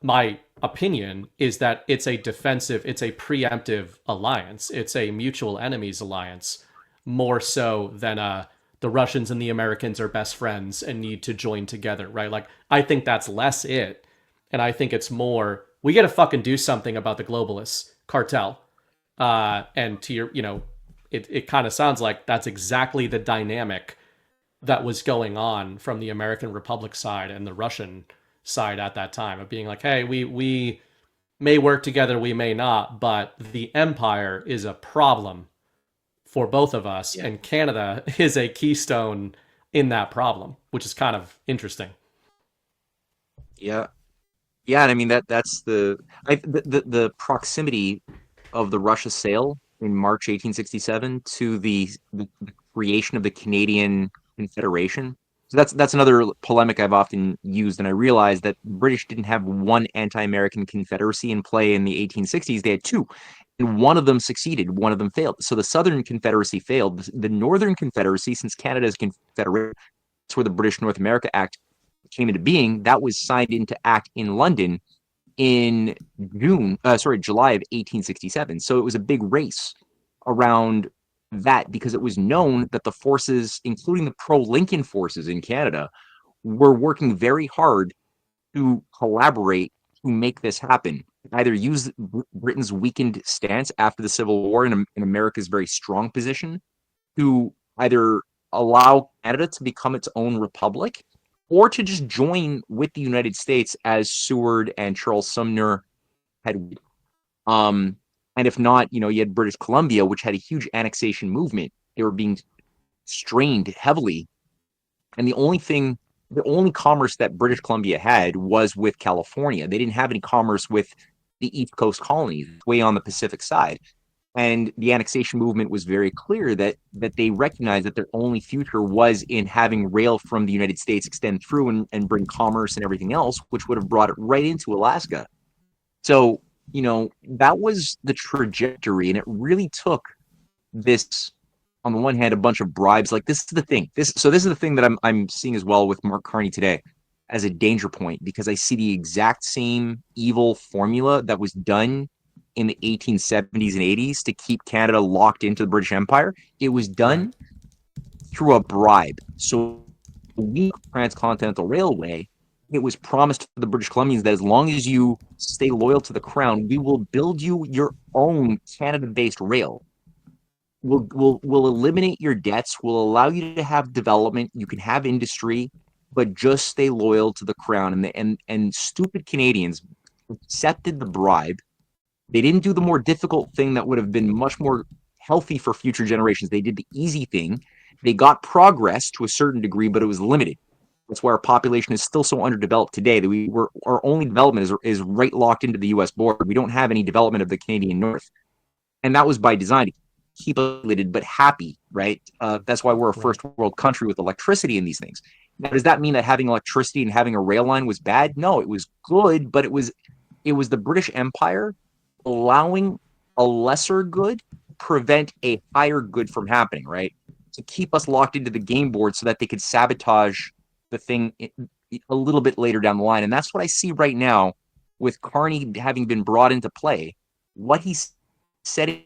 my opinion is that it's a defensive, it's a preemptive alliance. It's a mutual enemies alliance, more so than the Russians and the Americans are best friends and need to join together, right? Like, I think that's less it. And I think it's more, we got to fucking do something about the globalist cartel. And to your, it kind of sounds like that's exactly the dynamic that was going on from the American Republic side and the Russian side at that time, of being like, hey, we may work together, we may not, but the empire is a problem for both of us, and Canada is a keystone in that problem, which is kind of interesting. Yeah, and I mean that's the proximity of the Russia sale in March 1867 to the creation of the Canadian Confederation. So that's another polemic I've often used, and I realized that the British didn't have one anti-American confederacy in play in the 1860s. They had two, and one of them succeeded, one of them failed. So the Southern Confederacy failed. The Northern Confederacy, since Canada is confederate, that's where the British North America Act came into being, that was signed into act in London in July of 1867. So it was a big race around that because it was known that the forces, including the pro-Lincoln forces in Canada, were working very hard to collaborate to make this happen. Either use Britain's weakened stance after the Civil War and America's very strong position to either allow Canada to become its own republic or to just join with the United States as Seward and Charles Sumner had. And if not, you had British Columbia, which had a huge annexation movement. They were being strained heavily. And the only commerce that British Columbia had was with California. They didn't have any commerce with the East Coast colonies, way on the Pacific side. And the annexation movement was very clear that they recognized that their only future was in having rail from the United States extend through and bring commerce and everything else, which would have brought it right into Alaska. So, that was the trajectory. And it really took this, on the one hand, a bunch of bribes. Like, this is the thing. This is the thing that I'm seeing as well with Mark Carney today as a danger point, because I see the exact same evil formula that was done in the 1870s and 80s to keep Canada locked into the British Empire. It was done through a bribe. So the Transcontinental Railway, it was promised to the British Columbians that as long as you stay loyal to the crown, we will build you your own Canada-based rail. We'll eliminate your debts. We'll allow you to have development. You can have industry, but just stay loyal to the crown. And stupid Canadians accepted the bribe. They didn't do the more difficult thing that would have been much more healthy for future generations. They did the easy thing. They got progress to a certain degree, but it was limited. That's why our population is still so underdeveloped today. That our only development is right locked into the U.S. border. We don't have any development of the Canadian North, and that was by design. Keep populated but happy, right? That's why we're a first world country with electricity and these things. Now, does that mean that having electricity and having a rail line was bad? No, it was good, but it was the British Empire allowing a lesser good prevent a higher good from happening, right? To keep us locked into the game board so that they could sabotage the thing a little bit later down the line. And that's what I see right now with Carney having been brought into play. What he said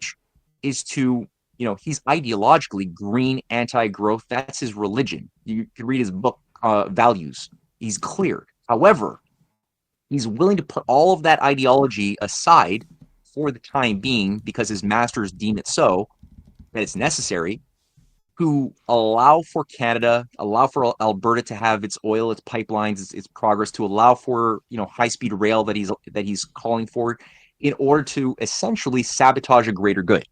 is to, he's ideologically green, anti-growth. That's his religion. You can read his book, Values. He's clear. However, he's willing to put all of that ideology aside for the time being because his masters deem it so, that it's necessary to allow for Canada, allow for Alberta to have its oil, its pipelines, its progress, to allow for, high-speed rail that he's calling for in order to essentially sabotage a greater good.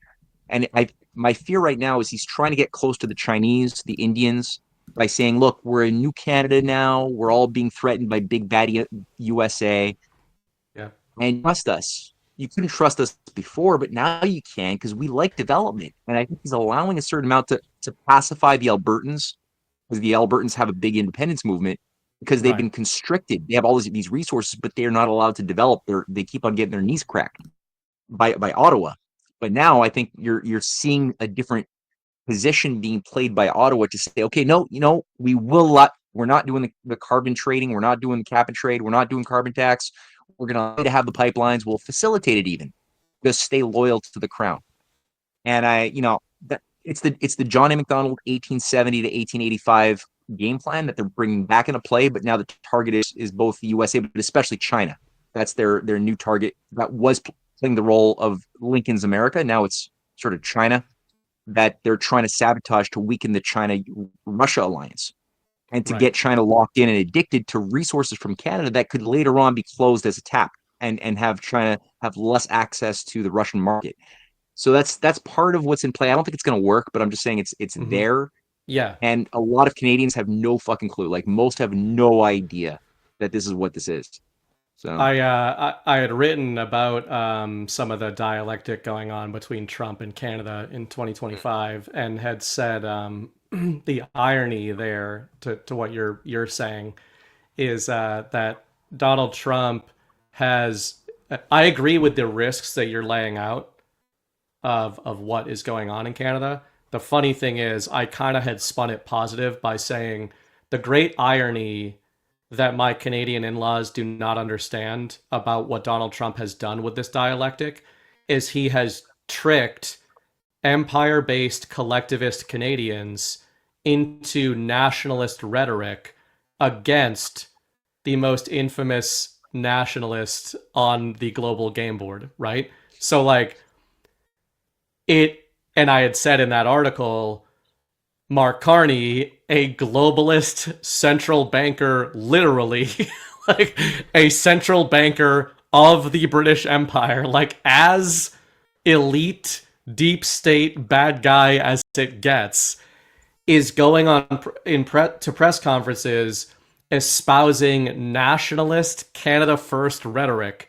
And my fear right now is he's trying to get close to the Chinese, the Indians, by saying, look, we're a new Canada now. We're all being threatened by big bad USA. Yeah. And trust us. You couldn't trust us before, but now you can because we like development. And I think he's allowing a certain amount to pacify the Albertans, because the Albertans have a big independence movement because they've been constricted. They have all these resources, but they're not allowed to develop. They keep on getting their knees cracked by Ottawa. But now I think you're seeing a different position being played by Ottawa to say, okay, no, we will not. We're not doing the carbon trading. We're not doing the cap and trade. We're not doing carbon tax. We're going to have the pipelines. We'll facilitate it even. Just stay loyal to the crown. And it's the John A. Macdonald 1870 to 1885 game plan that they're bringing back into play. But now the target is both the USA, but especially China. That's their new target. That was playing the role of Lincoln's America. Now it's sort of China that they're trying to sabotage to weaken the China-Russia alliance and to get China locked in and addicted to resources from Canada that could later on be closed as a tap and have China have less access to the Russian market. So that's part of what's in play. I don't think it's going to work, but I'm just saying it's there. Yeah. And a lot of Canadians have no fucking clue. Like, most have no idea that this is what this is. So I had written about some of the dialectic going on between Trump and Canada in 2025, and had said the irony there to what you're saying is that Donald Trump has. I agree with the risks that you're laying out of what is going on in Canada. The funny thing is, I kind of had spun it positive by saying the great irony that my Canadian in-laws do not understand about what Donald Trump has done with this dialectic is he has tricked empire-based collectivist Canadians into nationalist rhetoric against the most infamous nationalist on the global game board, right? So like and I had said in that article, Mark Carney, a globalist central banker, literally, like a central banker of the British Empire, like as elite, deep state bad guy as it gets, is going on to press conferences espousing nationalist Canada First rhetoric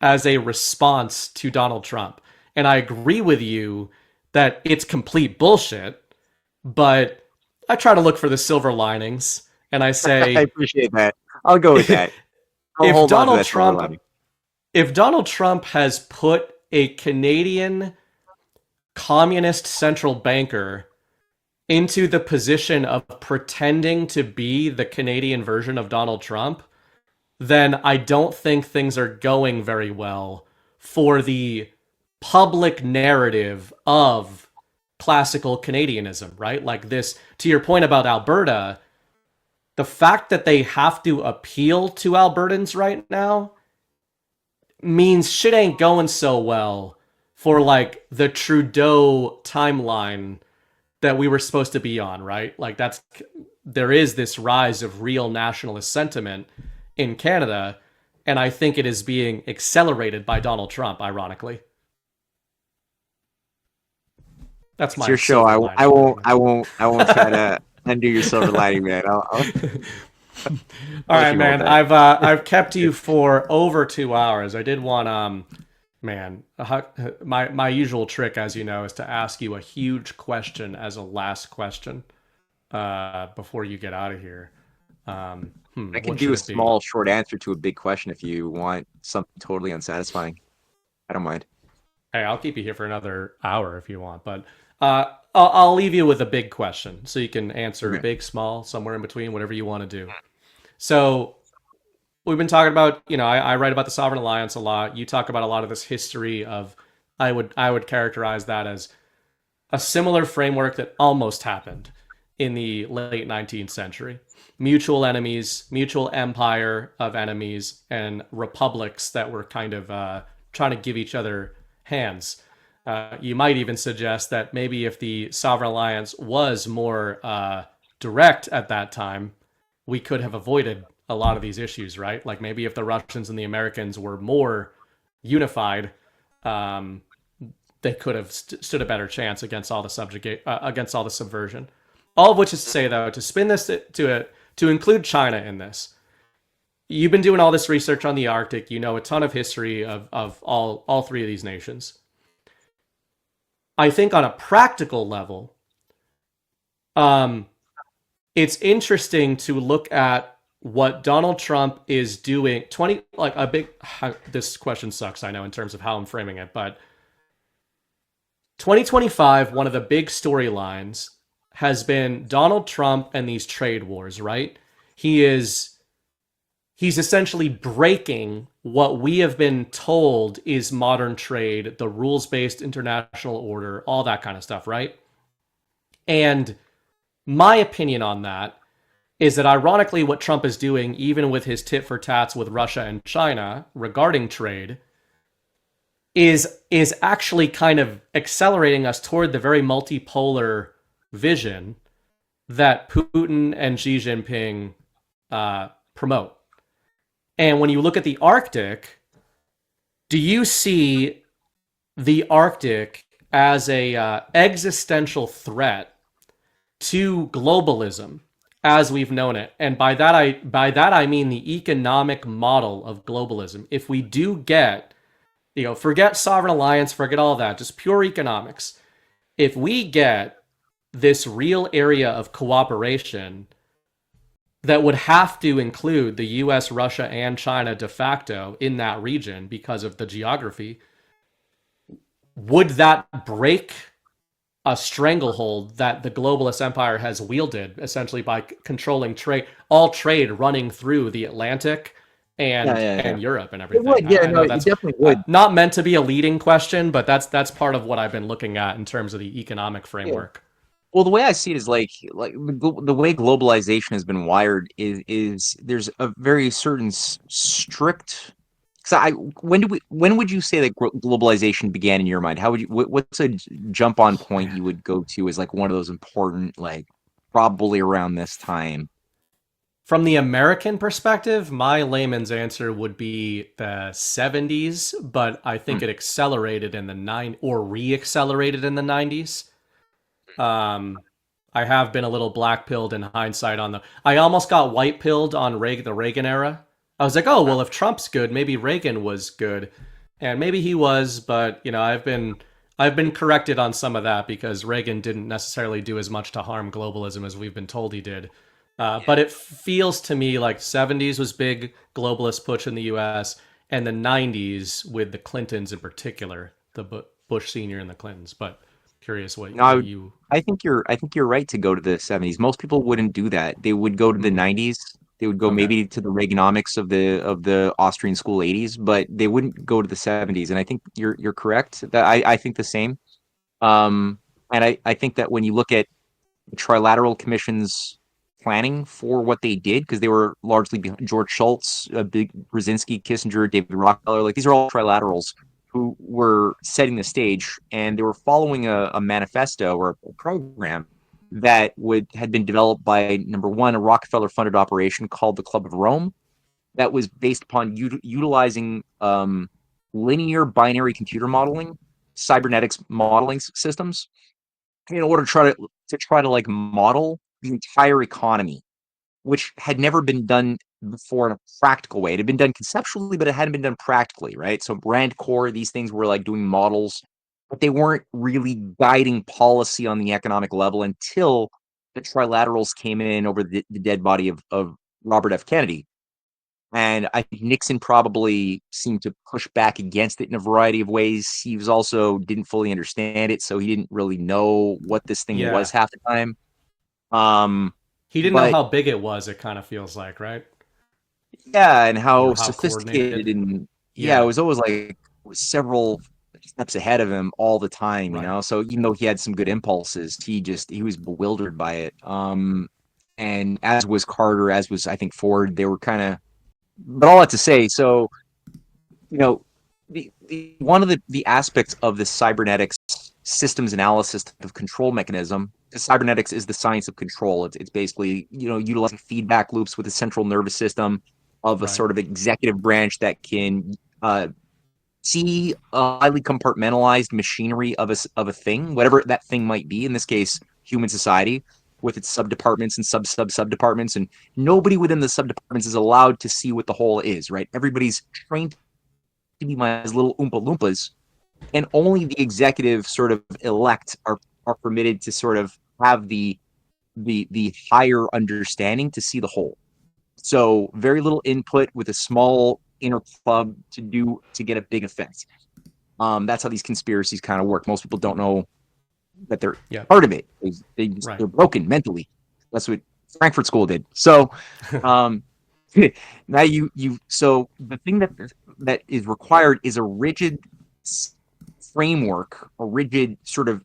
as a response to Donald Trump. And I agree with you that it's complete bullshit, but I try to look for the silver linings, and I say... I appreciate that. I'll go with that. If Donald Trump has put a Canadian communist central banker into the position of pretending to be the Canadian version of Donald Trump, then I don't think things are going very well for the public narrative of classical Canadianism, right? Like this, to your point about Alberta, the fact that they have to appeal to Albertans right now means shit ain't going so well for like the Trudeau timeline that we were supposed to be on, right? Like there is this rise of real nationalist sentiment in Canada, and I think it is being accelerated by Donald Trump, ironically. That's my it's your show. I won't try to undo your silver lining, man. I'll All right, man. I've kept you for over 2 hours. I did want my usual trick, as you know, is to ask you a huge question as a last question before you get out of here. I can do a small, short answer to a big question if you want something totally unsatisfying. I don't mind. Hey, I'll keep you here for another hour if you want, but I'll leave you with a big question so you can answer big, small, somewhere in between, whatever you want to do. So we've been talking about, I write about the Sovereign Alliance a lot. You talk about a lot of this history of, I would characterize that as a similar framework that almost happened in the late 19th century. Mutual enemies, mutual empire of enemies, and republics that were kind of trying to give each other hands. You might even suggest that maybe if the Sovereign Alliance was more direct at that time, we could have avoided a lot of these issues, right? Like maybe if the Russians and the Americans were more unified, they could have stood a better chance against all the against all the subversion. All of which is to say, though, to spin this to include China in this. You've been doing all this research on the Arctic. You know a ton of history of all three of these nations. I think on a practical level, it's interesting to look at what Donald Trump is doing. This question sucks, I know, in terms of how I'm framing it, but 2025, one of the big storylines has been Donald Trump and these trade wars, right? He's essentially breaking what we have been told is modern trade, the rules-based international order, all that kind of stuff, right? And my opinion on that is that ironically what Trump is doing, even with his tit for tats with Russia and China regarding trade, is actually kind of accelerating us toward the very multipolar vision that Putin and Xi Jinping promote. And when you look at the Arctic, do you see the Arctic as a existential threat to globalism as we've known it? And by that I mean the economic model of globalism. If we do get, forget sovereign alliance, forget all that, just pure economics. If we get this real area of cooperation that would have to include the US, Russia, and China de facto in that region because of the geography, would that break a stranglehold that the globalist empire has wielded essentially by controlling all trade running through the Atlantic and Europe and everything. It would, yeah, I know it that's definitely would. not meant to be a leading question, but that's part of what I've been looking at in terms of the economic framework. Well, the way I see it is like the way globalization has been wired is there's a very certain strict. When would you say that globalization began in your mind? How would you what's a jump on point you would go to as like one of those important, like probably around this time? From the American perspective, my layman's answer would be the 70s, but I think it accelerated in the re-accelerated in the 90s. I have been a little black-pilled in hindsight on I almost got white-pilled on the Reagan era. I was like, oh, well, if Trump's good, maybe Reagan was good. And maybe he was, but, you know, I've been corrected on some of that because Reagan didn't necessarily do as much to harm globalism as we've been told he did. But it feels to me like 70s was big globalist push in the U.S. and the 90s with the Clintons in particular, the Bush Senior and the Clintons. But curious what you. I think you're right to go to the 70s. Most people wouldn't do that. They would go to the 90s. They would go maybe to the Reaganomics of the Austrian school 80s, but they wouldn't go to the 70s. And I think you're correct. That I think the same. And I think that when you look at the Trilateral Commission's planning for what they did, because they were largely behind George Shultz, Big Brzezinski, Kissinger, David Rockefeller, like these are all trilaterals who were setting the stage, and they were following a manifesto or a program that had been developed by, number one, a Rockefeller-funded operation called the Club of Rome, that was based upon utilizing linear binary computer modeling, cybernetics modeling systems, in order to try to like model the entire economy, which had never been done before in a practical way. It had been done conceptually, but it hadn't been done practically, right? So Rand Corps, these things were like doing models, but they weren't really guiding policy on the economic level until the trilaterals came in over the dead body of Robert F. Kennedy. And I think Nixon probably seemed to push back against it in a variety of ways. He was also didn't fully understand it, so he didn't really know what this thing was half the time. He didn't know how big it was, it kind of feels like, right? Yeah, and how sophisticated and it was always like several steps ahead of him all the time, you know. So even though he had some good impulses, he was bewildered by it. And as was Carter, as was I think Ford, they were kind of. But all that to say, so you know, one of the aspects of the cybernetics systems analysis of control mechanism. Cybernetics is the science of control. It's basically, you know, utilizing feedback loops with a central nervous system of a sort of executive branch that can see a highly compartmentalized machinery of a thing, whatever that thing might be. In this case, human society, with its subdepartments and subdepartments, and nobody within the subdepartments is allowed to see what the whole is. Right? Everybody's trained to be my little Oompa Loompas, and only the executive sort of elect are permitted to sort of have the higher understanding to see the whole. So very little input with a small inner club to get a big effect. That's how these conspiracies kind of work. Most people don't know that they're part of it. They're broken mentally. That's what Frankfurt School did. So now so the thing that is required is a rigid framework, a rigid sort of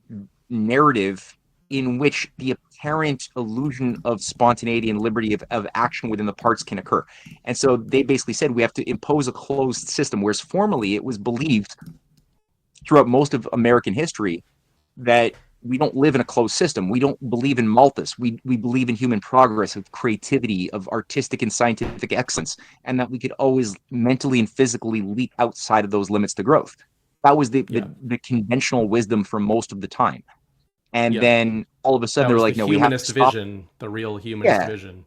narrative in which the apparent illusion of spontaneity and liberty of action within the parts can occur. And so they basically said we have to impose a closed system, whereas formerly it was believed throughout most of American history that we don't live in a closed system. We don't believe in Malthus. We believe in human progress, of creativity, of artistic and scientific excellence, and that we could always mentally and physically leap outside of those limits to growth. That was the conventional wisdom for most of the time. And then all of a sudden they're like, no, we have to stop. The real humanist vision.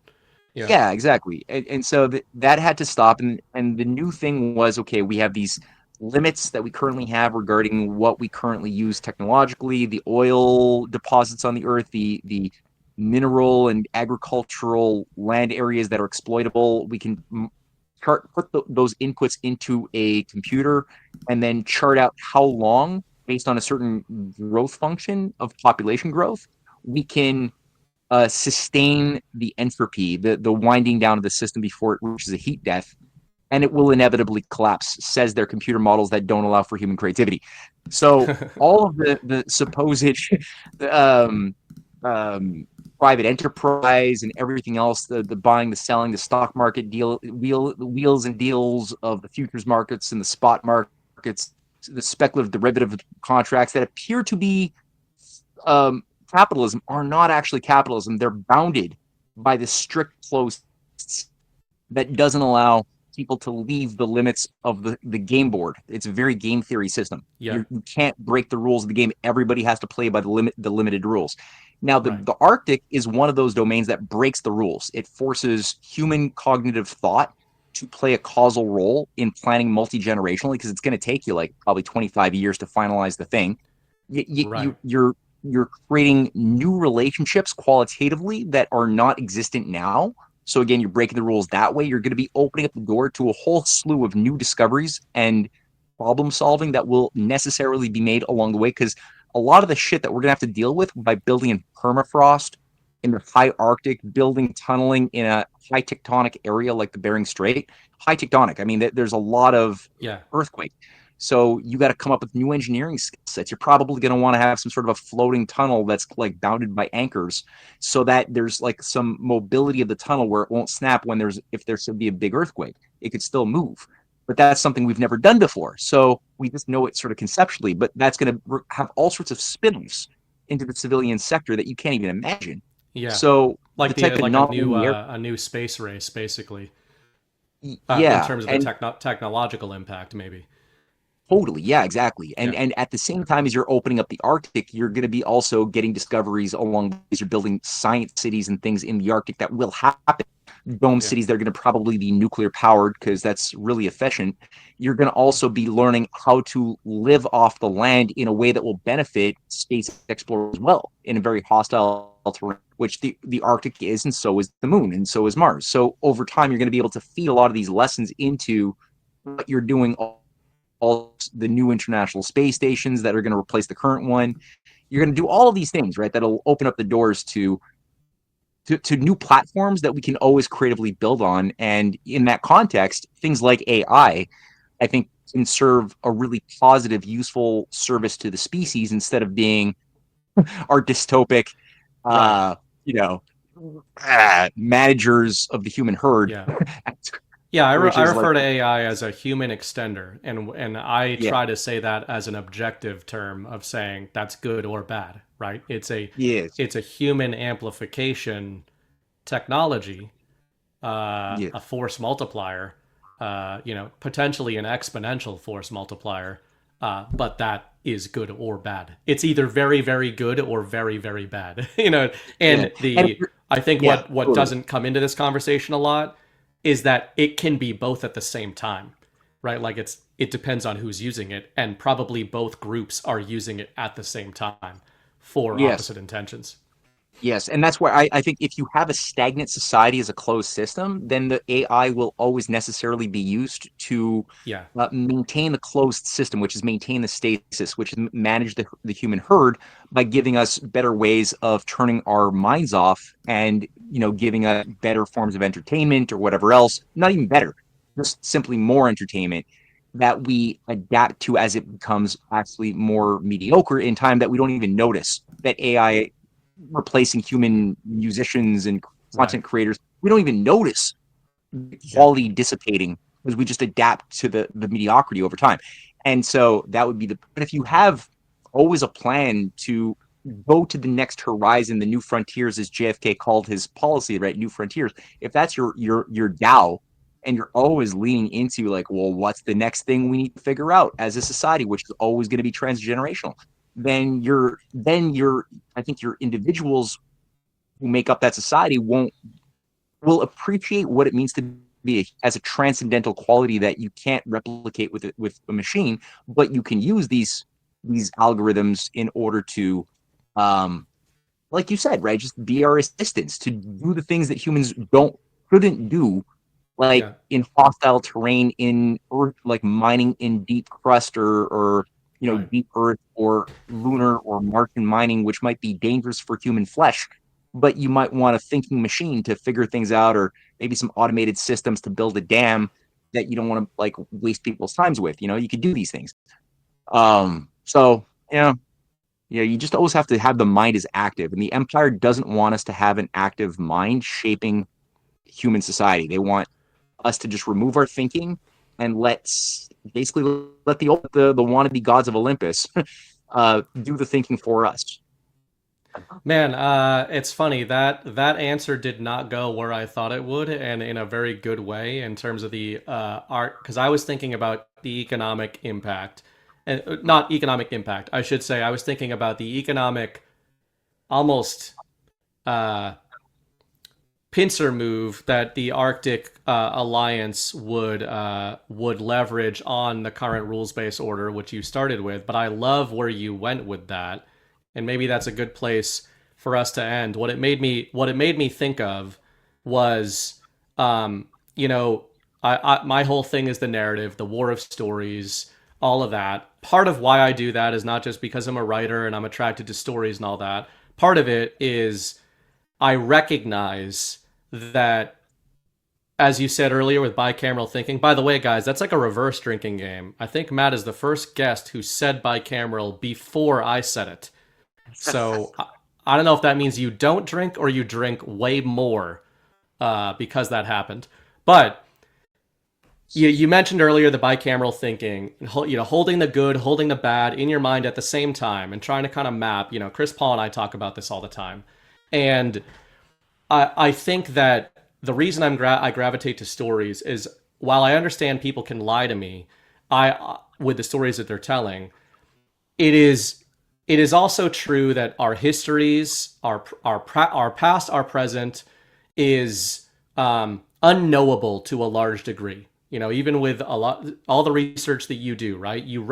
Yeah, exactly. And so that had to stop. And the new thing was, okay, we have these limits that we currently have regarding what we currently use technologically, the oil deposits on the earth, the mineral and agricultural land areas that are exploitable. We can put those inputs into a computer and then chart out how long based on a certain growth function of population growth, we can sustain the entropy, the winding down of the system before it reaches a heat death, and it will inevitably collapse, says their computer models that don't allow for human creativity. So all of the supposed private enterprise and everything else, the buying, the selling, the stock market wheels and deals of the futures markets and the spot markets, the speculative derivative contracts that appear to be capitalism are not actually capitalism. They're bounded by this strict closed that doesn't allow people to leave the limits of the game board. It's a very game theory system. Yeah. You can't break the rules of the game. Everybody has to play by the limited rules. Now, the Arctic is one of those domains that breaks the rules. It forces human cognitive thought to play a causal role in planning multi-generationally, because it's going to take you like probably 25 years to finalize the thing. You're creating new relationships qualitatively that are not existent now. So again, you're breaking the rules that way. You're going to be opening up the door to a whole slew of new discoveries and problem solving that will necessarily be made along the way, because a lot of the shit that we're going to have to deal with by building in permafrost in the high Arctic, building tunneling in a high tectonic area like the Bering Strait, high tectonic. I mean, there's a lot of earthquake. So you got to come up with new engineering skill sets. You're probably going to want to have some sort of a floating tunnel that's like bounded by anchors, so that there's like some mobility of the tunnel where it won't snap if there's to be a big earthquake. It could still move. But that's something we've never done before. So we just know it sort of conceptually, but that's going to have all sorts of spin-offs into the civilian sector that you can't even imagine. Yeah. So like a new space race, basically. In terms of the technological impact, maybe. Totally. Yeah, exactly. And at the same time as you're opening up the Arctic, you're going to be also getting discoveries along as you're building science cities and things in the Arctic that will happen. Dome cities that are going to probably be nuclear powered, because that's really efficient. You're going to also be learning how to live off the land in a way that will benefit space explorers as well, in a very hostile terrain, which the Arctic is, and so is the moon, and so is Mars. So over time, you're going to be able to feed a lot of these lessons into what you're doing, all the new international space stations that are going to replace the current one. You're going to do all of these things, right? That'll open up the doors to new platforms that we can always creatively build on. And in that context, things like AI, I think, can serve a really positive, useful service to the species instead of being our dystopic, managers of the human herd. Yeah. I refer to AI as a human extender, and I try to say that as an objective term of saying that's good or bad, right? It's a human amplification technology, a force multiplier, potentially an exponential force multiplier, but that is good or bad. It's either very, very good or very, very bad, I think what doesn't come into this conversation a lot is that it can be both at the same time, right? Like it depends on who's using it, and probably both groups are using it at the same time for opposite intentions. Yes, and that's where I think if you have a stagnant society as a closed system, then the AI will always necessarily be used to maintain the closed system, which is maintain the stasis, which is manage the human herd by giving us better ways of turning our minds off and, giving us better forms of entertainment or whatever else. Not even better, just simply more entertainment that we adapt to as it becomes actually more mediocre in time, that we don't even notice that AI replacing human musicians and content creators. We don't even notice quality dissipating because we just adapt to the mediocrity over time. And so that would be but if you have always a plan to go to the next horizon, the new frontiers, as JFK called his policy, right? New frontiers. If that's your Dow, and you're always leaning into like, well, what's the next thing we need to figure out as a society, which is always going to be transgenerational. Then I think your individuals who make up that society will appreciate what it means to be as a transcendental quality that you can't replicate with a machine, but you can use these algorithms in order to, like you said, right, just be our assistants to do the things that humans couldn't do, in hostile terrain, in earth, like mining in deep crust or Right. deep earth or lunar or Martian mining, which might be dangerous for human flesh. But you might want a thinking machine to figure things out, or maybe some automated systems to build a dam that you don't want to like waste people's times with. You could do these things. So you just always have to have the mind as active, and the Empire doesn't want us to have an active mind shaping human society. They want us to just remove our thinking and basically let the wannabe gods of Olympus do the thinking for us. Man, it's funny that answer did not go where I thought it would, and in a very good way in terms of the art, because I was thinking about the economic impact, and not economic impact, I should say. I was thinking about the economic, almost pincer move that the Arctic Alliance would leverage on the current rules-based order, which you started with. But I love where you went with that. And maybe that's a good place for us to end. What it made me think of was, my whole thing is the narrative, the war of stories, all of that. Part of why I do that is not just because I'm a writer and I'm attracted to stories and all that. Part of it is I recognize that, as you said earlier with bicameral thinking, by the way, guys, that's like a reverse drinking game. I think Matt is the first guest who said bicameral before I said it. So I don't know if that means you don't drink or you drink way more because that happened. But you mentioned earlier the bicameral thinking, holding the good, holding the bad in your mind at the same time and trying to kind of map. Chris Paul and I talk about this all the time. And I think that the reason I gravitate to stories is, while I understand people can lie to me with the stories that they're telling, it is also true that our histories, our past, our present, is unknowable to a large degree. Even with all the research that you do, right? You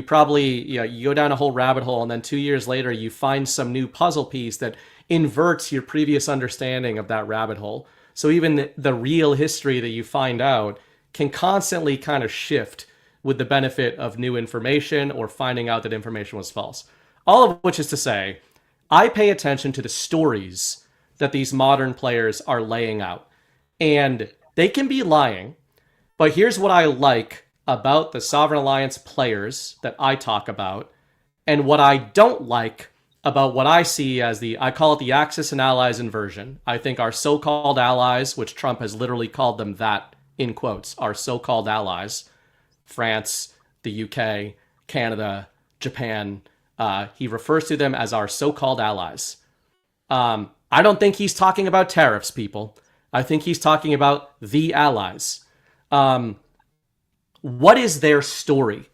probably you go down a whole rabbit hole, and then 2 years later you find some new puzzle piece that inverts your previous understanding of that rabbit hole. So even the real history that you find out can constantly kind of shift with the benefit of new information or finding out that information was false. All of which is to say, I pay attention to the stories that these modern players are laying out. And they can be lying, but here's what I like about the Sovereign Alliance players that I talk about, and what I don't like about what I see as I call it the Axis and Allies inversion. I think our so-called allies, which Trump has literally called them that, in quotes, our so-called allies, France, the UK, Canada, Japan. He refers to them as our so-called allies. I don't think he's talking about tariffs, people. I think he's talking about the allies. What is their story?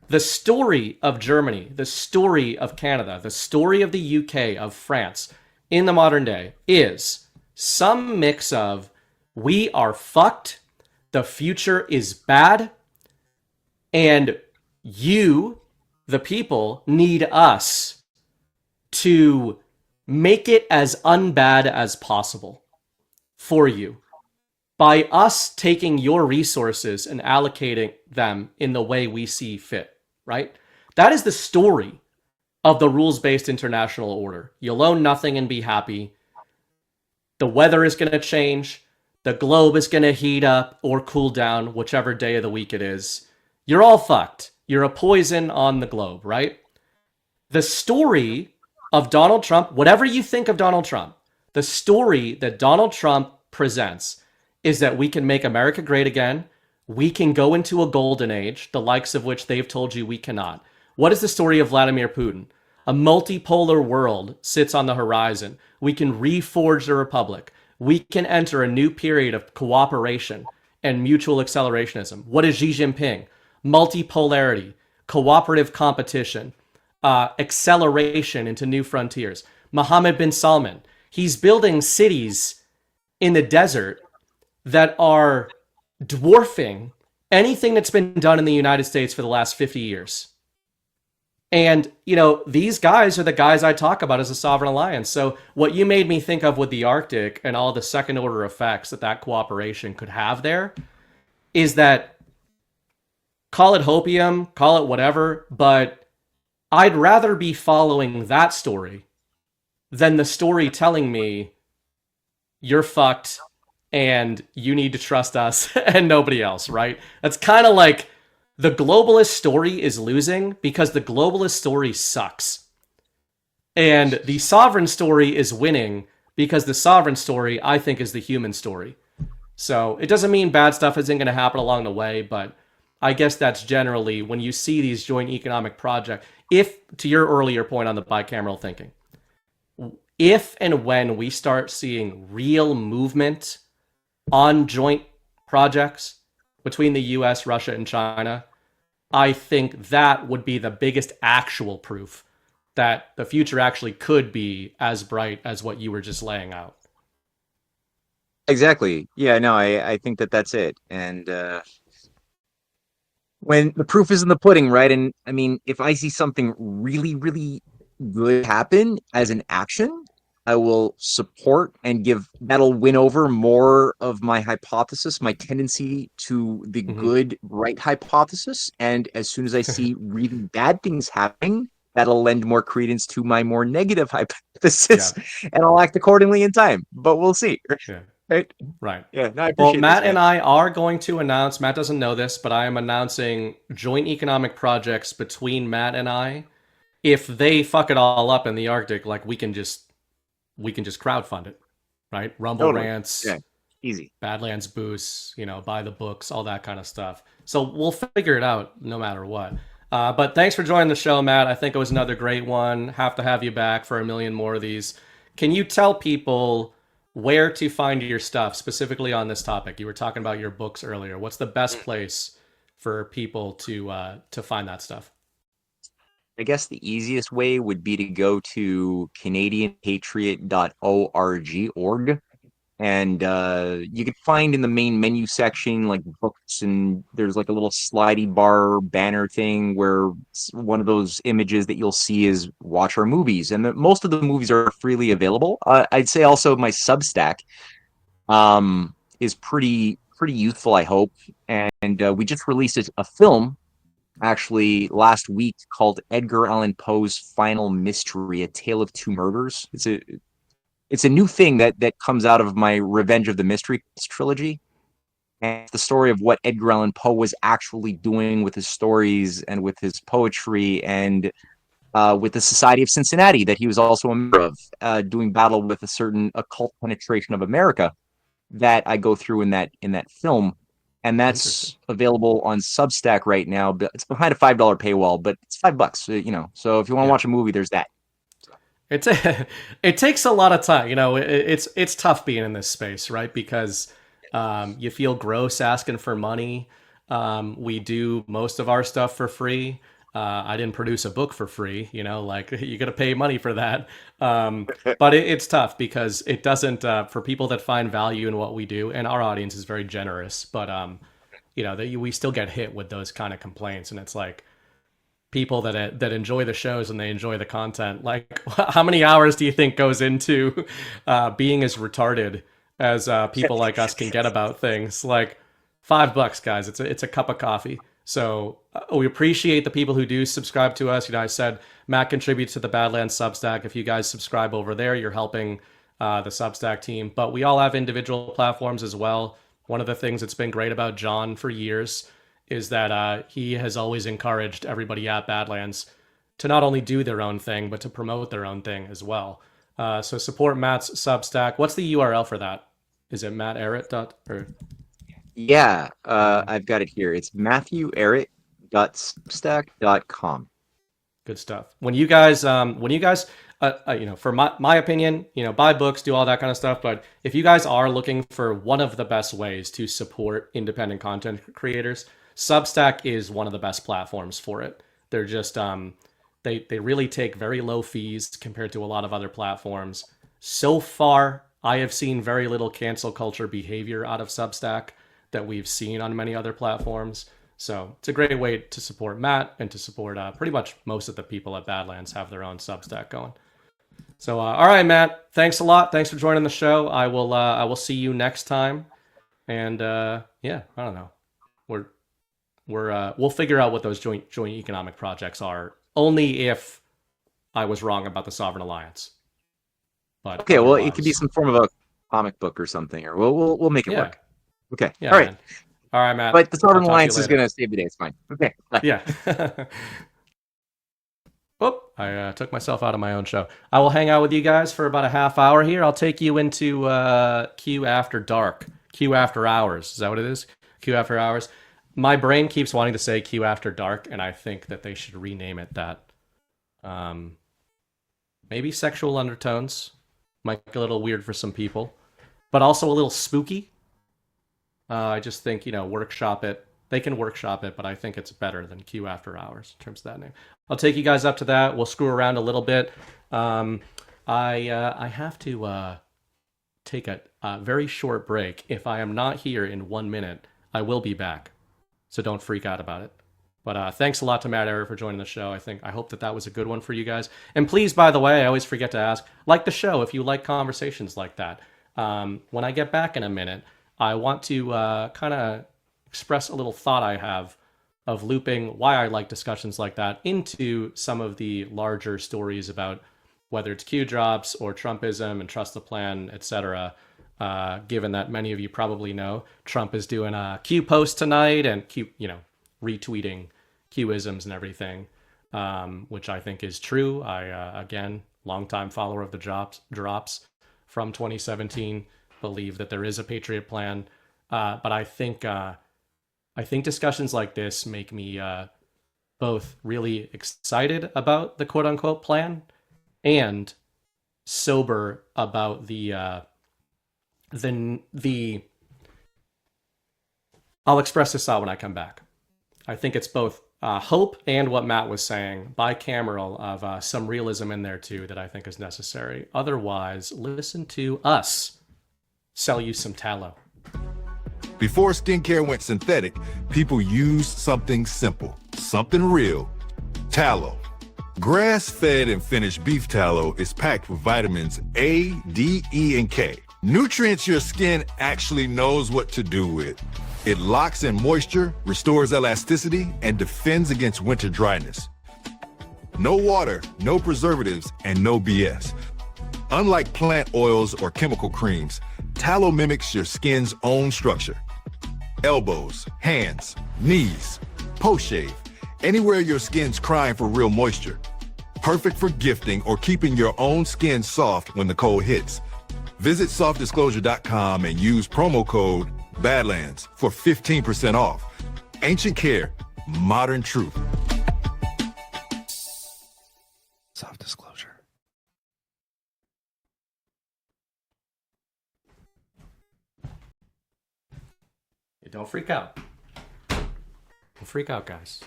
The story of Germany, the story of Canada, the story of the UK, of France in the modern day is some mix of, we are fucked, the future is bad, and you, the people, need us to make it as unbad as possible for you by us taking your resources and allocating them in the way we see fit, right? That is the story of the rules-based international order. You'll own nothing and be happy. The weather is going to change. The globe is going to heat up or cool down, whichever day of the week it is. You're all fucked. You're a poison on the globe, right? The story of Donald Trump, whatever you think of Donald Trump, the story that Donald Trump presents is that we can make America great again. We can go into a golden age, the likes of which they've told you we cannot. What is the story of Vladimir Putin? A multipolar world sits on the horizon. We can reforge the republic. We can enter a new period of cooperation and mutual accelerationism. What is Xi Jinping? Multipolarity, cooperative competition, acceleration into new frontiers. Mohammed bin Salman, he's building cities in the desert that are dwarfing anything that's been done in the United States for the last 50 years. And, these guys are the guys I talk about as a sovereign alliance. So what you made me think of with the Arctic and all the second order effects that cooperation could have there is that call it hopium, call it whatever, but I'd rather be following that story than the story telling me you're fucked and you need to trust us and nobody else, right? That's kind of like the globalist story is losing because the globalist story sucks. And the sovereign story is winning because the sovereign story, I think, is the human story. So it doesn't mean bad stuff isn't going to happen along the way, but I guess that's generally when you see these joint economic projects, if, to your earlier point on the bicameral thinking, if and when we start seeing real movement on joint projects between the US, Russia, and China, I think that would be the biggest actual proof that the future actually could be as bright as what you were just laying out. Exactly. Yeah, no, I think that that's it. And when the proof is in the pudding, right? And I mean, if I see something really, really good happen as an action, I will support and that'll win over more of my hypothesis, my tendency to the good, right hypothesis. And as soon as I see really bad things happening, that'll lend more credence to my more negative hypothesis, and I'll act accordingly in time. But we'll see. Right. Yeah. No, I appreciate well, Matt this, and I are going to announce, Matt doesn't know this, but I am announcing joint economic projects between Matt and I. If they fuck it all up in the Arctic, like we can just crowdfund it, right? Rumble rants, easy. Badlands boosts, buy the books, all that kind of stuff. So we'll figure it out no matter what. But thanks for joining the show, Matt. I think it was another great one. Have to have you back for a million more of these. Can you tell people where to find your stuff, specifically on this topic? You were talking about your books earlier. What's the best place for people to find that stuff? I guess the easiest way would be to go to canadianpatriot.org, and you can find in the main menu section like books, and there's like a little slidey bar banner thing where one of those images that you'll see is watch our movies, and most of the movies are freely available. I'd say also my Substack is pretty youthful, I hope, and we just released a film actually last week called Edgar Allan Poe's Final Mystery: A Tale of Two Murders. It's a new thing that comes out of my Revenge of the Mystery trilogy. And it's the story of what Edgar Allan Poe was actually doing with his stories and with his poetry, and with the Society of Cincinnati that he was also a member of, doing battle with a certain occult penetration of America that I go through in that film. And that's available on Substack right now. But it's behind a $5 paywall, but it's $5, So if you want to watch a movie, there's that. It takes a lot of time. It's tough being in this space, right? Because you feel gross asking for money. We do most of our stuff for free. I didn't produce a book for free, you got to pay money for that. But it's tough because it doesn't, for people that find value in what we do, and our audience is very generous, but, we still get hit with those kind of complaints. And it's like people that enjoy the shows and they enjoy the content. Like, how many hours do you think goes into being as retarded as people like us can get about things? Like $5, guys. It's a cup of coffee. So we appreciate the people who do subscribe to us. I said Matt contributes to the Badlands Substack. If you guys subscribe over there, you're helping the Substack team. But we all have individual platforms as well. One of the things that's been great about John for years is that he has always encouraged everybody at Badlands to not only do their own thing, but to promote their own thing as well. So support Matt's Substack. What's the URL for that? Is it Matt Ehret? Yeah, I've got it here. It's matthewehret.substack.com. Good stuff. When you guys, for my opinion, buy books, do all that kind of stuff. But if you guys are looking for one of the best ways to support independent content creators, Substack is one of the best platforms for it. They're just, they really take very low fees compared to a lot of other platforms. So far, I have seen very little cancel culture behavior out of Substack that we've seen on many other platforms. So it's a great way to support Matt and to support pretty much most of the people at Badlands have their own Substack going. So, all right, Matt, thanks a lot. Thanks for joining the show. I will see you next time. And I don't know. we'll figure out what those joint economic projects are. Only if I was wrong about the Sovereign Alliance. But okay, well, it could be some form of a comic book or something, or we'll make it work. Okay, yeah, all right, man. All right, Matt. But the Sovereign I'll talk to you Alliance is later. going to save the day. It's fine. Okay, bye. Yeah. Oh, I took myself out of my own show. I will hang out with you guys for about a half hour here. I'll take you into Q After Dark. Q After Hours. Is that what it is? Q After Hours. My brain keeps wanting to say Q After Dark, and I think that they should rename it that. Maybe sexual undertones. Might be a little weird for some people. But also a little spooky. I just think, workshop it. They can workshop it, but I think it's better than Q After Hours in terms of that name. I'll take you guys up to that. We'll screw around a little bit. I have to take a very short break. If I am not here in 1 minute, I will be back. So don't freak out about it. But thanks a lot to Matt Ehret for joining the show. I hope that was a good one for you guys. And please, by the way, I always forget to ask, like the show if you like conversations like that. When I get back in a minute, I want to kind of express a little thought I have of looping why I like discussions like that into some of the larger stories about whether it's Q drops or Trumpism and trust the plan, etc. Given that many of you probably know Trump is doing a Q post tonight and Q, retweeting Q-isms and everything, which I think is true. I, again, longtime follower of the drops from 2017, believe that there is a Patriot plan. But I think discussions like this make me both really excited about the quote unquote plan and sober about the I'll express this out when I come back. I think it's both hope and what Matt was saying, bicameral of some realism in there too that I think is necessary. Otherwise, listen to us sell you some tallow. Before skincare went synthetic, people used something simple, something real, tallow. Grass-fed and finished beef tallow is packed with vitamins A, D, E, and K. Nutrients your skin actually knows what to do with. It locks in moisture, restores elasticity, and defends against winter dryness. No water, no preservatives, and no BS. Unlike plant oils or chemical creams, tallow mimics your skin's own structure. Elbows, hands, knees, post-shave, anywhere your skin's crying for real moisture. Perfect for gifting or keeping your own skin soft when the cold hits. Visit softdisclosure.com and use promo code Badlands for 15% off. Ancient Care, modern truth. Soft disclosure. Don't freak out. Don't freak out, guys.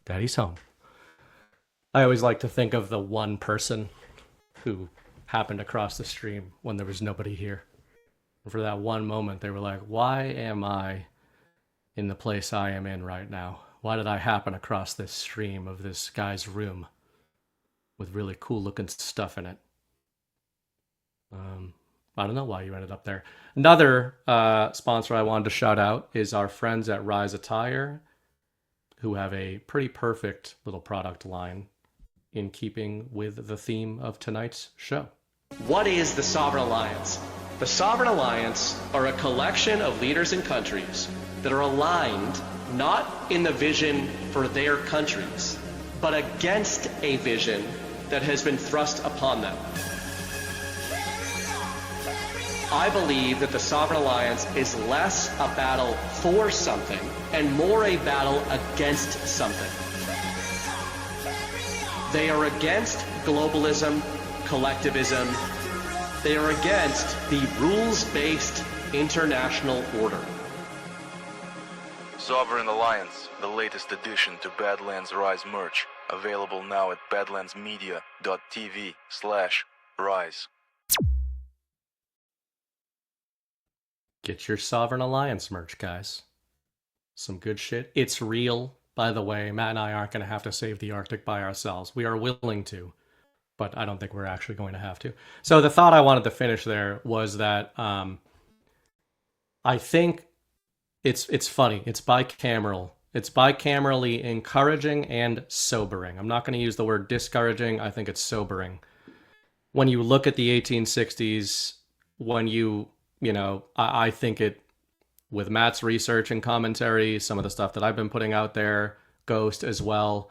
Daddy's home. I always like to think of the one person who happened across the stream when there was nobody here. And for that one moment, they were like, why am I in the place I am in right now? Why did I happen across this stream of this guy's room with really cool looking stuff in it? I don't know why you ended up there. Another sponsor I wanted to shout out is our friends at Rise Attire, who have a pretty perfect little product line in keeping with the theme of tonight's show. What is the Sovereign Alliance? The Sovereign Alliance are a collection of leaders and countries that are aligned not in the vision for their countries, but against a vision that has been thrust upon them. I believe that the Sovereign Alliance is less a battle for something and more a battle against something. They are against globalism, collectivism. They are against the rules-based international order. Sovereign Alliance, the latest addition to Badlands Rise merch, available now at badlandsmedia.tv/rise. Get your Sovereign Alliance merch, guys. Some good shit. It's real, by the way. Matt and I aren't going to have to save the Arctic by ourselves. We are willing to, but I don't think we're actually going to have to. So the thought I wanted to finish there was that I think it's funny. It's bicameral It's bicamerally encouraging and sobering. I'm not going to use the word discouraging. I think it's sobering. When you look at the 1860s, I think it, with Matt's research and commentary, some of the stuff that I've been putting out there, Ghost as well,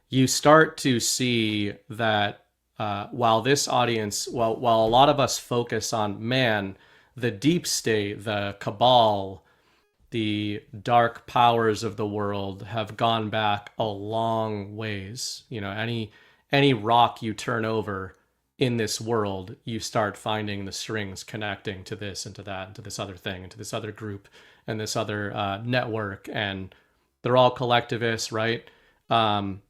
you start to see that while this audience, while a lot of us focus on, man, the deep state, the cabal, the dark powers of the world have gone back a long ways. Any rock you turn over in this world, you start finding the strings connecting to this and to that and to this other thing and to this other group and this other network, and they're all collectivists, right? The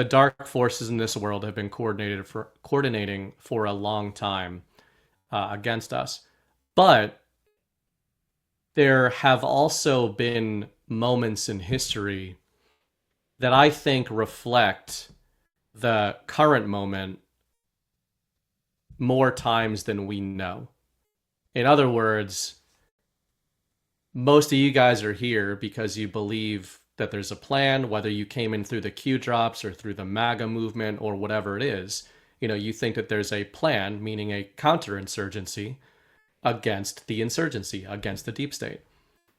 dark forces in this world have been coordinating for a long time against us, but there have also been moments in history that I think reflect the current moment more times than we know. In other words, most of you guys are here because you believe that there's a plan, whether you came in through the Q drops or through the MAGA movement or whatever it is. You think that there's a plan, meaning a counterinsurgency against the insurgency, against the deep state.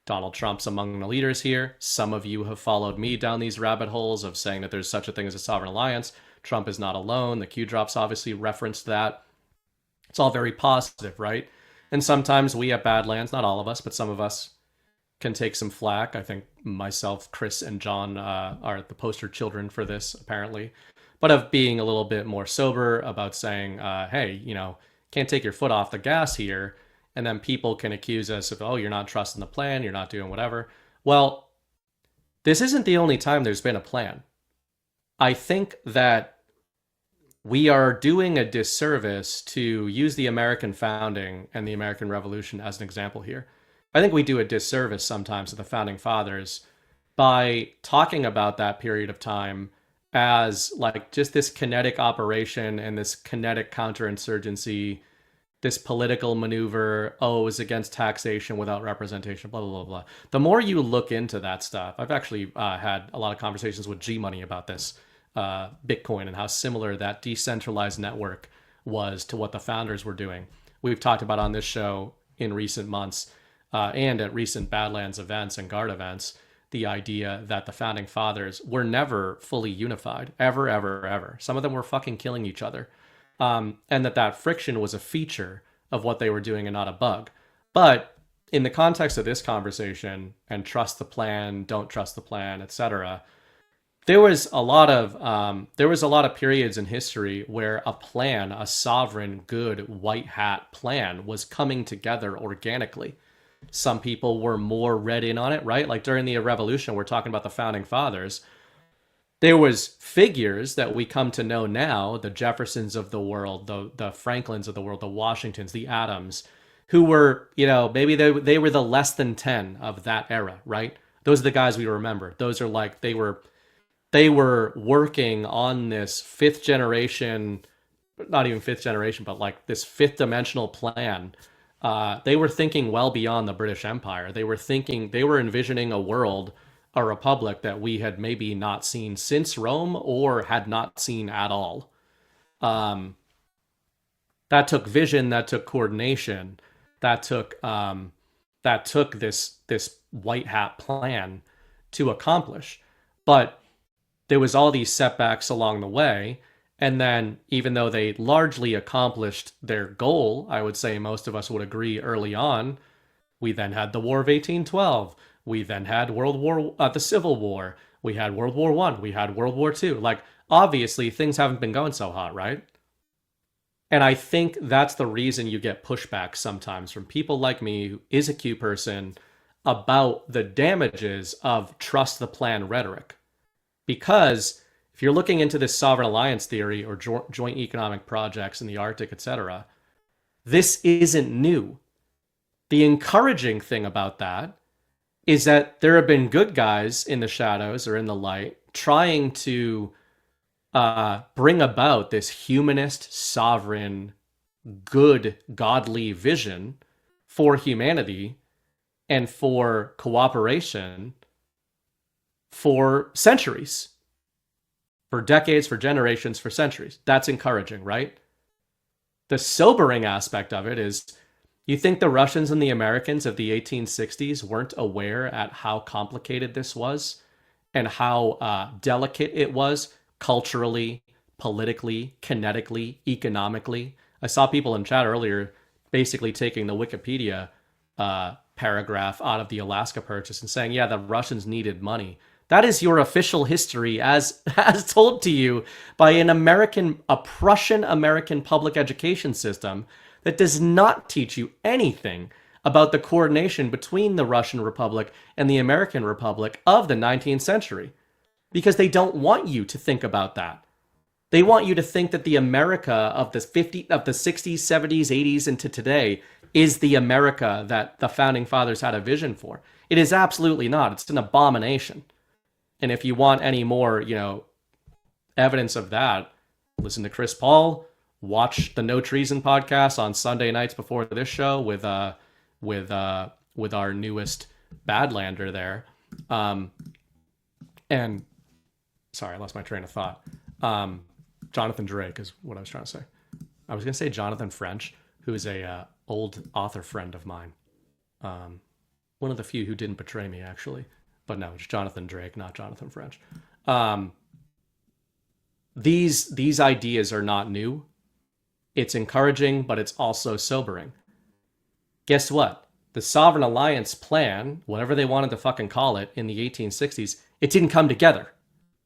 Donald Trump's among the leaders here. Some of you have followed me down these rabbit holes of saying that there's such a thing as a sovereign alliance. Trump is not alone. The Q drops obviously referenced that. It's all very positive, right? And sometimes we at Badlands, not all of us, but some of us, can take some flack. I think myself, Chris, and John are the poster children for this, apparently. But of being a little bit more sober about saying, hey, can't take your foot off the gas here. And then people can accuse us of, oh, you're not trusting the plan, you're not doing whatever. Well, this isn't the only time there's been a plan. I think that we are doing a disservice to use the American founding and the American Revolution as an example here. I think we do a disservice sometimes to the founding fathers by talking about that period of time as like just this kinetic operation and this kinetic counterinsurgency, this political maneuver, it was against taxation without representation, blah, blah, blah, blah. The more you look into that stuff, I've actually had a lot of conversations with G-Money about this, Bitcoin, and how similar that decentralized network was to what the founders were doing. We've talked about on this show in recent months and at recent Badlands events and Guard events, the idea that the founding fathers were never fully unified, ever, ever, ever. Some of them were fucking killing each other. And that friction was a feature of what they were doing and not a bug. But in the context of this conversation and trust the plan, don't trust the plan, etc., there was a lot of periods in history where a plan, a sovereign, good white hat plan, was coming together organically. Some people were more read in on it, right? Like during the Revolution, we're talking about the founding fathers. There was figures that we come to know now, the Jeffersons of the world, the Franklins of the world, the Washingtons, the Adams, who were, maybe they were the less than 10 of that era, right? Those are the guys we remember. Those are like, they were working on this fifth generation, not even fifth generation, but like this fifth dimensional plan. They were thinking well beyond the British Empire. They were envisioning a world, a republic that we had maybe not seen since Rome or had not seen at all. That took vision, that took coordination, that took this white hat plan to accomplish. But there was all these setbacks along the way. And then even though they largely accomplished their goal, I would say most of us would agree early on, we then had the War of 1812. We then had the Civil War. We had World War I. We had World War II. Like, obviously, things haven't been going so hot, right? And I think that's the reason you get pushback sometimes from people like me, who is a Q person, about the damages of trust the plan rhetoric. Because if you're looking into this sovereign alliance theory or joint economic projects in the Arctic, etc., this isn't new. The encouraging thing about that is that there have been good guys in the shadows or in the light trying to bring about this humanist, sovereign, good, godly vision for humanity and for cooperation for centuries, for decades, for generations, for centuries. That's encouraging, right? The sobering aspect of it is, you think the Russians and the Americans of the 1860s weren't aware at how complicated this was and how delicate it was culturally, politically, kinetically, economically? I saw people in chat earlier basically taking the Wikipedia paragraph out of the Alaska Purchase and saying, yeah, the Russians needed money. That is your official history as told to you by a Prussian American public education system that does not teach you anything about the coordination between the Russian Republic and the American Republic of the 19th century, because they don't want you to think about that. They want you to think that the America of the 60s, 70s, 80s, into today is the America that the founding fathers had a vision for. It is absolutely not. It's an abomination. And if you want any more, evidence of that, listen to Chris Paul, watch the No Treason podcast on Sunday nights before this show with our newest Badlander there. And sorry, I lost my train of thought. Jonathan Drake is what I was trying to say. I was going to say Jonathan French, who is a old author friend of mine. One of the few who didn't betray me, actually. But no, it's Jonathan Drake, not Jonathan French. These ideas are not new. It's encouraging, but it's also sobering. Guess what? The Sovereign Alliance plan, whatever they wanted to fucking call it in the 1860s, it didn't come together.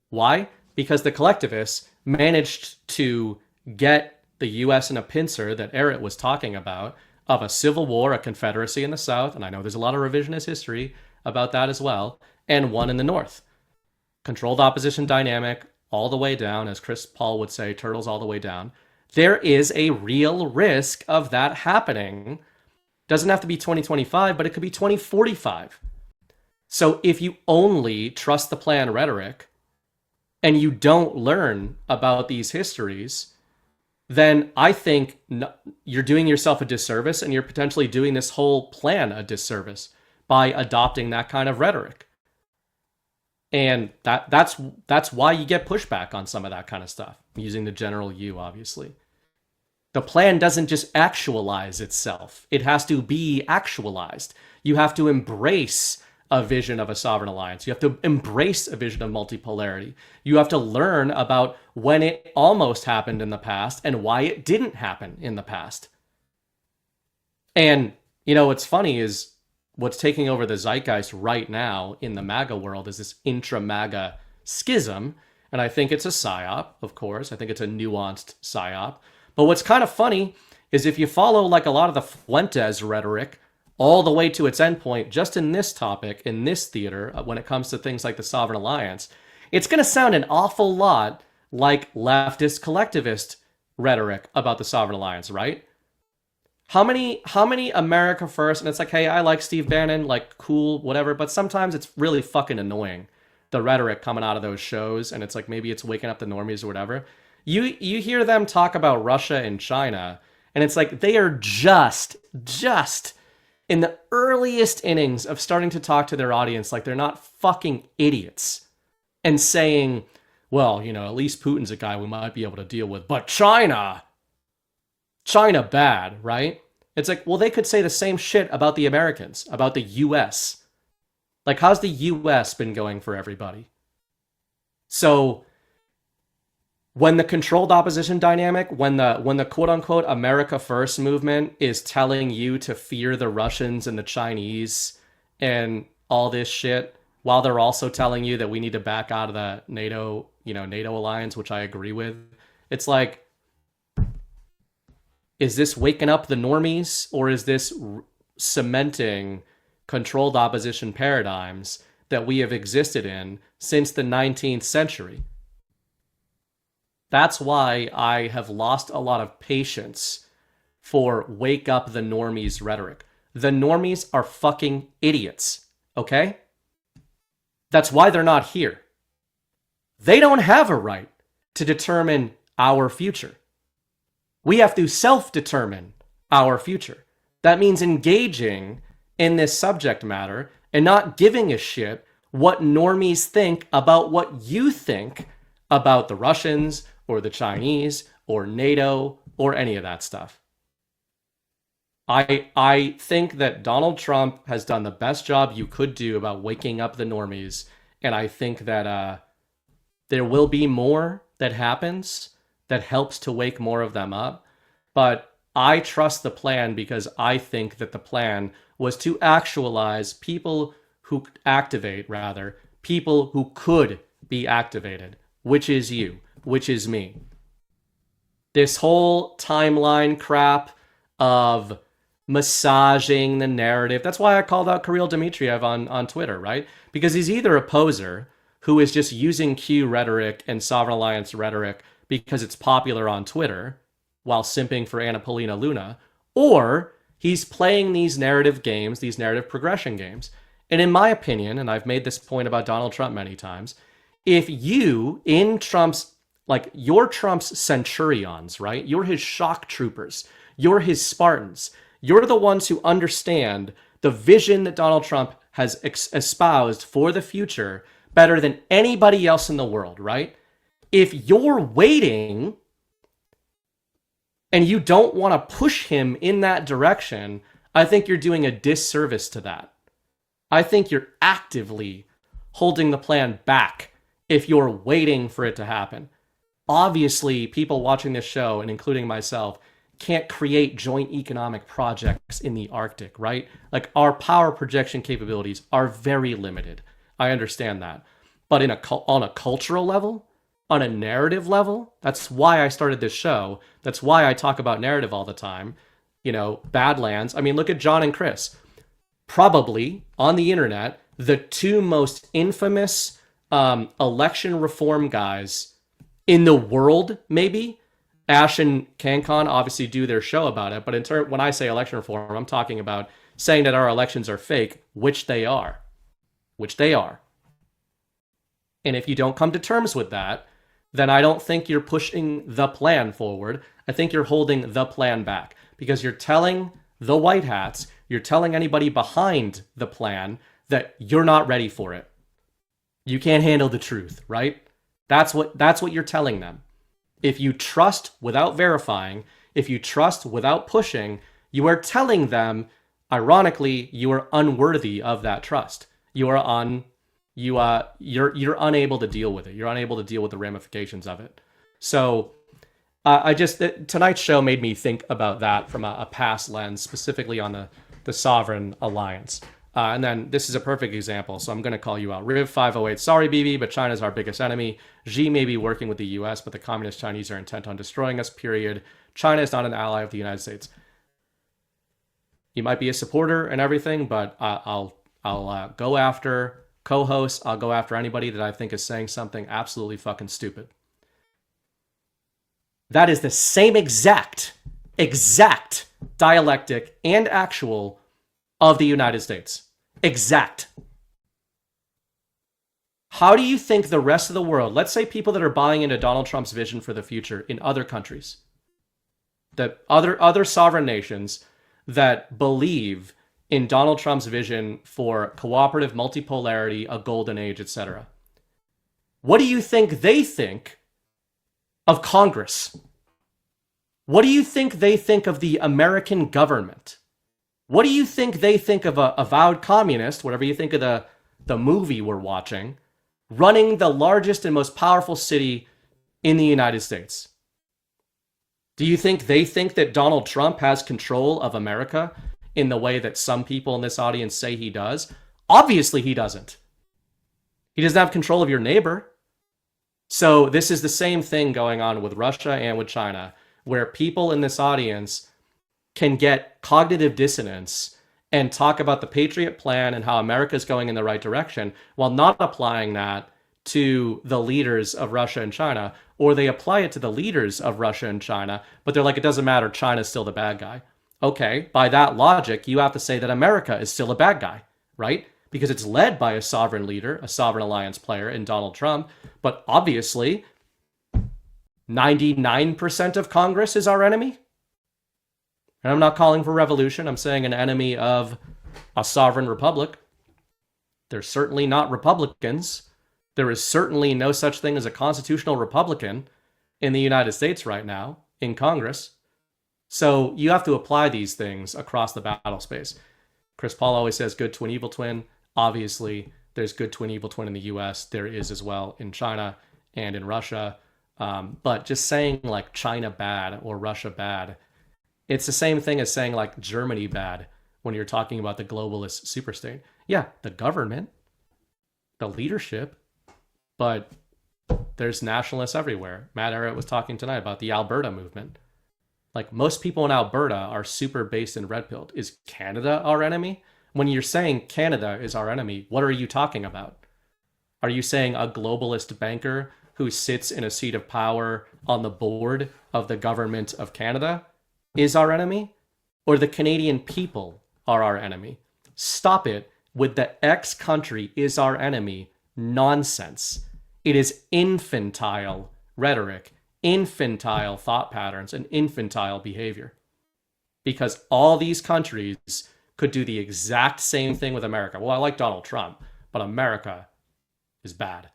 Why? Because the collectivists managed to get the U.S. in a pincer that Ehret was talking about, of a civil war, a confederacy in the South, and I know there's a lot of revisionist history about that as well, and one in the North. Controlled opposition dynamic all the way down, as Chris Paul would say, turtles all the way down. There is a real risk of that happening. Doesn't have to be 2025, but it could be 2045. So if you only trust the plan rhetoric and you don't learn about these histories, then I think you're doing yourself a disservice, and you're potentially doing this whole plan a disservice by adopting that kind of rhetoric. And that's why you get pushback on some of that kind of stuff, using the general U, obviously. The plan doesn't just actualize itself. It has to be actualized. You have to embrace a vision of a sovereign alliance. You have to embrace a vision of multipolarity. You have to learn about when it almost happened in the past and why it didn't happen in the past. And, what's funny is what's taking over the zeitgeist right now in the MAGA world is this intra-MAGA schism. And I think it's a psyop, of course. I think it's a nuanced psyop. But what's kind of funny is if you follow like a lot of the Fuentes rhetoric all the way to its endpoint, just in this topic, in this theater, when it comes to things like the Sovereign Alliance, it's going to sound an awful lot like leftist collectivist rhetoric about the Sovereign Alliance, right? How many America first, and it's like, hey, I like Steve Bannon, like, cool, whatever, but sometimes it's really fucking annoying, the rhetoric coming out of those shows, and it's like, maybe it's waking up the normies or whatever. You hear them talk about Russia and China, and it's like they are just in the earliest innings of starting to talk to their audience like they're not fucking idiots, and saying, well, at least Putin's a guy we might be able to deal with, but China bad, right? It's like, well, they could say the same shit about the Americans, about the U.S. Like, how's the U.S. been going for everybody? So when the controlled opposition dynamic, when the quote-unquote America First movement is telling you to fear the Russians and the Chinese and all this shit, while they're also telling you that we need to back out of the NATO alliance, which I agree with, it's like, is this waking up the normies, or is this cementing controlled opposition paradigms that we have existed in since the 19th century? That's why I have lost a lot of patience for wake up the normies rhetoric. The normies are fucking idiots, okay? That's why they're not here. They don't have a right to determine our future. We have to self-determine our future. That means engaging in this subject matter and not giving a shit what normies think about what you think about the Russians or the Chinese or NATO or any of that stuff. I think that Donald Trump has done the best job you could do about waking up the normies, and I think that there will be more that happens that helps to wake more of them up. But I trust the plan because I think that the plan was to actualize people who activate, rather, people who could be activated, which is you, which is me. This whole timeline crap of massaging the narrative. That's why I called out Kirill Dmitriev on Twitter, right? Because he's either a poser who is just using Q rhetoric and Sovereign Alliance rhetoric because it's popular on Twitter while simping for Anna Polina Luna, or he's playing these narrative games, these narrative progression games. And in my opinion, and I've made this point about Donald Trump many times, if you, in Trump's, like, you're Trump's centurions, right? You're his shock troopers. You're his Spartans. You're the ones who understand the vision that Donald Trump has espoused for the future better than anybody else in the world, right? If you're waiting and you don't want to push him in that direction, I think you're doing a disservice to that. I think you're actively holding the plan back if you're waiting for it to happen. Obviously, people watching this show, and including myself, can't create joint economic projects in the Arctic, right? Like, our power projection capabilities are very limited. I understand that. But on a cultural level, on a narrative level, that's why I started this show. That's why I talk about narrative all the time. You know, Badlands. I mean, look at John and Chris. Probably, on the internet, the two most infamous election reform guys in the world, maybe. Ash and CanCon obviously do their show about it, but when I say election reform, I'm talking about saying that our elections are fake, which they are. Which they are. And if you don't come to terms with that, then I don't think you're pushing the plan forward. I think you're holding the plan back because you're telling the white hats, you're telling anybody behind the plan that you're not ready for it. You can't handle the truth, right? That's what you're telling them. If you trust without verifying, if you trust without pushing, you are telling them, ironically, you are unworthy of that trust. You're unable to deal with it. You're unable to deal with the ramifications of it. So tonight's show made me think about that from a past lens, specifically on the Sovereign Alliance. And then this is a perfect example, so I'm going to call you out. Riv 508, sorry, BB, but China's our biggest enemy. Xi may be working with the US, but the communist Chinese are intent on destroying us, period. China is not an ally of the United States. You might be a supporter and everything, but I'll go after co-hosts. I'll go after anybody that I think is saying something absolutely fucking stupid. That is the same exact dialectic and actual of the United States. Exact. How do you think the rest of the world, let's say people that are buying into Donald Trump's vision for the future in other countries, that other sovereign nations that believe in Donald Trump's vision for cooperative multipolarity, a golden age, etc. What do you think they think of Congress? What do you think they think of the American government? What do you think they think of a avowed communist, whatever you think of the movie we're watching, running the largest and most powerful city in the United States? Do you think they think that Donald Trump has control of America in the way that some people in this audience say he does? Obviously he doesn't. He doesn't have control of your neighbor. So this is the same thing going on with Russia and with China, where people in this audience can get cognitive dissonance and talk about the Patriot Plan and how America is going in the right direction while not applying that to the leaders of Russia and China, or they apply it to the leaders of Russia and China, but they're like, it doesn't matter, China's still the bad guy. Okay, by that logic, you have to say that America is still a bad guy, right? Because it's led by a sovereign leader, a sovereign alliance player in Donald Trump, but obviously 99% of Congress is our enemy. And I'm not calling for revolution. I'm saying an enemy of a sovereign republic. They're certainly not Republicans. There is certainly no such thing as a constitutional Republican in the United States right now in Congress. So you have to apply these things across the battle space. Chris Paul always says good twin, evil twin. Obviously, there's good twin, evil twin in the US. There is as well in China and in Russia. But just saying like China bad or Russia bad, it's the same thing as saying like Germany bad when you're talking about the globalist superstate. Yeah, the government, the leadership, but there's nationalists everywhere. Matt Ehret was talking tonight about the Alberta movement. Like most people in Alberta are super based and red-pilled. Is Canada our enemy? When you're saying Canada is our enemy, what are you talking about? Are you saying a globalist banker who sits in a seat of power on the board of the government of Canada is our enemy? Or the Canadian people are our enemy? Stop it with the X country is our enemy nonsense. It is infantile rhetoric, infantile thought patterns, and infantile behavior. Because all these countries could do the exact same thing with America. Well, I like Donald Trump, but America is bad.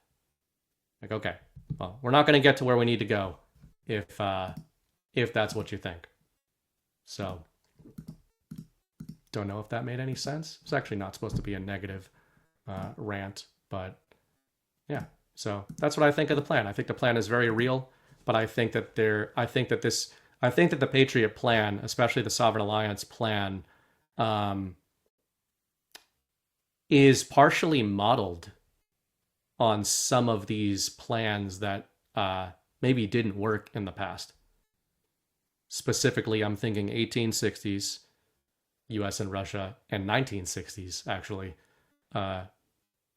Like, okay, well, we're not going to get to where we need to go if that's what you think. So, don't know if that made any sense. It's actually not supposed to be a negative rant, but yeah. So that's what I think of the plan. I think the plan is very real, but I think that the Patriot plan, especially the Sovereign Alliance plan, is partially modeled on some of these plans that maybe didn't work in the past. Specifically, I'm thinking 1860s, US and Russia, and 1960s, actually,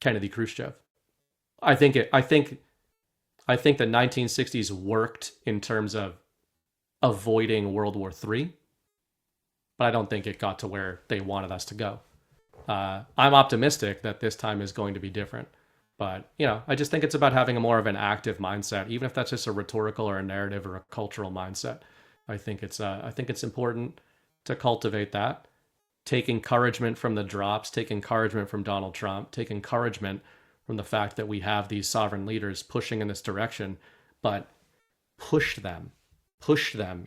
Kennedy Khrushchev. I think the 1960s worked in terms of avoiding World War III, but I don't think it got to where they wanted us to go. I'm optimistic that this time is going to be different, but I just think it's about having a more of an active mindset, even if that's just a rhetorical or a narrative or a cultural mindset. I think it's important to cultivate that. Take encouragement from the drops, take encouragement from Donald Trump, take encouragement from the fact that we have these sovereign leaders pushing in this direction, but push them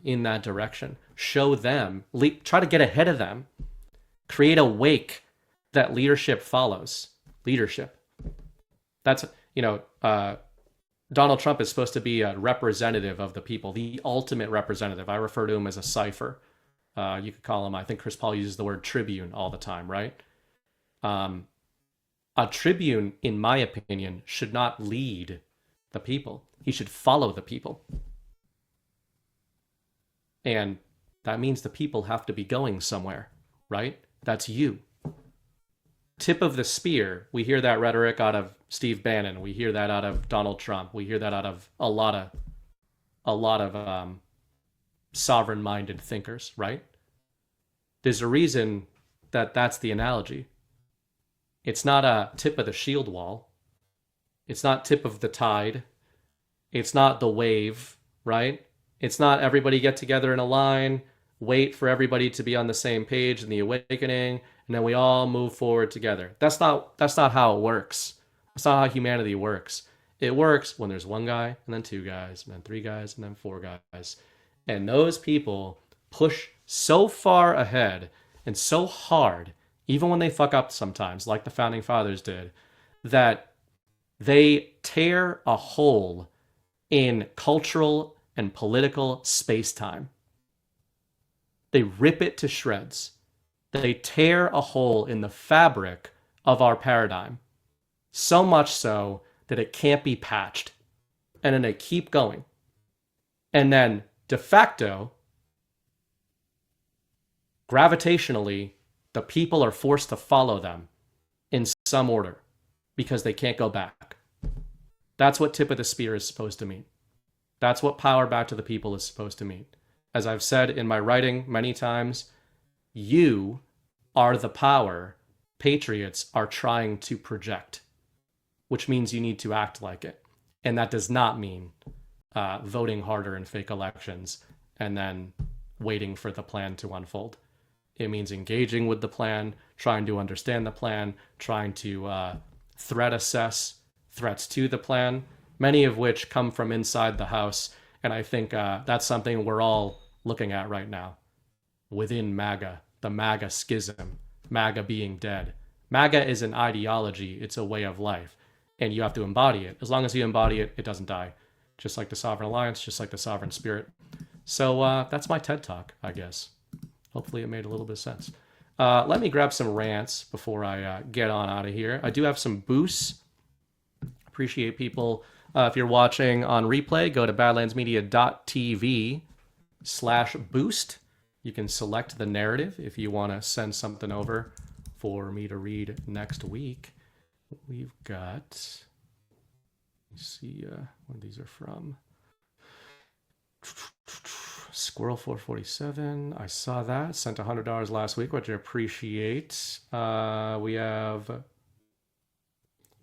in that direction. Show them, try to get ahead of them. Create a wake that leadership follows. Leadership. That's, Donald Trump is supposed to be a representative of the people, the ultimate representative. I refer to him as a cipher. You could call him, I think Chris Paul uses the word tribune all the time, right? A tribune, in my opinion, should not lead the people. He should follow the people. And that means the people have to be going somewhere, right? That's you. Tip of the spear. We hear that rhetoric out of Steve Bannon. We hear that out of Donald Trump. We hear that out of a lot of sovereign-minded thinkers, right? There's a reason that that's the analogy. It's not a tip of the shield wall. It's not tip of the tide. It's not the wave, right? It's not everybody get together in a line, wait for everybody to be on the same page in the awakening, and then we all move forward together. That's not how it works. That's not how humanity works. It works when there's one guy, and then two guys, and then three guys, and then four guys. And those people push so far ahead and so hard, even when they fuck up sometimes, like the Founding Fathers did, that they tear a hole in cultural and political space-time. They rip it to shreds. They tear a hole in the fabric of our paradigm, so much so that it can't be patched. And then they keep going. And then, de facto, gravitationally, the people are forced to follow them in some order because they can't go back. That's what tip of the spear is supposed to mean. That's what power back to the people is supposed to mean. As I've said in my writing many times, you are the power patriots are trying to project, which means you need to act like it. And that does not mean voting harder in fake elections and then waiting for the plan to unfold. It means engaging with the plan, trying to understand the plan, trying to threat assess threats to the plan, many of which come from inside the house. And I think that's something we're all looking at right now within MAGA, the MAGA schism, MAGA being dead. MAGA is an ideology, it's a way of life, and you have to embody it. As long as you embody it, it doesn't die. Just like the Sovereign Alliance, just like the Sovereign Spirit. So that's my TED Talk, I guess. Hopefully it made a little bit of sense. Let me grab some rants before I get on out of here. I do have some boosts. Appreciate people. If you're watching on replay, go to badlandsmedia.tv/boost. You can select the narrative if you want to send something over for me to read next week. We've got, let's see where these are from. Squirrel 447. I saw that. Sent $100 last week, which I appreciate. We have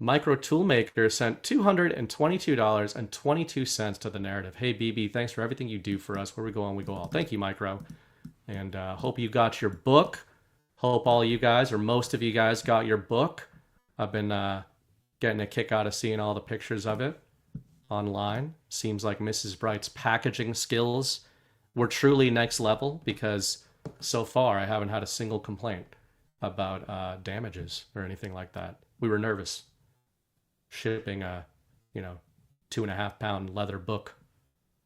Micro Toolmaker sent $222.22 to the narrative. Hey, BB, thanks for everything you do for us. Where we go on, we go all. Thank you, Micro. And hope you got your book. Hope all you guys, or most of you guys, got your book. I've been getting a kick out of seeing all the pictures of it online. Seems like Mrs. Bright's packaging skills were truly next level, because so far I haven't had a single complaint about damages or anything like that. We were nervous shipping a 2.5 pound leather book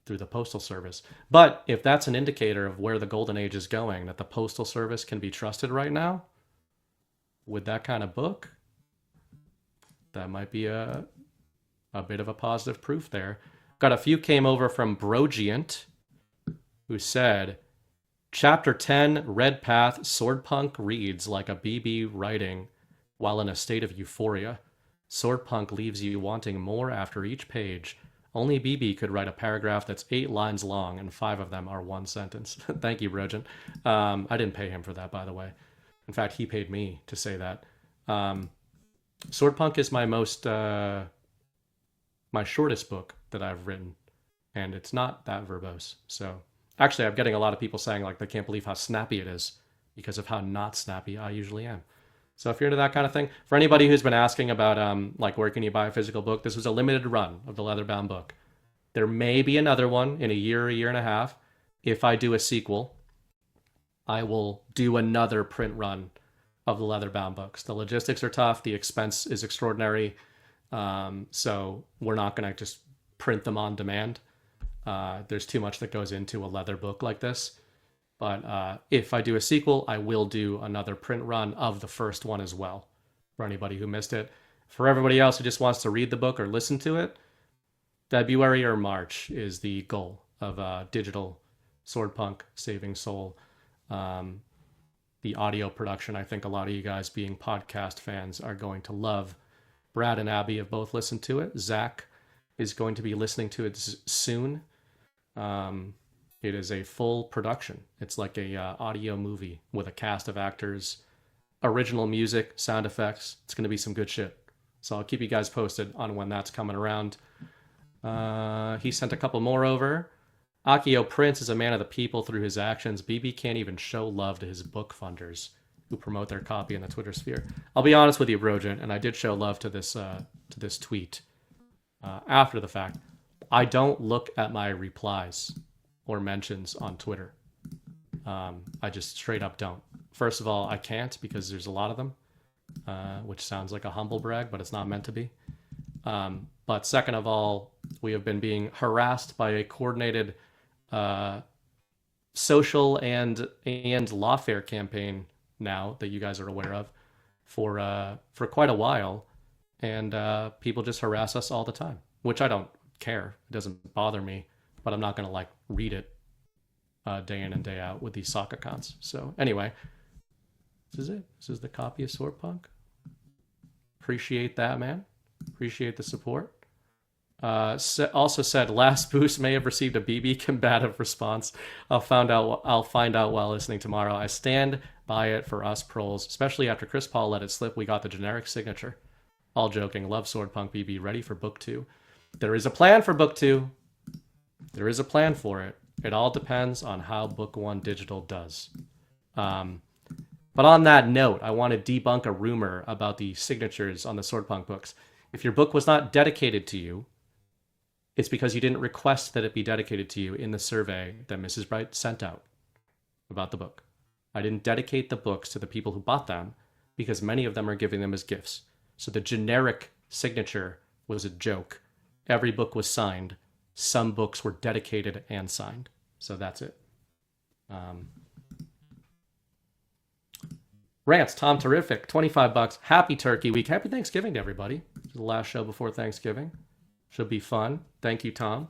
through the postal service. But if that's an indicator of where the golden age is going, that the postal service can be trusted right now with that kind of book, that might be a bit of a positive proof there. Got a few came over from Brogiant, who said, Chapter 10, Red Path, Swordpunk reads like a BB writing while in a state of euphoria. Swordpunk leaves you wanting more after each page. Only BB could write a paragraph that's 8 lines long, and 5 of them are 1 sentence. Thank you, Brogiant. I didn't pay him for that, by the way. In fact, he paid me to say that. Swordpunk is my shortest book that I've written, and it's not that verbose. So actually, I'm getting a lot of people saying like they can't believe how snappy it is because of how not snappy I usually am. So if you're into that kind of thing, for anybody who's been asking about like where can you buy a physical book, this was a limited run of the leatherbound book. There may be another one in a year and a half. If I do a sequel, I will do another print run of the leatherbound books. The logistics are tough. The expense is extraordinary. So we're not going to just print them on demand. There's too much that goes into a leather book like this. But if I do a sequel, I will do another print run of the first one as well, for anybody who missed it. For everybody else who just wants to read the book or listen to it, February or March is the goal of digital Swordpunk Saving Soul. The audio production, I think a lot of you guys being podcast fans are going to love. Brad and Abby have both listened to it. Zach is going to be listening to it soon. It is a full production. It's like a audio movie with a cast of actors, original music, sound effects. It's going to be some good shit. So I'll keep you guys posted on when that's coming around. He sent a couple more over. Akio Prince is a man of the people through his actions. BB can't even show love to his book funders who promote their copy in the Twitter sphere. I'll be honest with you, Brojan, and I did show love to this tweet after the fact. I don't look at my replies or mentions on Twitter. I just straight up don't. First of all, I can't because there's a lot of them, which sounds like a humble brag, but it's not meant to be. But second of all, we have been being harassed by a coordinated social and lawfare campaign now that you guys are aware of for quite a while, and people just harass us all the time, which I don't care. It doesn't bother me, but I'm not going to like read it day in and day out with these sock accounts. So anyway, this is it. This is the copy of Swordpunk. Appreciate that, man. Appreciate the support. Also said last boost may have received a BB combative response. I'll find out while listening tomorrow. I stand by it for us proles, especially after Chris Paul let it slip. We got the generic signature. All joking. Love Swordpunk BB. Ready for book 2. There is a plan for book 2. There is a plan for it. It all depends on how book 1 digital does. But on that note, I want to debunk a rumor about the signatures on the Swordpunk books. If your book was not dedicated to you, it's because you didn't request that it be dedicated to you in the survey that Mrs. Bright sent out about the book. I didn't dedicate the books to the people who bought them because many of them are giving them as gifts. So the generic signature was a joke. Every book was signed. Some books were dedicated and signed. So that's it. Rants, Tom Terrific, $25. Happy Turkey Week. Happy Thanksgiving to everybody. This is the last show before Thanksgiving. Should be fun. Thank you, Tom.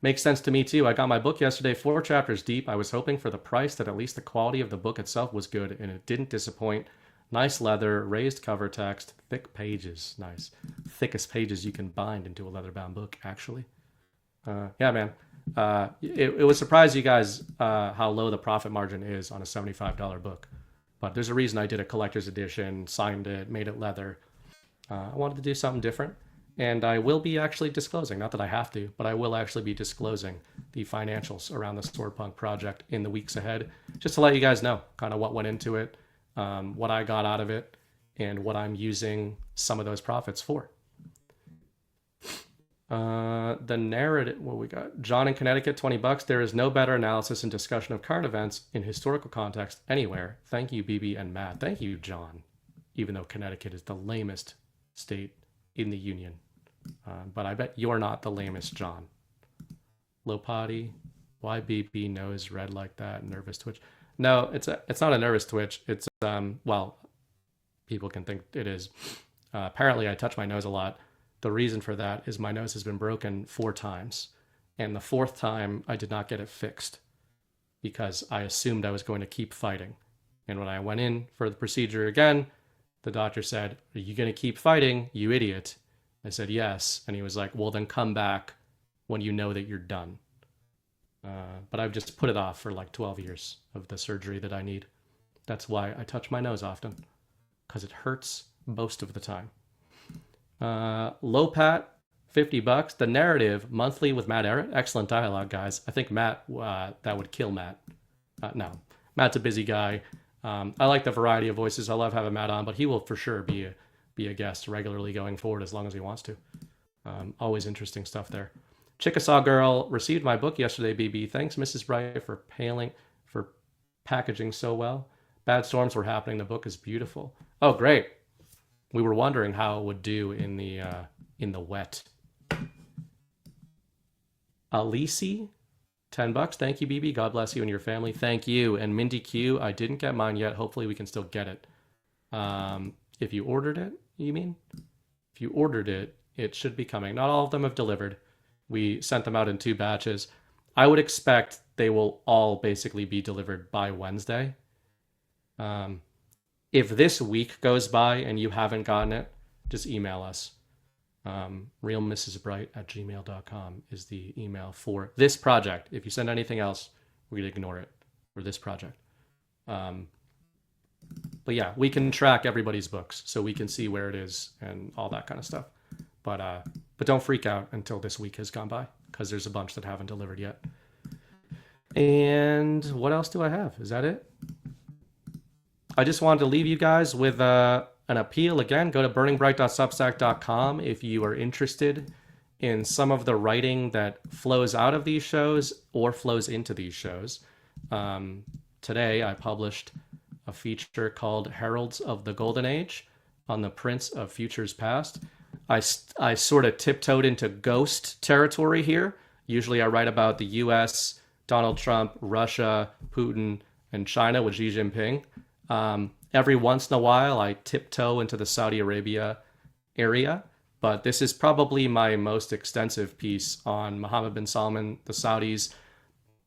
Makes sense to me too. I got my book yesterday, 4 chapters deep. I was hoping for the price that at least the quality of the book itself was good, and it didn't disappoint. Nice leather, raised cover text, thick pages. Nice. Thickest pages you can bind into a leather-bound book, actually. Yeah, man. It would surprise you guys how low the profit margin is on a $75 book. But there's a reason I did a collector's edition, signed it, made it leather. I wanted to do something different. And I will be actually disclosing, not that I have to, but I will actually be disclosing the financials around the Swordpunk project in the weeks ahead, just to let you guys know kind of what went into it, what I got out of it, and what I'm using some of those profits for. The narrative, what we got? John in Connecticut, $20. There is no better analysis and discussion of current events in historical context anywhere. Thank you, BB and Matt. Thank you, John. Even though Connecticut is the lamest state in the union. But I bet you're not the lamest, John. Low potty. Why BB nose red like that? Nervous twitch. No, it's not a nervous twitch. It's, well, people can think it is. Apparently I touch my nose a lot. The reason for that is my nose has been broken 4 times. And the 4th time I did not get it fixed because I assumed I was going to keep fighting. And when I went in for the procedure again, the doctor said, "Are you going to keep fighting, you idiot?" I said, "Yes." And he was like, "Well, then come back when you know that you're done." But I've just put it off for like 12 years of the surgery that I need. That's why I touch my nose often, because it hurts most of the time. Lopat, $50. The Narrative, monthly with Matt Ehret. Excellent dialogue, guys. I think Matt, that would kill Matt. No, Matt's a busy guy. I like the variety of voices. I love having Matt on, but he will for sure be a guest regularly going forward as long as he wants to. Always interesting stuff there. Chickasaw Girl received my book yesterday, BB. Thanks, Mrs. Bright, for packaging so well. Bad storms were happening. The book is beautiful. Oh, great. We were wondering how it would do in the wet. Alisi, $10. Thank you, BB. God bless you and your family. Thank you. And Mindy Q, I didn't get mine yet. Hopefully we can still get it. If you ordered it, you mean? If you ordered it, it should be coming. Not all of them have delivered. We sent them out in 2 batches. I would expect they will all basically be delivered by Wednesday. If this week goes by and you haven't gotten it, just email us. realmrsbright@gmail.com is the email for this project. If you send anything else, we're going to ignore it for this project. But yeah, we can track everybody's books, so we can see where it is and all that kind of stuff. But don't freak out until this week has gone by, because there's a bunch that haven't delivered yet. And what else do I have? Is that it? I just wanted to leave you guys with an appeal again. Go to burningbright.substack.com if you are interested in some of the writing that flows out of these shows or flows into these shows. Today I published a feature called Heralds of the Golden Age on the Prince of Futures Past. I sort of tiptoed into ghost territory here. Usually I write about the US, Donald Trump, Russia, Putin, and China with Xi Jinping. Every once in a while I tiptoe into the Saudi Arabia area, but this is probably my most extensive piece on Mohammed bin Salman, the Saudis.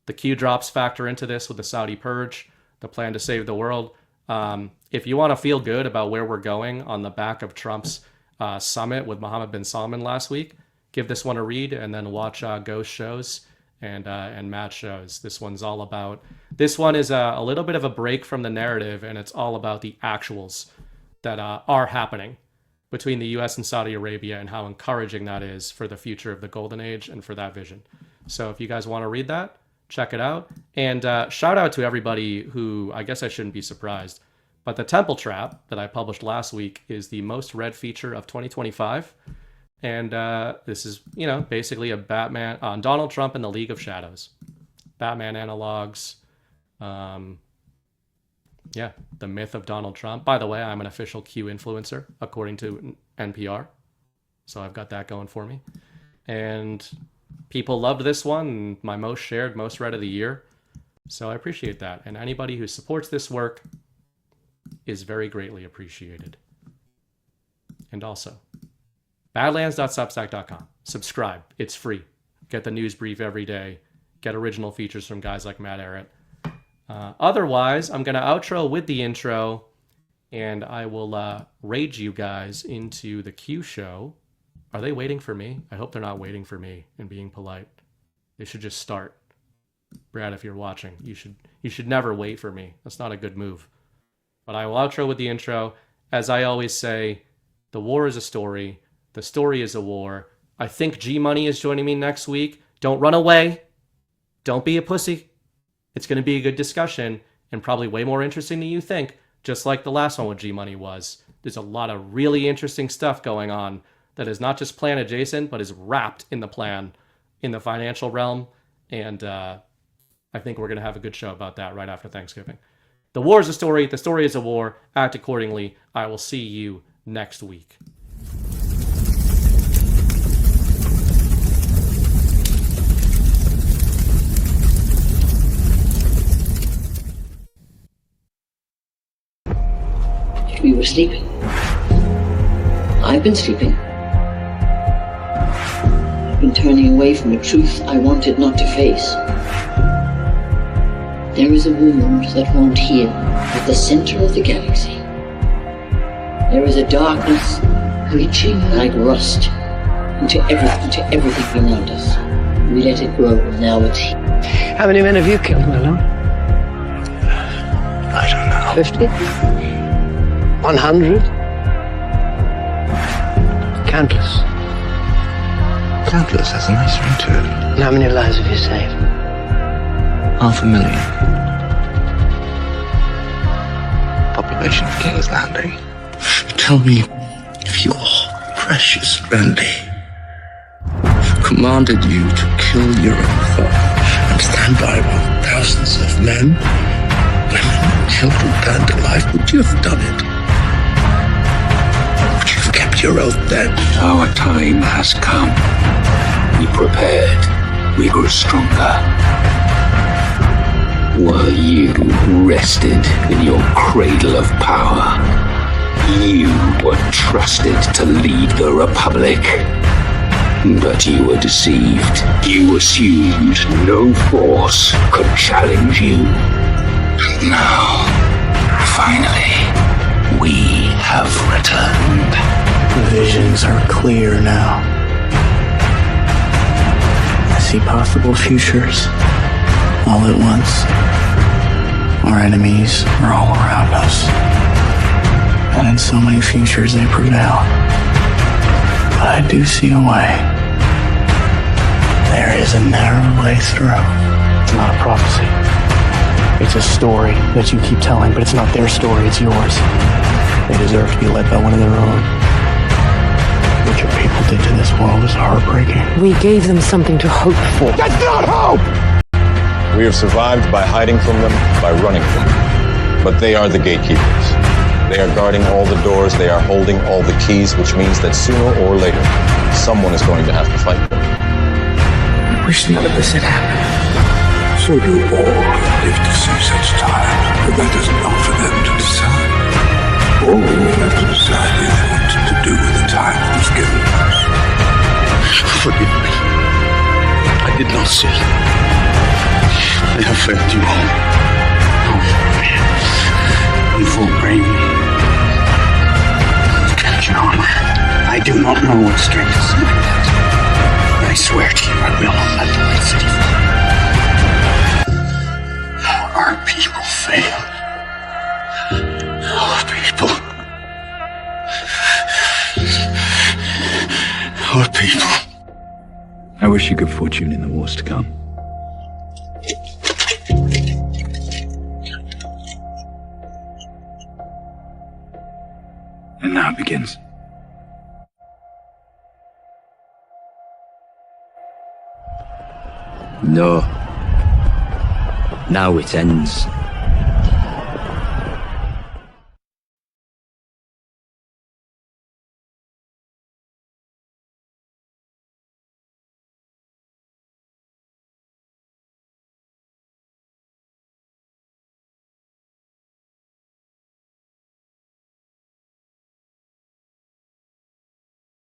The Q drops factor into this with the Saudi purge, the plan to save the world. If you want to feel good about where we're going on the back of Trump's summit with Mohammed bin Salman last week, give this one a read and then watch Ghost shows and Matt shows. This one is a little bit of a break from the narrative, and it's all about the actuals that are happening between the US and Saudi Arabia and how encouraging that is for the future of the Golden Age and for that vision. So if you guys want to read that, check it out. And shout out to everybody who, I guess I shouldn't be surprised, But the Temple Trap that I published last week is the most read feature of 2025. And this is, basically a Batman on Donald Trump and the League of Shadows. Batman analogs. The myth of Donald Trump. By the way, I'm an official Q influencer, according to NPR. So I've got that going for me. And people loved this one, my most shared, most read of the year. So I appreciate that. And anybody who supports this work is very greatly appreciated. And also, badlands.substack.com. Subscribe. It's free. Get the news brief every day. Get original features from guys like Matt Ehret. Otherwise, I'm going to outro with the intro, and I will rage you guys into the Q show. Are they waiting for me? I hope they're not waiting for me and being polite. They should just start. Brad, if you're watching, you should never wait for me. That's not a good move. But I will outro with the intro. As I always say, the war is a story. The story is a war. I think G-Money is joining me next week. Don't run away. Don't be a pussy. It's going to be a good discussion and probably way more interesting than you think, just like the last one with G-Money was. There's a lot of really interesting stuff going on that is not just plan adjacent, but is wrapped in the plan in the financial realm. And I think we're going to have a good show about that right after Thanksgiving. The war is a story. The story is a war. Act accordingly. I will see you next week. We were sleeping. I've been sleeping. I've been turning away from a truth I wanted not to face. There is a wound that won't heal at the center of the galaxy. There is a darkness reaching like rust into everything around us. We let it grow, and now it's here. How many men have you killed, Milo? I don't know. 50? 100? Countless. Countless has a nice ring to it. And how many lives have you saved? 500,000. Population of King's Landing. Tell me if your precious Bentley commanded you to kill your own father and stand by while thousands of men, women, children burned alive, would you have done it? Would you have kept your oath then? Our time has come. We prepared. We grew stronger. While you rested in your cradle of power, you were trusted to lead the Republic. But you were deceived. You assumed no force could challenge you. And now, finally, we have returned. The visions are clear now. I see possible futures all at once. Our enemies are all around us. And in so many futures they prevail. But I do see a way. There is a narrow way through. It's not a prophecy. It's a story that you keep telling, but it's not their story, it's yours. They deserve to be led by one of their own. What your people did to this world is heartbreaking. We gave them something to hope for. That's not hope! We have survived by hiding from them, by running from them. But they are the gatekeepers. They are guarding all the doors, they are holding all the keys, which means that sooner or later, someone is going to have to fight them. I wish none of this had happened. So do all who live to see such times, but that is not for them to decide. All we have to decide is what to do with the time that is given us. Forgive me. I did not see. I have failed you all. You full brave me. Captain armor. I do not know what strength is like that. But I swear to you, I will not let the light city fall. Our people fail. Our people. Our people. I wish you good fortune in the wars to come. And now it begins. No. Now it ends.